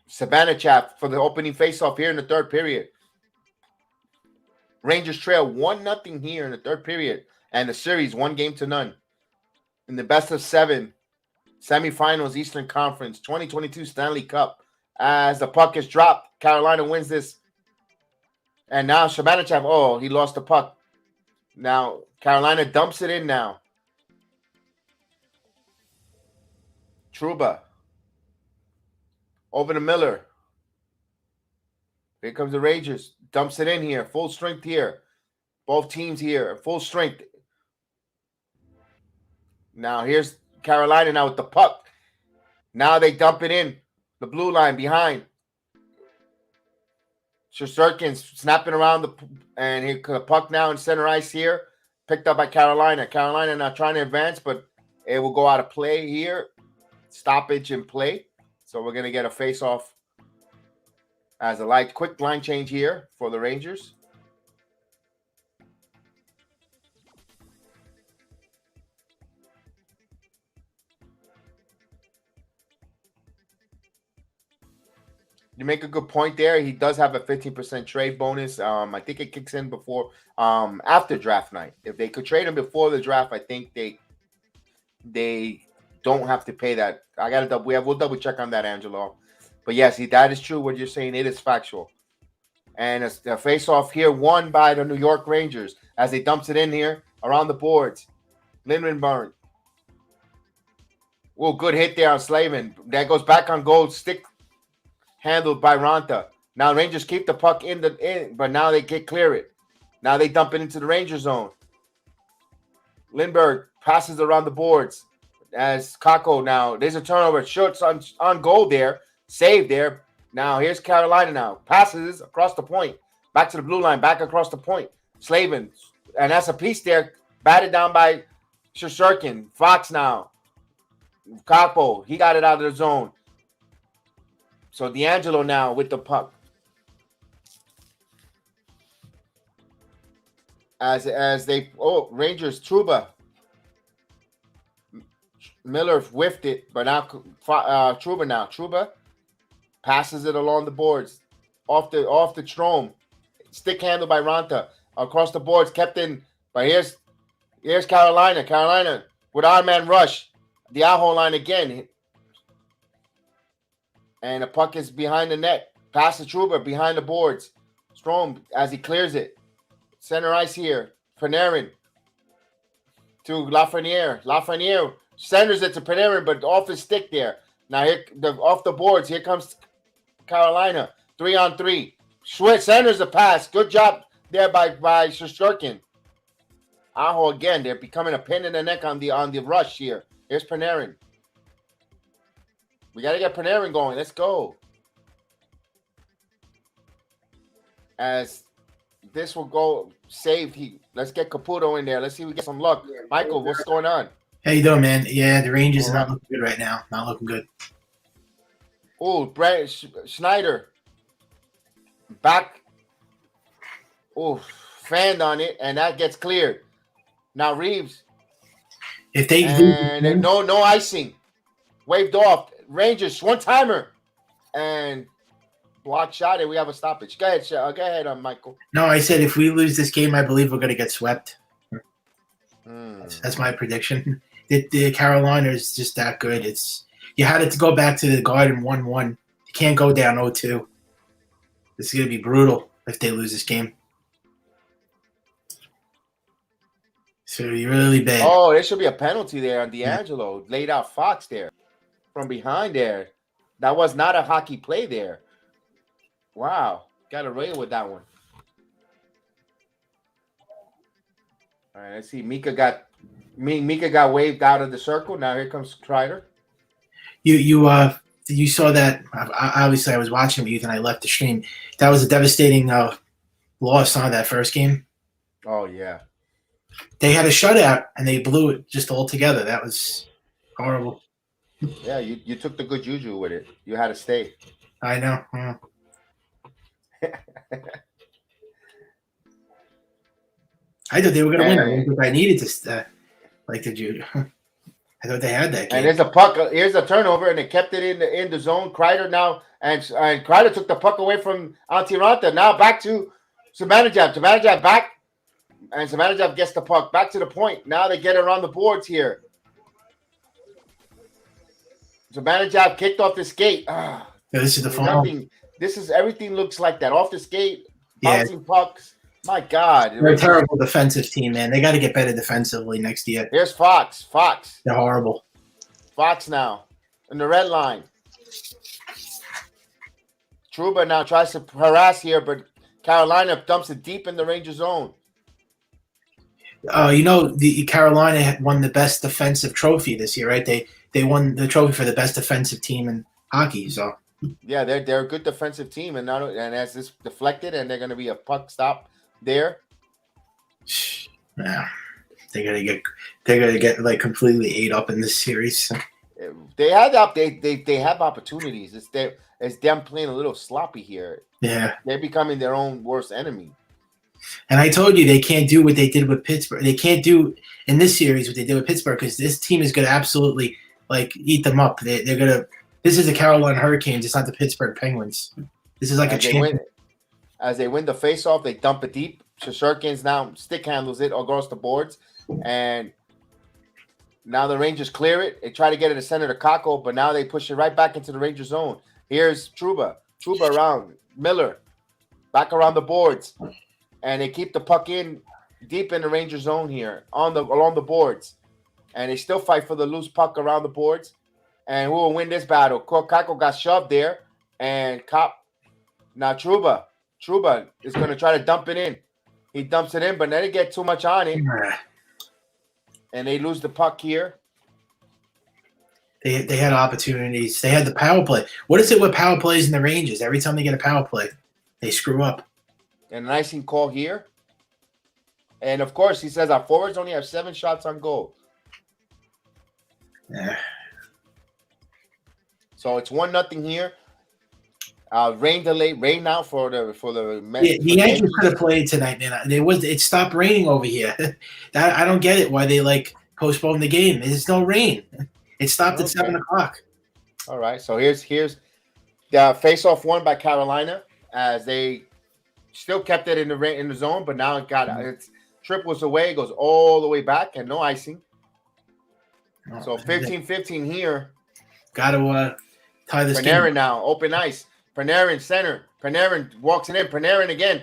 Savannah for the opening faceoff here in the third period. Rangers trail 1-0 here in the third period, and the series 1-0. In the best of 7 semifinals Eastern Conference 2022 Stanley Cup. As the puck is dropped, Carolina wins this. And now Shabanichev, he lost the puck. Now Carolina dumps it in now. Trouba. Over to Miller. Here comes the Rangers. Dumps it in here. Full strength here. Both teams here. Full strength. Now here's Carolina now with the puck. Now they dump it in. The blue line behind. Shesterkin's snapping around and the puck now in center ice here. Picked up by Carolina. Carolina now trying to advance, but it will go out of play here. Stoppage in play. So we're going to get a face-off as a quick line change here for the Rangers. You make a good point there. He does have a 15% trade bonus. I think it kicks in before after draft night. If they could trade him before the draft, I think they don't have to pay that. We'll double check on that, Angelo. But yes, that is true. What you're saying, it is factual. And it's a face-off here won by the New York Rangers as they dumps it in here around the boards. Lindenberg. Oh, good hit there on Slavin. That goes back on goal. Stick handled by Ranta. Now Rangers keep the puck in, but now they can't clear it. Now they dump it into the Ranger zone. Lindbergh passes around the boards as Kako now. There's a turnover. Shoots on goal there. Save there. Now here's Carolina now. Passes across the point. Back to the blue line. Back across the point. Slavin. And that's a piece there. Batted down by Shesterkin. Fox now. Capo. He got it out of the zone. So D'Angelo now with the puck. As Rangers, Trouba. Miller whiffed it, but now Trouba now. Trouba passes it along the boards. Off the Strom. Stick handled by Ranta. Across the boards, kept in. But here's Carolina. Carolina with our man rush. The Aho line again. And the puck is behind the net. Pass to Trouba behind the boards. Strom as he clears it. Center ice here. Panarin to Lafreniere. Lafreniere centers it to Panarin, but off his stick there. Now off the boards. Here comes Carolina. 3-on-3. Schwitz centers the pass. Good job there by Shesterkin. Aho again. They're becoming a pin in the neck on the rush here. Here's Panarin. We got to get Panarin going. Let's go. As this will go saved. Let's get Caputo in there. Let's see if we get some luck. Michael, what's going on? How you doing, man? Yeah, the Rangers are not looking good right now. Not looking good. Oh, Brad Schneider. Back. Oh, fanned on it, and that gets cleared. Now Reeves. If they and no icing. Waved off. Rangers, one-timer. And block shot, and we have a stoppage. Go ahead, Michael. No, I said if we lose this game, I believe we're going to get swept. That's my prediction. The Carolina is just that good. You had it to go back to the Garden 1-1. You can't go down 0-2. This is going to be brutal if they lose this game. So you're really bad. Oh, there should be a penalty there on D'Angelo. Yeah. Laid out Fox there from behind there. That was not a hockey play there. Wow. Got away with that one. All right, let's see. Mika got waved out of the circle. Now here comes Kreider. You saw that. Obviously, I was watching with you, and I left the stream. That was a devastating loss on that first game. Oh, yeah. They had a shutout, and they blew it just all together. That was horrible. Yeah, you took the good juju with it. You had to stay. I know. I thought they were going to win. I needed to like the juju. I thought they had that game. And there's a puck. Here's a turnover, and they kept it in the zone. Kreider now, and Kreider took the puck away from Antiranta. Now back to Zibanejad. Zibanejad back, and Zibanejad gets the puck back to the point. Now they get around the boards here. Zibanejad kicked off the skate. Yeah, this is the final. Everything looks like that. Off the skate, bouncing pucks. My God. They're a terrible defensive team, man. They got to get better defensively next year. Here's Fox. They're horrible. Fox now in the red line. Trouba now tries to harass here, but Carolina dumps it deep in the Ranger zone. The Carolina won the best defensive trophy this year, right? They won the trophy for the best defensive team in hockey. So yeah, they're a good defensive team, and as this deflected, and they're going to be a puck stop there. Yeah, they're gonna get like completely ate up in this series. They have opportunities. It's them playing a little sloppy here. Yeah, they're becoming their own worst enemy. And I told you they can't do what they did with Pittsburgh. They can't do in this series what they did with Pittsburgh because this team is going to absolutely like eat them up. They're going to This is the Carolina Hurricanes. It's not the Pittsburgh Penguins. This is like As they win the faceoff, they dump it deep. Shosturkin's now stick handles it across the boards, and now the Rangers clear it. They try to get it to center to Kako, but now they push it right back into the Ranger zone. Here's Trouba around Miller, back around the boards, and they keep the puck in deep in the Ranger zone here along the boards, and they still fight for the loose puck around the boards. And who will win this battle? Kako got shoved there, and now Trouba is going to try to dump it in. He dumps it in, but then they get too much on it, and they lose the puck here. They had opportunities. They had the power play. What is it with power plays in the Rangers? Every time they get a power play, they screw up. And an icing call here. And, of course, he says our forwards only have 7 shots on goal. Yeah. So it's 1-0 here. Rain now for the Mets. Yeah, the Yankees could have played tonight, man. It stopped raining over here. I don't get it why they postponed the game. There's no rain. It stopped at 7 o'clock. All right. So here's the face-off won by Carolina as they still kept it in the zone, but now its trip was away, goes all the way back, and no icing. So 15-15 here. Got to tie this Panarin game. now, open ice. Panarin center. Panarin walks it in. Panarin again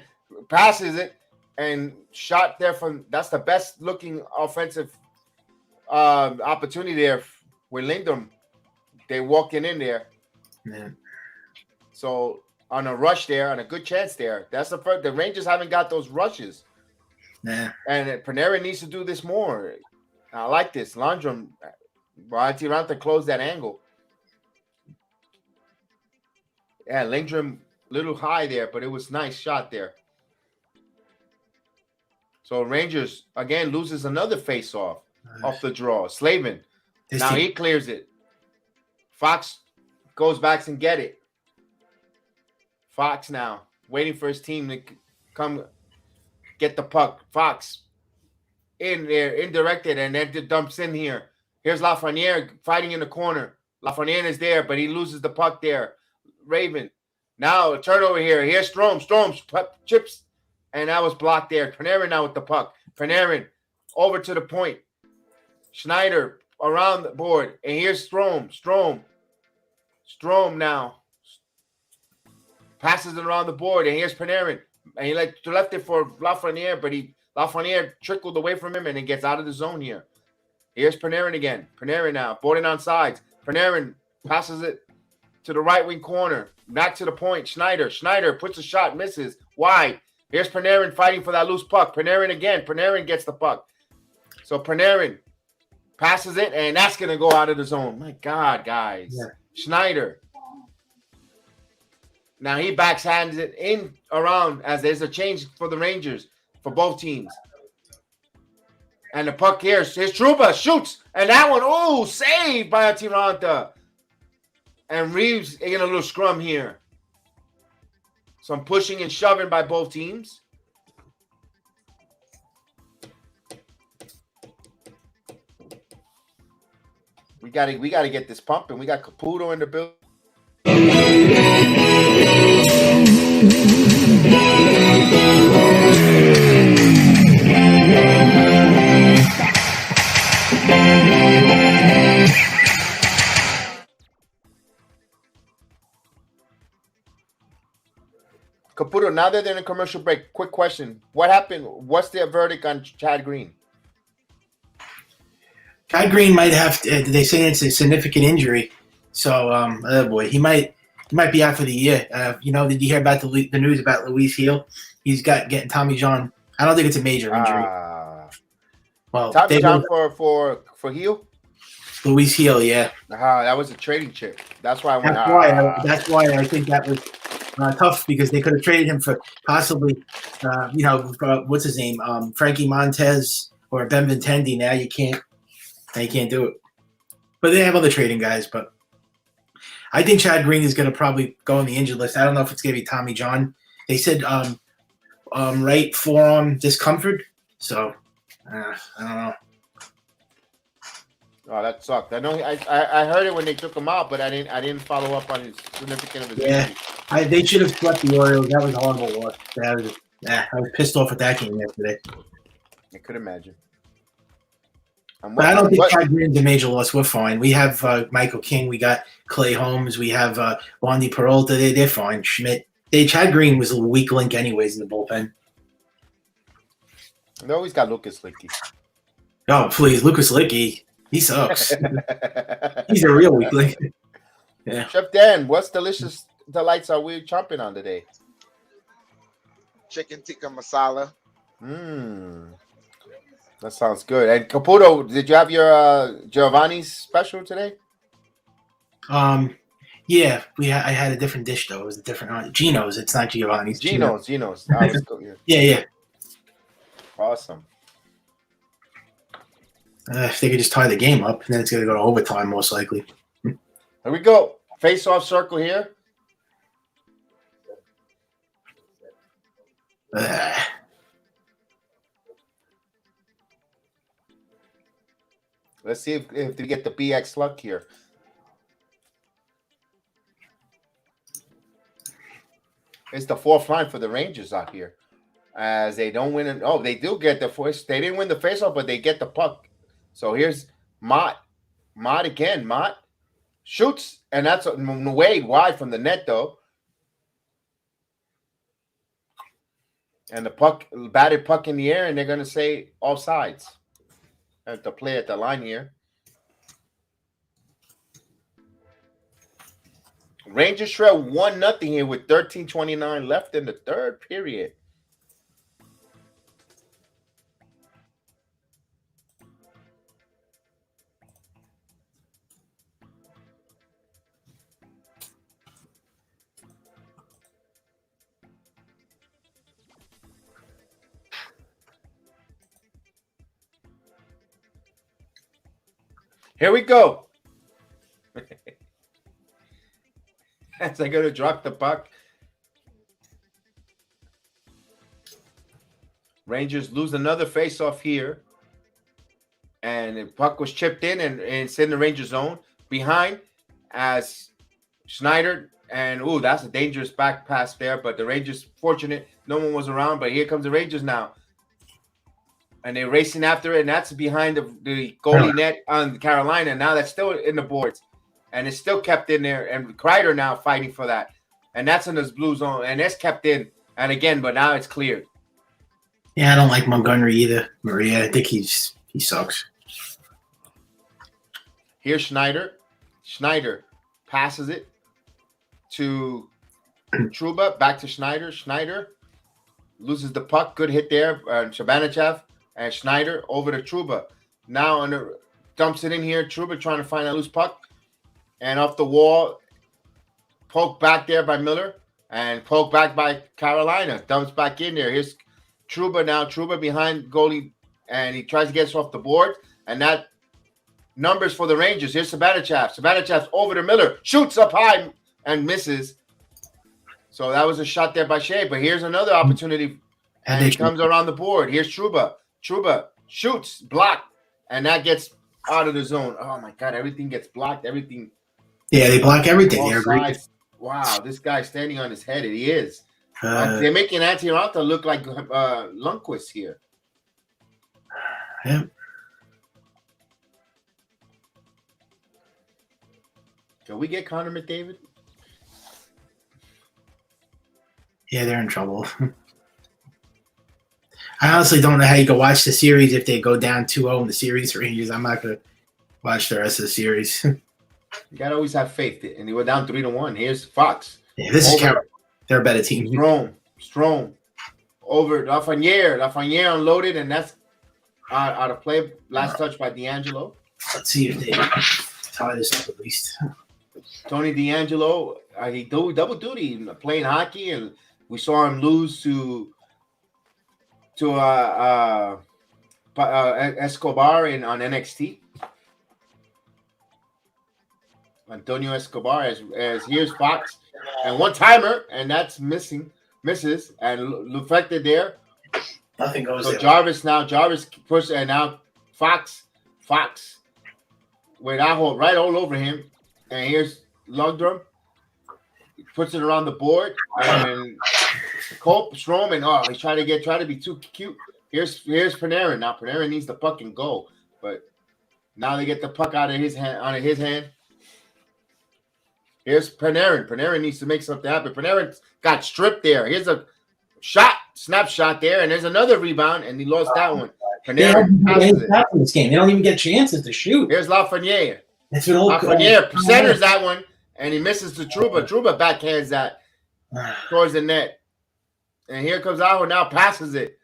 passes it and shot there from. That's the best looking offensive opportunity there with Lindholm. They walking in there. Yeah. So on a rush there, on a good chance there. That's the first. The Rangers haven't got those rushes. Yeah. And Panarin needs to do this more. I like this. Landrum, Tiranta closed that angle. Yeah, Lindgren a little high there, but it was nice shot there. So Rangers, again, loses another face-off off the draw. Slavin. Now he clears it. Fox goes back and get it. Fox now waiting for his team to come get the puck. Fox in there, indirected, and then dumps in here. Here's Lafreniere fighting in the corner. Lafreniere is there, but he loses the puck there. Raven. Now a turnover here. Here's Strome. Strome chips, and that was blocked there. Panarin now with the puck. Panarin over to the point. Schneider around the board, and here's Strome. Strome now passes it around the board, and here's Panarin. And he left it for Lafreniere, but Lafreniere trickled away from him, and it gets out of the zone here. Here's Panarin again. Panarin now boarding on sides. Panarin passes it to the right wing corner. Back to the point. Schneider puts a shot, misses. Wide. Here's Panarin fighting for that loose puck. Panarin again. Panarin gets the puck. So Panarin passes it, and that's going to go out of the zone. My God, guys. Yeah. Schneider. Now he backhands it in around as there's a change for the Rangers, for both teams. And the puck here, here's Trouba, shoots. And that one, saved by Tiranta. And Reeves in a little scrum here. Some pushing and shoving by both teams. We gotta get this pumping. We got Caputo in the building. Caputo, now that they're in a commercial break, quick question. What happened? What's their verdict on Chad Green? Chad Green might have, they say it's a significant injury. So, oh boy, he might be out for the year. Did you hear about the news about Luis Heel? He's getting Tommy John. I don't think it's a major injury. Well, Tommy John for Heel? Luis Heel, yeah. That was a trading chip. That's why I went. That's why I think that was tough, because they could have traded him for possibly, what's his name, Frankie Montez or Ben Vintendi. Now you can't do it. But they have other trading guys. But I think Chad Green is going to probably go on the injured list. I don't know if it's going to be Tommy John. They said right forearm discomfort. So I don't know. Oh, that sucked. I know. I heard it when they took him out, but I didn't follow up on his significance of his Yeah. injury. They should have swept the Orioles. That was a horrible loss. I was pissed off at that game yesterday. I could imagine. But I don't think Chad Green's a major loss. We're fine. We have Michael King. We got Clay Holmes. We have Wandy Peralta. They're fine. Schmidt. Chad Green was a weak link anyways in the bullpen. They always got Lucas Licky. Oh, please. Lucas Licky. He sucks. He's a real weak link. Yeah. Chef Dan, what's delicious delights are we chomping on today? Chicken tikka masala. That sounds good. And Caputo, did you have your Giovanni's special today? Yeah, I had a different dish though. It was a different Gino's. It's not Giovanni's. Gino's. Yeah. Awesome. If they could just tie the game up, then it's going to go to overtime most likely. Here we go. Face-off circle here. Let's see if they get the BX luck here. It's the fourth line for the Rangers out here. As they don't win. They do get the first. They didn't win the face-off, but they get the puck. So here's Mott. Mott again. Mott shoots, and that's way wide from the net, though. And the puck, batted puck in the air, and they're going to say offsides. Have to play at the line here. Rangers trail 1-0 here with 13:29 left in the third period. Here we go. As I go to drop the puck. Rangers lose another face-off here. And the puck was chipped in and it's in the Rangers zone. Behind as Schneider. And, that's a dangerous back pass there. But the Rangers, fortunate, no one was around. But here comes the Rangers now. And they're racing after it, and that's behind the goalie net on Carolina. Now that's still in the boards, and it's still kept in there. And Kreider now fighting for that, and that's in his blue zone, and it's kept in. And again, but now it's cleared. Yeah, I don't like Montgomery either, Maria. I think he sucks. Here's Schneider. Schneider passes it to Trouba, back to Schneider. Schneider loses the puck. Good hit there. Shabanichev. And Schneider over to Trouba. Now dumps it in here. Trouba trying to find a loose puck. And off the wall. Poke back there by Miller. And poke back by Carolina. Dumps back in there. Here's Trouba now. Trouba behind goalie. And he tries to get us off the board. And that numbers for the Rangers. Here's Sabanichev. Sabanichev's over to Miller. Shoots up high and misses. So that was a shot there by Shea. But here's another opportunity. And he comes around the board. Here's Trouba. Trouba shoots, blocked, and that gets out of the zone. Oh, my God. Everything gets blocked. Everything. Yeah, they block everything. Wow, this guy's standing on his head. He is. They're making Antti Ranta look like Lundqvist here. Yeah. Can we get Connor McDavid? Yeah, they're in trouble. I honestly don't know how you can watch the series if they go down 2-0 in the series Rangers. I'm not going to watch the rest of the series. You got to always have faith. And they were down 3-1. Here's Fox. Yeah, this is Carolina. They're a better team. Strong. Over Lafreniere. Lafreniere unloaded, and that's out of play. Last touch by D'Angelo. Let's see if they tie this up at least. Tony D'Angelo, he do double duty playing hockey, and we saw him lose to Escobar on NXT. Antonio Escobar as here's Fox and one timer, and that's misses and reflected there. Nothing goes so there. Jarvis push, and now Fox with Aho right all over him. And here's Lundgren. He puts it around the board. And Cope, Stroman, he's trying to be too cute. Here's Panarin. Now Panarin needs the puck and go. But now they get the puck out of his hand. Here's Panarin. Panarin needs to make something happen. Panarin got stripped there. Here's a snapshot there, and there's another rebound, and he lost that one. Panarin passes it. In this game. They don't even get chances to shoot. Here's Lafreniere. Lafreniere centers that one, and he misses to Trouba. Trouba backhands that towards the net. And here comes Aho, now passes it.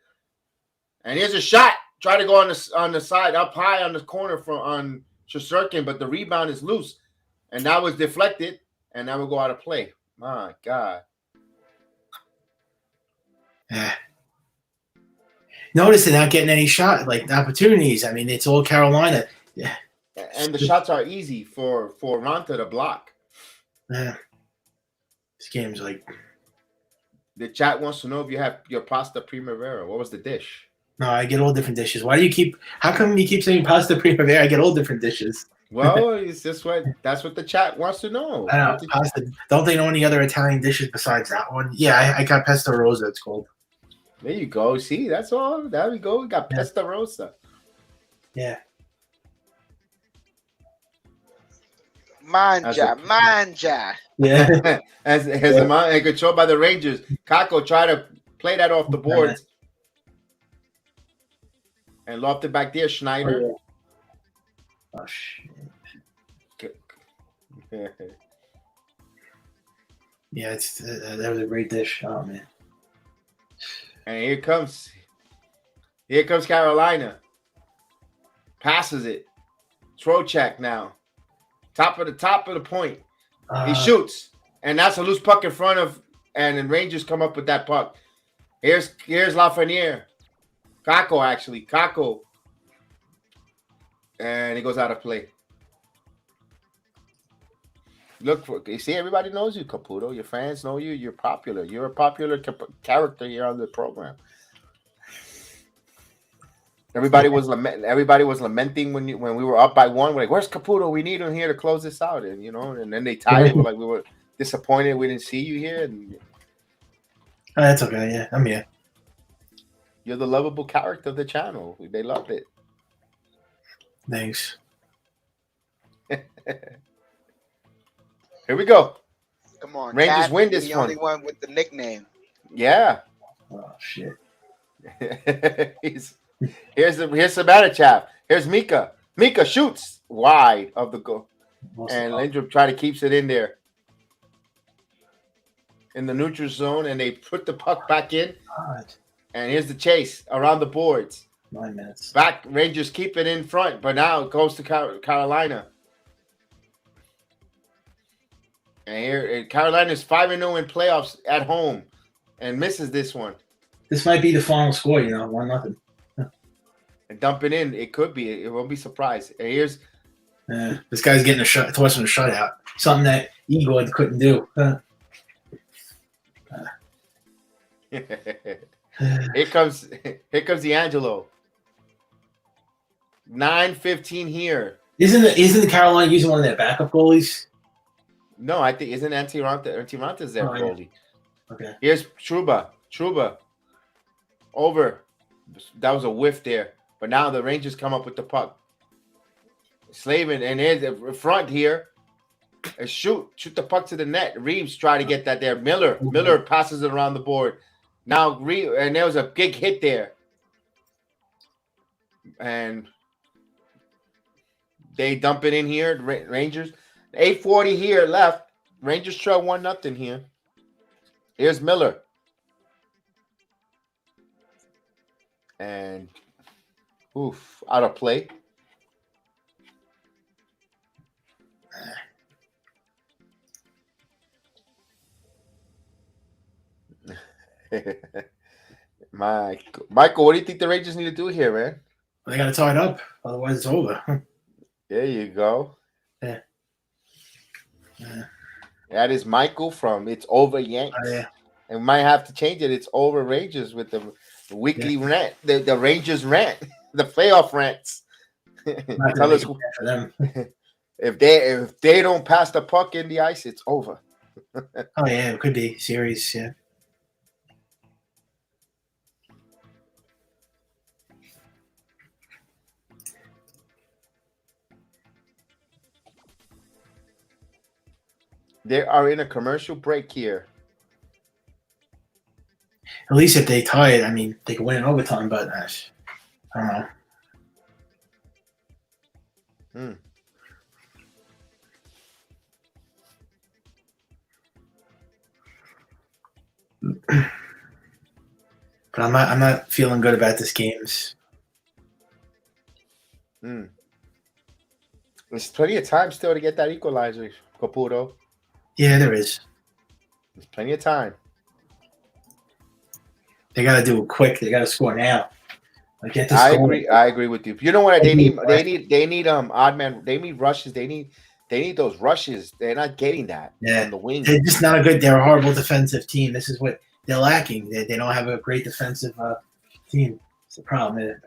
And here's a shot. Try to go on the side, up high on the corner on Shesterkin, but the rebound is loose. And that was deflected, and that will go out of play. My God. Notice they're not getting any opportunities. I mean, it's all Carolina. Yeah. And the shots are easy for Ronta to block. This game's the chat wants to know if you have your pasta primavera. What was the dish? No, I get all different dishes. How come you keep saying pasta primavera? I get all different dishes. Well, it's just that's what the chat wants to know. I know. Pasta. Don't they know any other Italian dishes besides that one? Yeah, I got pesto rosa, it's called. There you go. See, that's all. There we go. We got pesto rosa. Yeah. Manja. Yeah. as a control by the Rangers. Kako tried to play that off the boards. And lofted back there, Schneider. Oh, shit. Yeah, that was a great dish. Oh, man. And here comes Carolina. Passes it. Throw check now. Top of the point. He shoots. And that's a loose puck in front of, and then Rangers come up with that puck. Here's Lafreniere. Kako. And he goes out of play. You see, everybody knows you, Caputo. Your fans know you. You're popular. You're a popular character here on the program. Everybody was lamenting when we were up by one. We're like, "Where's Caputo? We need him here to close this out." And and then they tied it. We were disappointed we didn't see you here. And that's okay. Yeah, I'm here. You're the lovable character of the channel. They loved it. Thanks. Here we go. Come on, Rangers win this the one. only one with the nickname. Yeah. Oh shit. Here's Sabanachap. Here's Mika. Mika shoots wide of the goal, and Lindrum keeps it in there in the neutral zone, and they put the puck back in. God. And here's the chase around the boards. 9 minutes. Back, Rangers keep it in front, but now it goes to Carolina. And here, Carolina's 5-0 in playoffs at home and misses this one. This might be the final score, 1-0. And dump it in. It could be. It won't be surprised. And here's... this guy's getting tossing a shutout. Something that Igor couldn't do. Here comes D'Angelo. 9:15 here. Isn't the Carolina using one of their backup goalies? No, I think isn't Antiranta's their goalie. Okay. Here's Trouba over. That was a whiff there, but now the Rangers come up with the puck. Slavin, and here's the front here. Shoot the puck to the net. Reeves try to get that there. Miller passes it around the board. Now and there was a big hit there, and they dump it in here. Rangers 8:40 here left. Rangers trail 1-0 here. Here's Miller, and out of play. Michael, what do you think the Rangers need to do here, man? They got to tie it up, otherwise it's over. There you go. Yeah. That is Michael from It's Over Yanks. Yeah. And we might have to change it. It's Over Rangers with the weekly rant, the Rangers rant, the playoff rants. If they don't pass the puck in the ice, it's over. Oh yeah, it could be series. Yeah. They are in a commercial break here. At least if they tie it, I mean, they could win in overtime. But I don't know. But I'm not feeling good about this games. There's plenty of time still to get that equalizer, Caputo. Yeah, there is. There's plenty of time. They got to do it quick. They got to score now. Like, get this I goal. agree. I agree with you. You know what? They need odd man. They need rushes. They need those rushes. They're not getting that on the wing. They're just not a good. They're a horrible defensive team. This is what they're lacking. They don't have a great defensive team. It's the problem.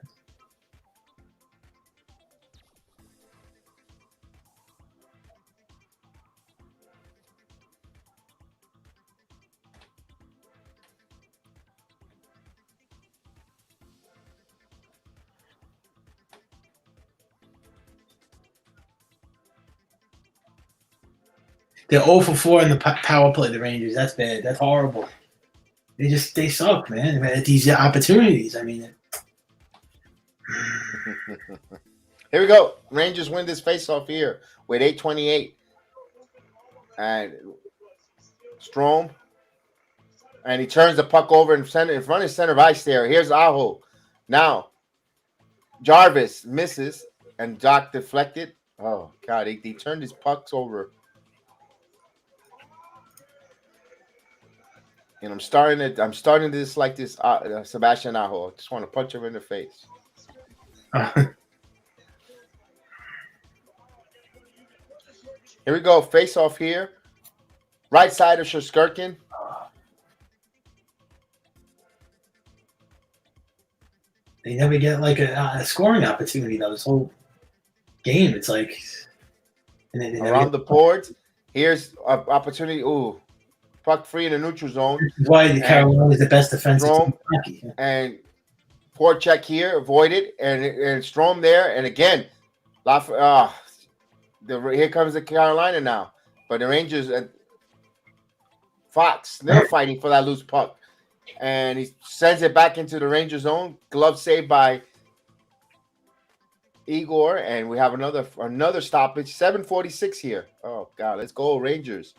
They're 0 for 4 in the power play. The Rangers. That's bad. That's horrible. They suck, man. At these opportunities. I mean. Here we go. Rangers win this faceoff here with 8:28, and Strome, and he turns the puck over in front of center of ice there. Here's Aho. Now Jarvis misses, and Doc deflected. Oh God, he turned his pucks over. And I'm starting to dislike this Sebastian Aho. I just want to punch him in the face. Here we go. Face off here. Right side of Shoskurkin. They never get like a scoring opportunity though. This whole game, it's like around the boards. Here's an opportunity. Ooh. Puck free in the neutral zone. This is why the Carolina is the best defensive team. And forecheck here, avoided, and Strome there, and again, here comes the Carolina now. But the Rangers, Fox still fighting for that loose puck, and he sends it back into the Ranger zone. Glove saved by Igor, and we have another stoppage. 7:46 here. Oh God, let's go Rangers.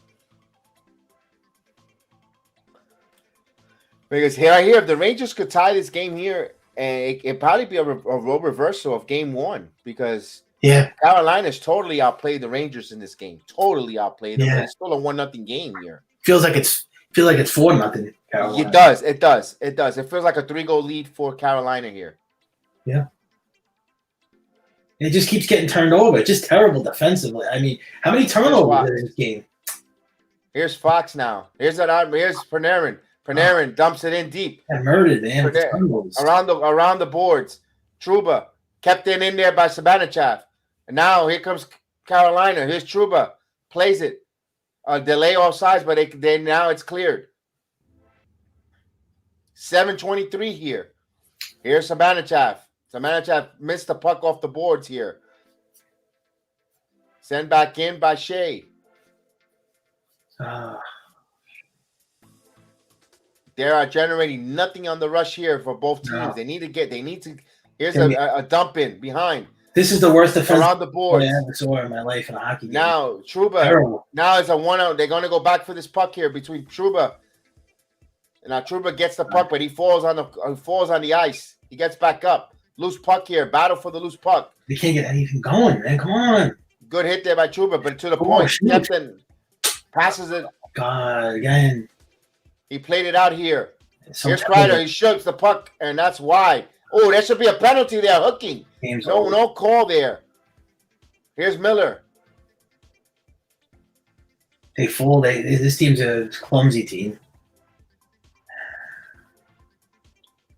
Because here, if the Rangers could tie this game here, and it'd probably be a role reversal of game one, because Carolina's totally outplayed the Rangers in this game. Totally outplayed them. It's still a 1-0 game here. Feels like it's 4-0. It does. It feels like a 3-goal lead for Carolina here. Yeah. It just keeps getting turned over. It's just terrible defensively. I mean, how many turnovers are in this game? Here's Fox now. Here's Panarin. Panarin dumps it in deep. I murdered, man. Around the boards. Trouba kept it in there by Sabanichaf. And now here comes Carolina. Here's Trouba. Plays it. Delay offsides, but they now it's cleared. 7:23 here. Here's Sabanichaf. Sabanichaf missed the puck off the boards here. Send back in by Shea. They are generating nothing on the rush here for both teams. No. They need to. Here's a dump in behind. This is the worst defense around the board I ever saw in my life in a hockey game. Now Trouba. Now it's a 1-out. They're going to go back for this puck here between Trouba. And now Trouba gets the puck, but he falls on the ice. He gets back up. Loose puck here. Battle for the loose puck. They can't get anything going, man. Come on. Good hit there by Trouba, but to the point. Captain passes it. God, again. He played it out here. Here's Kreider. He shoots the puck, and that's wide. Oh, there should be a penalty there. Hooking. No call there. Here's Miller. They fool. This team's a clumsy team.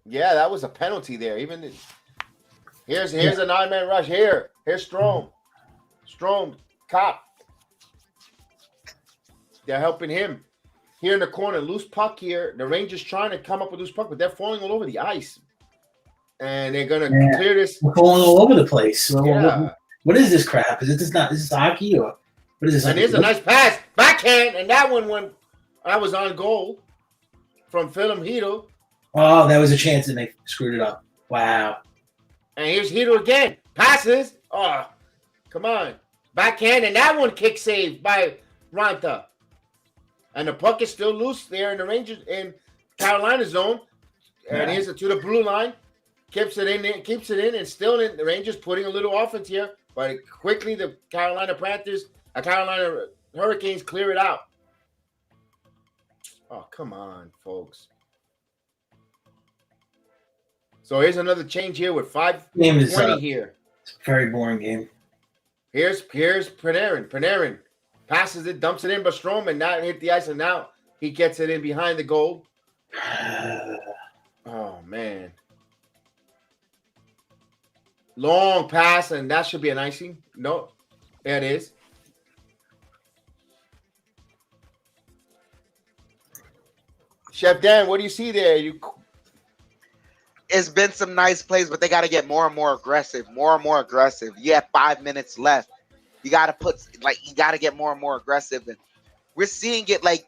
Yeah, that was a penalty there. Here's a 9-man rush. Here's Strome. Strome Cop. They're helping him. Here in the corner, loose puck here. The Rangers trying to come up with loose puck, but they're falling all over the ice. And they're going to clear this. We're falling all over the place. Yeah. What is this crap? Is this hockey or what is this? And here's a nice pass. Backhand. And that one went. I was on goal from Philip Hito. Oh, that was a chance and they screwed it up. Wow. And here's Hito again. Passes. Oh, come on. Backhand. And that one kick saved by Ranta. And the puck is still loose there in the Rangers in Carolina zone. And here's it to the blue line. Keeps it in, and still in. The Rangers putting a little offense here. But quickly the Carolina Hurricanes clear it out. Oh, come on, folks. So here's another change here with 5:20 here. It's a very boring game. Here's Panarin. Panarin passes it, dumps it in, but Stroman now hit the ice, and now he gets it in behind the goal. Oh, man. Long pass, and that should be an icing. No, there it is. Chef Dan, what do you see there? It's been some nice plays, but they got to get more and more aggressive. You have 5 minutes left. You got to get more and more aggressive. And we're seeing it like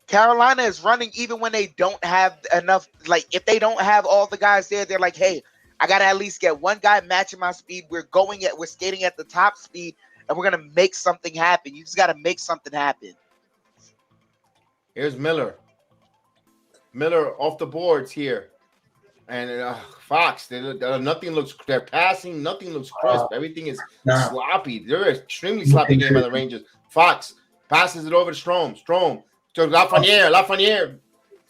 Carolina is running even when they don't have enough. Like if they don't have all the guys there, they're like, hey, I got to at least get one guy matching my speed. We're skating at the top speed, and we're going to make something happen. You just got to make something happen. Here's Miller. Miller off the boards here. And Fox, nothing looks. They're passing. Nothing looks crisp. Everything is sloppy. They're an extremely sloppy game by the Rangers. Fox passes it over to Strome. Strome to Lafreniere. Lafreniere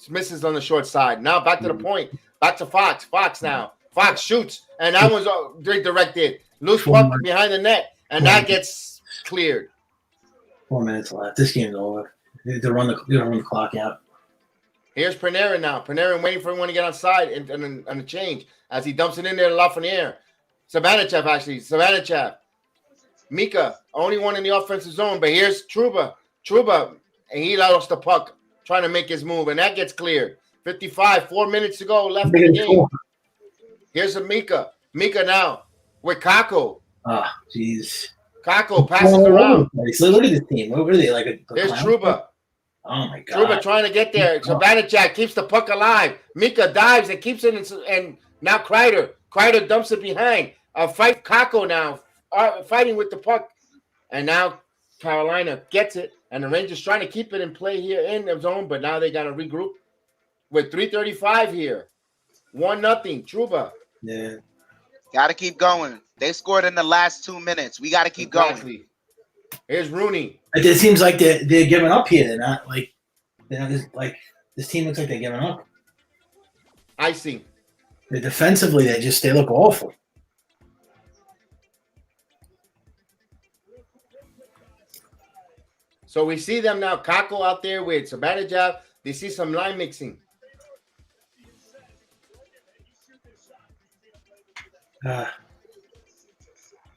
misses on the short side. Now back to the point. Back to Fox. Fox now. Fox shoots, and that one's directed. Loose puck behind the net, and that gets cleared. 4 minutes left. This game's over. They run the clock out. Here's Panarin now. Panarin waiting for everyone to get on side and a change as he dumps it in there to Lafreniere. Savanichev, actually. Savanichev. Mika, only one in the offensive zone, but here's Trouba. Trouba, and he lost the puck trying to make his move, and that gets cleared. 55, 4 minutes to go left in the game. Here's a Mika. Mika now with Kako. Oh, jeez. Kako passes around. Look at this team. What are they like? There's Trouba. Oh my God! Trouba trying to get there. So Vanacek keeps the puck alive. Mika dives and keeps it, and now Kreider dumps it behind. Fight Kako now, fighting with the puck, and now Carolina gets it, and the Rangers trying to keep it in play here in the zone, but now they got to regroup with 3:35 here. 1-0. Trouba. Yeah. Got to keep going. They scored in the last 2 minutes. We got to keep going. Here's Rooney. It seems like they're giving up here. They're not like this team looks like they're giving up. Icing. Defensively, they look awful. So we see them now. Kako out there with Sabanejad. They see some line mixing.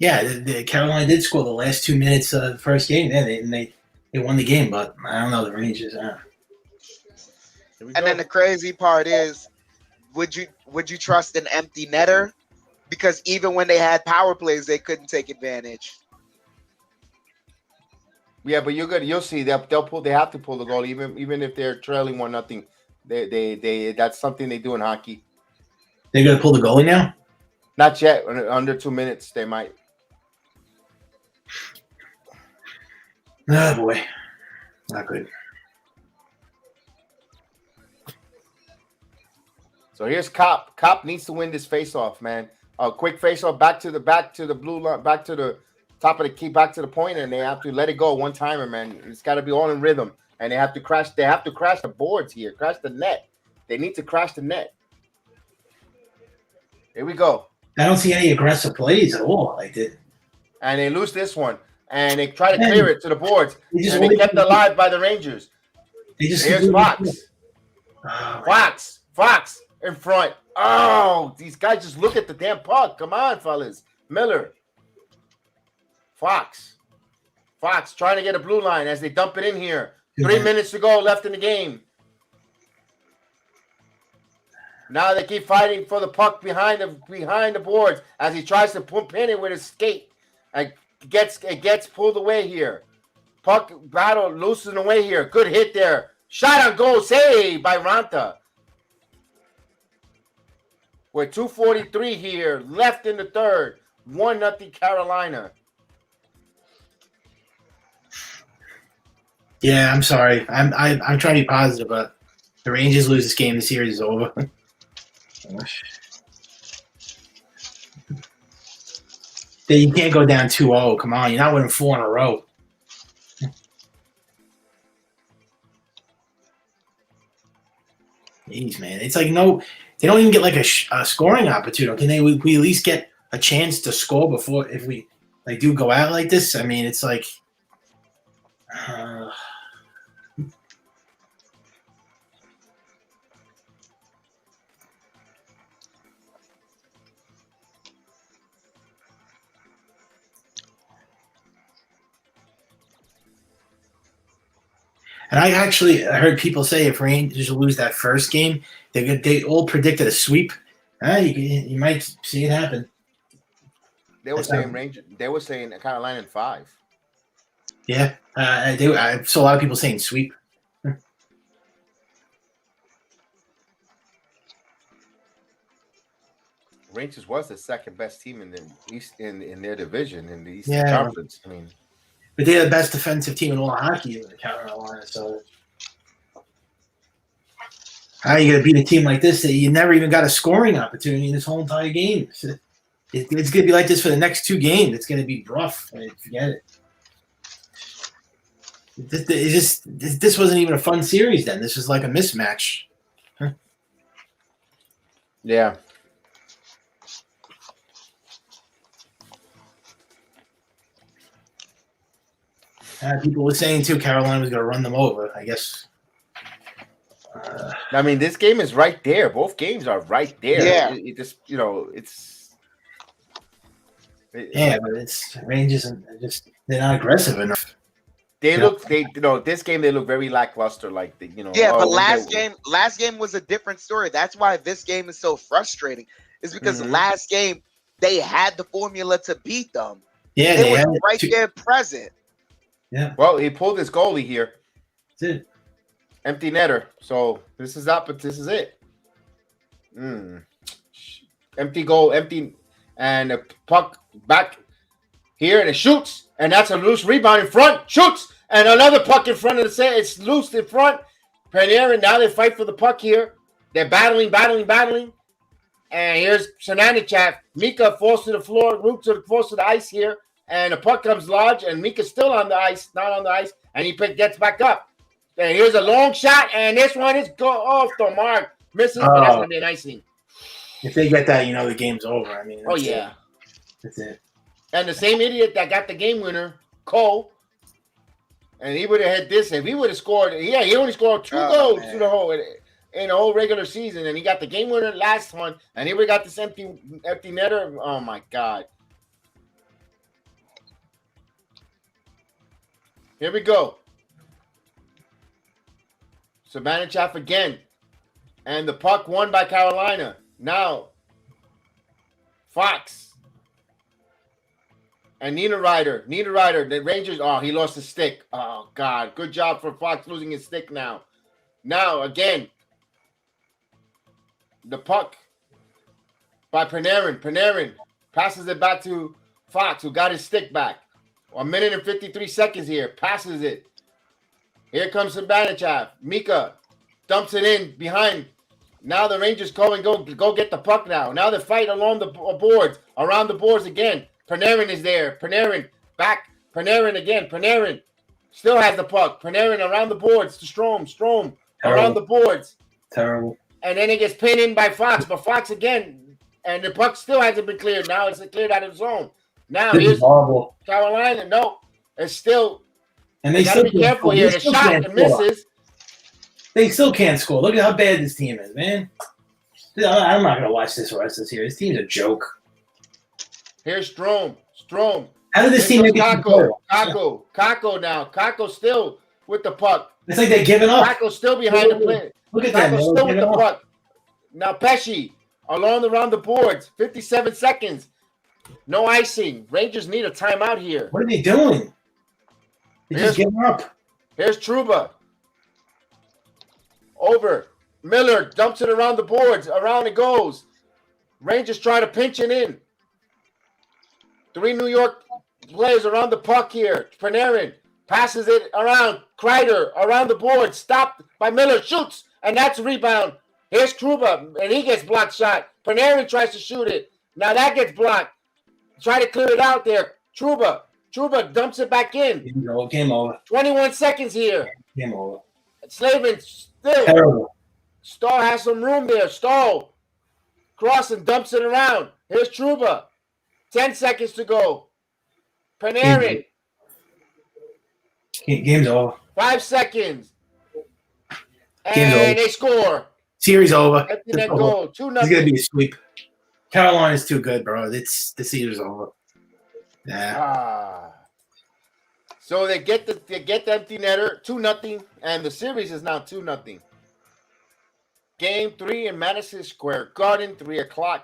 Yeah, the Carolina did score the last 2 minutes of the first game. They won the game, but I don't know the Rangers. And then the crazy part is, would you trust an empty netter? Because even when they had power plays, they couldn't take advantage. Yeah, but you'll see they'll pull. They have to pull the goal even if they're trailing 1-0. They that's something they do in hockey. They're gonna pull the goalie now. Not yet. Under 2 minutes, they might. Oh boy, not good. So here's Cop. Cop needs to win this face-off, man. A quick face-off back to the blue line, back to the top of the key, back to the point, and they have to let it go one timer, man. It's got to be all in rhythm, and they have to crash. They have to crash the boards here, crash the net. They need to crash the net. Here we go. I don't see any aggressive plays at all. And they lose this one, and they try to clear it to the boards, and they kept alive by the Rangers. Here's Fox. Fox in front. Oh, these guys just look at the damn puck. Come on, fellas. Miller. Fox. Fox trying to get a blue line as they dump it in here. 3 minutes to go left in the game. Now they keep fighting for the puck behind the boards as he tries to pin it with his skate. It gets pulled away here. Puck battle loosened away here. Good hit there. Shot on goal, save by Ranta. With 2:43 here, left in the third. 1-0 Carolina. Yeah, I'm sorry. I'm trying to be positive, but the Rangers lose this game, the series is over. You can't go down 2-0. Come on, you're not winning 4 in a row. Jeez, man, it's like no, they don't even get like a scoring opportunity. Can we at least get a chance to score before if we do go out like this? I mean, it's like. And I actually heard people say if Rangers lose that first game, they all predicted a sweep. You might see it happen. They were saying Carolina in 5. Yeah, I saw a lot of people saying sweep. Rangers was the second best team in the East in their division in the Eastern Conference. I mean, but they're the best defensive team in all hockey in Carolina. So how are you going to beat a team like this that you never even got a scoring opportunity in this whole entire game? It's going to be like this for the next 2 games. It's going to be rough. Forget it. This wasn't even a fun series then. This was like a mismatch. Huh? Yeah. People were saying too Carolina was going to run them over. I guess. I mean, this game is right there. Both games are right there. Yeah. It just, it's. Yeah, but it's Rangers and they're not aggressive enough. This game they look very lackluster. Like but last game was a different story. That's why this game is so frustrating. Is because last game they had the formula to beat them. Yeah, they were right there present. Yeah. Well, he pulled his goalie here. That's it. Empty netter. So this is up, but this is it. Empty goal, empty, and a puck back here, and it shoots, and that's a loose rebound in front. Shoots, and another puck in front of the set. It's loose in front. Panarin, now they fight for the puck here. They're battling. And here's Sananichak. Mika falls to the floor, falls to the ice here. And the puck comes large, and Mika's still on the ice, not on the ice, and he gets back up. And here's a long shot, and this one is off the mark. Misses, but that's going to be an icing. If they get that, the game's over. I mean, that's it. And the same idiot that got the game winner, Cole, and he would have had this. If he would have scored, he only scored 2 goals in the whole regular season, and he got the game winner last one, and he would have got this empty netter. Oh, my God. Here we go. Sabanachaf again. And the puck won by Carolina. Now, Fox. And Niederreiter. The Rangers. Oh, he lost his stick. Oh, God. Good job for Fox losing his stick now. Now, again. The puck by Panarin. Panarin passes it back to Fox, who got his stick back. 1 minute and 53 seconds here. Passes it. Here comes Sabanachaf. Mika dumps it in behind. Now the Rangers go get the puck now. Now they fight along the boards, around the boards again. Panarin is there. Panarin back. Panarin again. Panarin still has the puck. Panarin around the boards to Strome. Terrible. Around the boards. Terrible. And then it gets pinned in by Fox. But Fox again. And the puck still hasn't been cleared. Now it's cleared out of the zone. Now here's Carolina. No, it's still. And they gotta be careful here. The shot that misses. They still can't score. Look at how bad this team is, man. I'm not going to watch this rest of this year. This team's a joke. Here's Strome. How did this team make it? Kako now. Kako still with the puck. It's like they're giving up. Kako still behind the play. Look at that. Kako still with the puck. Now Pesci around the boards. 57 seconds. No icing. Rangers need a timeout here. What are they doing? They're just giving up. Here's Trouba. Over. Miller dumps it around the boards. Around it goes. Rangers try to pinch it in. 3 New York players around the puck here. Panarin passes it around. Kreider around the board. Stopped by Miller. Shoots. And that's a rebound. Here's Trouba. And he gets blocked shot. Panarin tries to shoot it. Now that gets blocked. Try to clear it out there. Trouba dumps it back in. Game over. 21 seconds here. Game over. Slavin still. Terrible. Stahl has some room there. Stahl cross and dumps it around. Here's Trouba. 10 seconds to go. Panarin. Game's over. 5 seconds. Game's over. And they score. Series over. Empty net goal. 2-0. It's gonna be a sweep. Carolina's too good, bro. The season's over. Yeah. So they get the empty netter 2-0, and the series is now 2-0. Game 3 in Madison Square Garden, 3:00.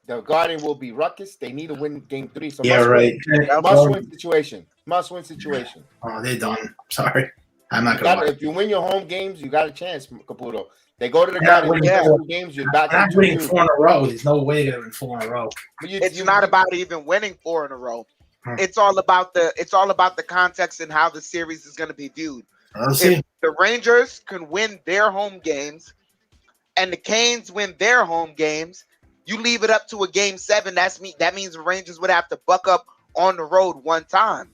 The Garden will be ruckus. They need to win Game 3. So must-win situation. Must-win situation. Oh, they're done. Sorry, I'm not gonna. If you win your home games, you got a chance, Caputo. They go to the Garden. Games. You're back. Not winning 4 in a row. There's no way they're in 4 in a row. It's not about even winning 4 in a row. It's all about the context and how the series is going to be viewed. If the Rangers can win their home games and the Canes win their home games, you leave it up to a Game 7. That means the Rangers would have to buck up on the road one time.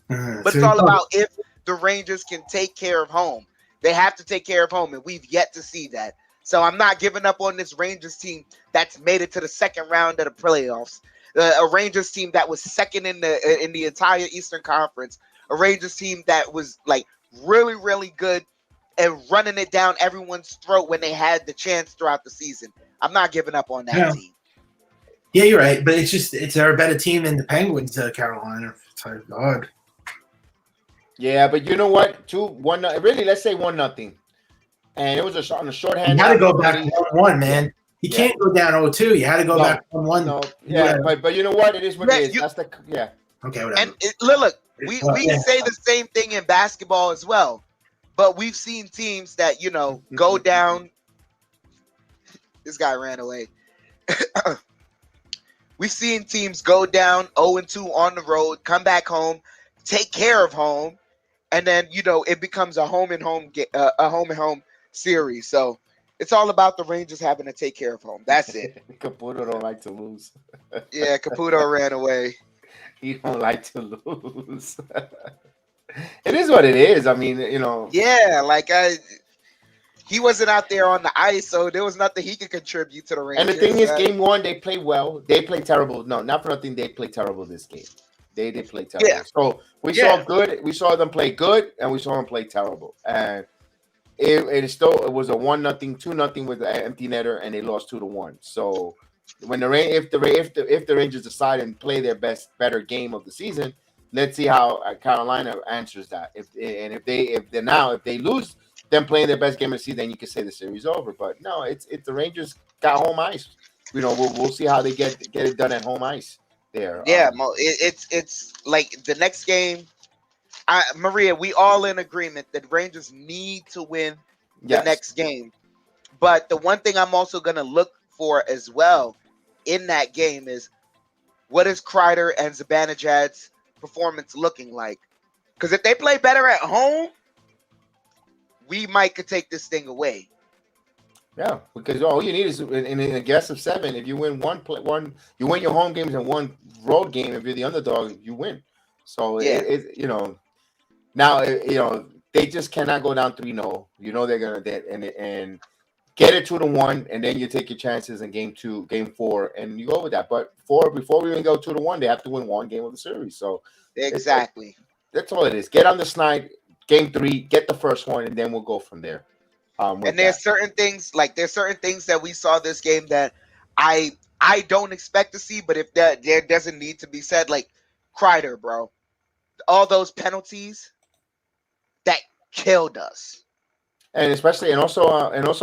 But it's all about if the Rangers can take care of home. They have to take care of home, and we've yet to see that. So I'm not giving up on this Rangers team that's made it to the second round of the playoffs. A Rangers team that was second in the entire Eastern Conference. A Rangers team that was like really, really good and running it down everyone's throat when they had the chance throughout the season. I'm not giving up on that team. Yeah, you're right, but they're a better team than the Penguins, Carolina. God. Yeah, but you know what? 2-1. Really, let's say 1-0. And it was on a shorthand. You got to go back 1-1, man. You can't go down 0-2. You had to go back 1-1. No, yeah, but you know what? It is what it is. That's Okay, whatever. And look, we say the same thing in basketball as well. But we've seen teams that, go down. This guy ran away. We've seen teams go down 0-2 on the road, come back home, take care of home, and then it becomes a home and home series. So it's all about the Rangers having to take care of home. That's it. Caputo don't like to lose. Yeah, Caputo ran away. He don't like to lose. It is what it is. I mean, Yeah, he wasn't out there on the ice, so there was nothing he could contribute to the Rangers. And the thing is, Game 1, they played well. They played terrible. No, not for nothing. They played terrible this game. They did play terrible. Yeah. So we saw good. We saw them play good, and we saw them play terrible. And it was a 1-0, 2-0 with the empty netter, and they lost 2-1. So when if the Rangers decide and play their better game of the season, let's see how Carolina answers that. If they lose them playing their best game of the season, then you can say the series is over. But no, it's the Rangers got home ice. We'll see how they get it done at home ice there. Yeah, it's like the next game. Maria, we all in agreement that Rangers need to win the next game. But the one thing I'm also going to look for as well in that game is what is Kreider and Zibanejad's performance looking like? Because if they play better at home, we could take this thing away. Yeah, because all you need is in a guess of 7. If you win you win your home games and one road game. If you're the underdog, you win. So now they just cannot go down 3-0. They're gonna and get it 2-1, and then you take your chances in Game 2, Game 4, and you go with that. But before we even go 2-1, they have to win one game of the series. So exactly, that's all it is. Get on the snide. Game 3, get the first one, and then we'll go from there. And there's certain things that we saw this game that I don't expect to see, but if there doesn't need to be said, like Kreider, bro. All those penalties that killed us. And especially and also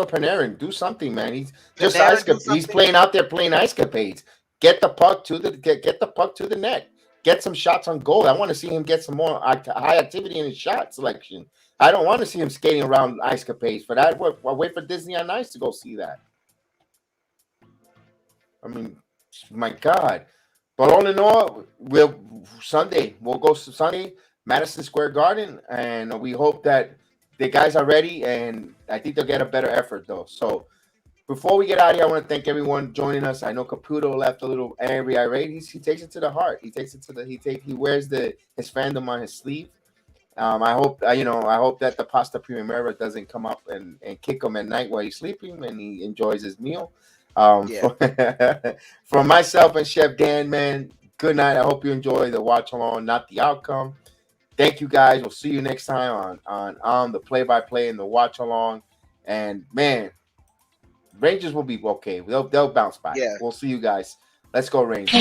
Panarin, do something, man. He's just Panarin, do He's something. playing out there playing ice capades. Get the puck to the get the puck to the net. Get some shots on goal. I want to see him get some more high activity in his shot selection. I don't want to see him skating around ice capades. For that, I'll wait for Disney on Ice to go see that. I mean, my God. But all in all, we'll go Sunday, Madison Square Garden, and we hope that the guys are ready, and I think they'll get a better effort, though. So before we get out of here, I want to thank everyone joining us. I know Caputo left a little angry, irate. He takes it to the heart. He takes it to the he wears his fandom on his sleeve. I hope that the pasta primavera doesn't come up and kick him at night while he's sleeping and he enjoys his meal. From myself and Chef Dan, man, good night. I hope you enjoy the watch along, not the outcome. Thank you guys. We'll see you next time on the play-by-play and the watch along. And man, Rangers will be okay. They'll bounce back. Yeah. We'll see you guys. Let's go Rangers.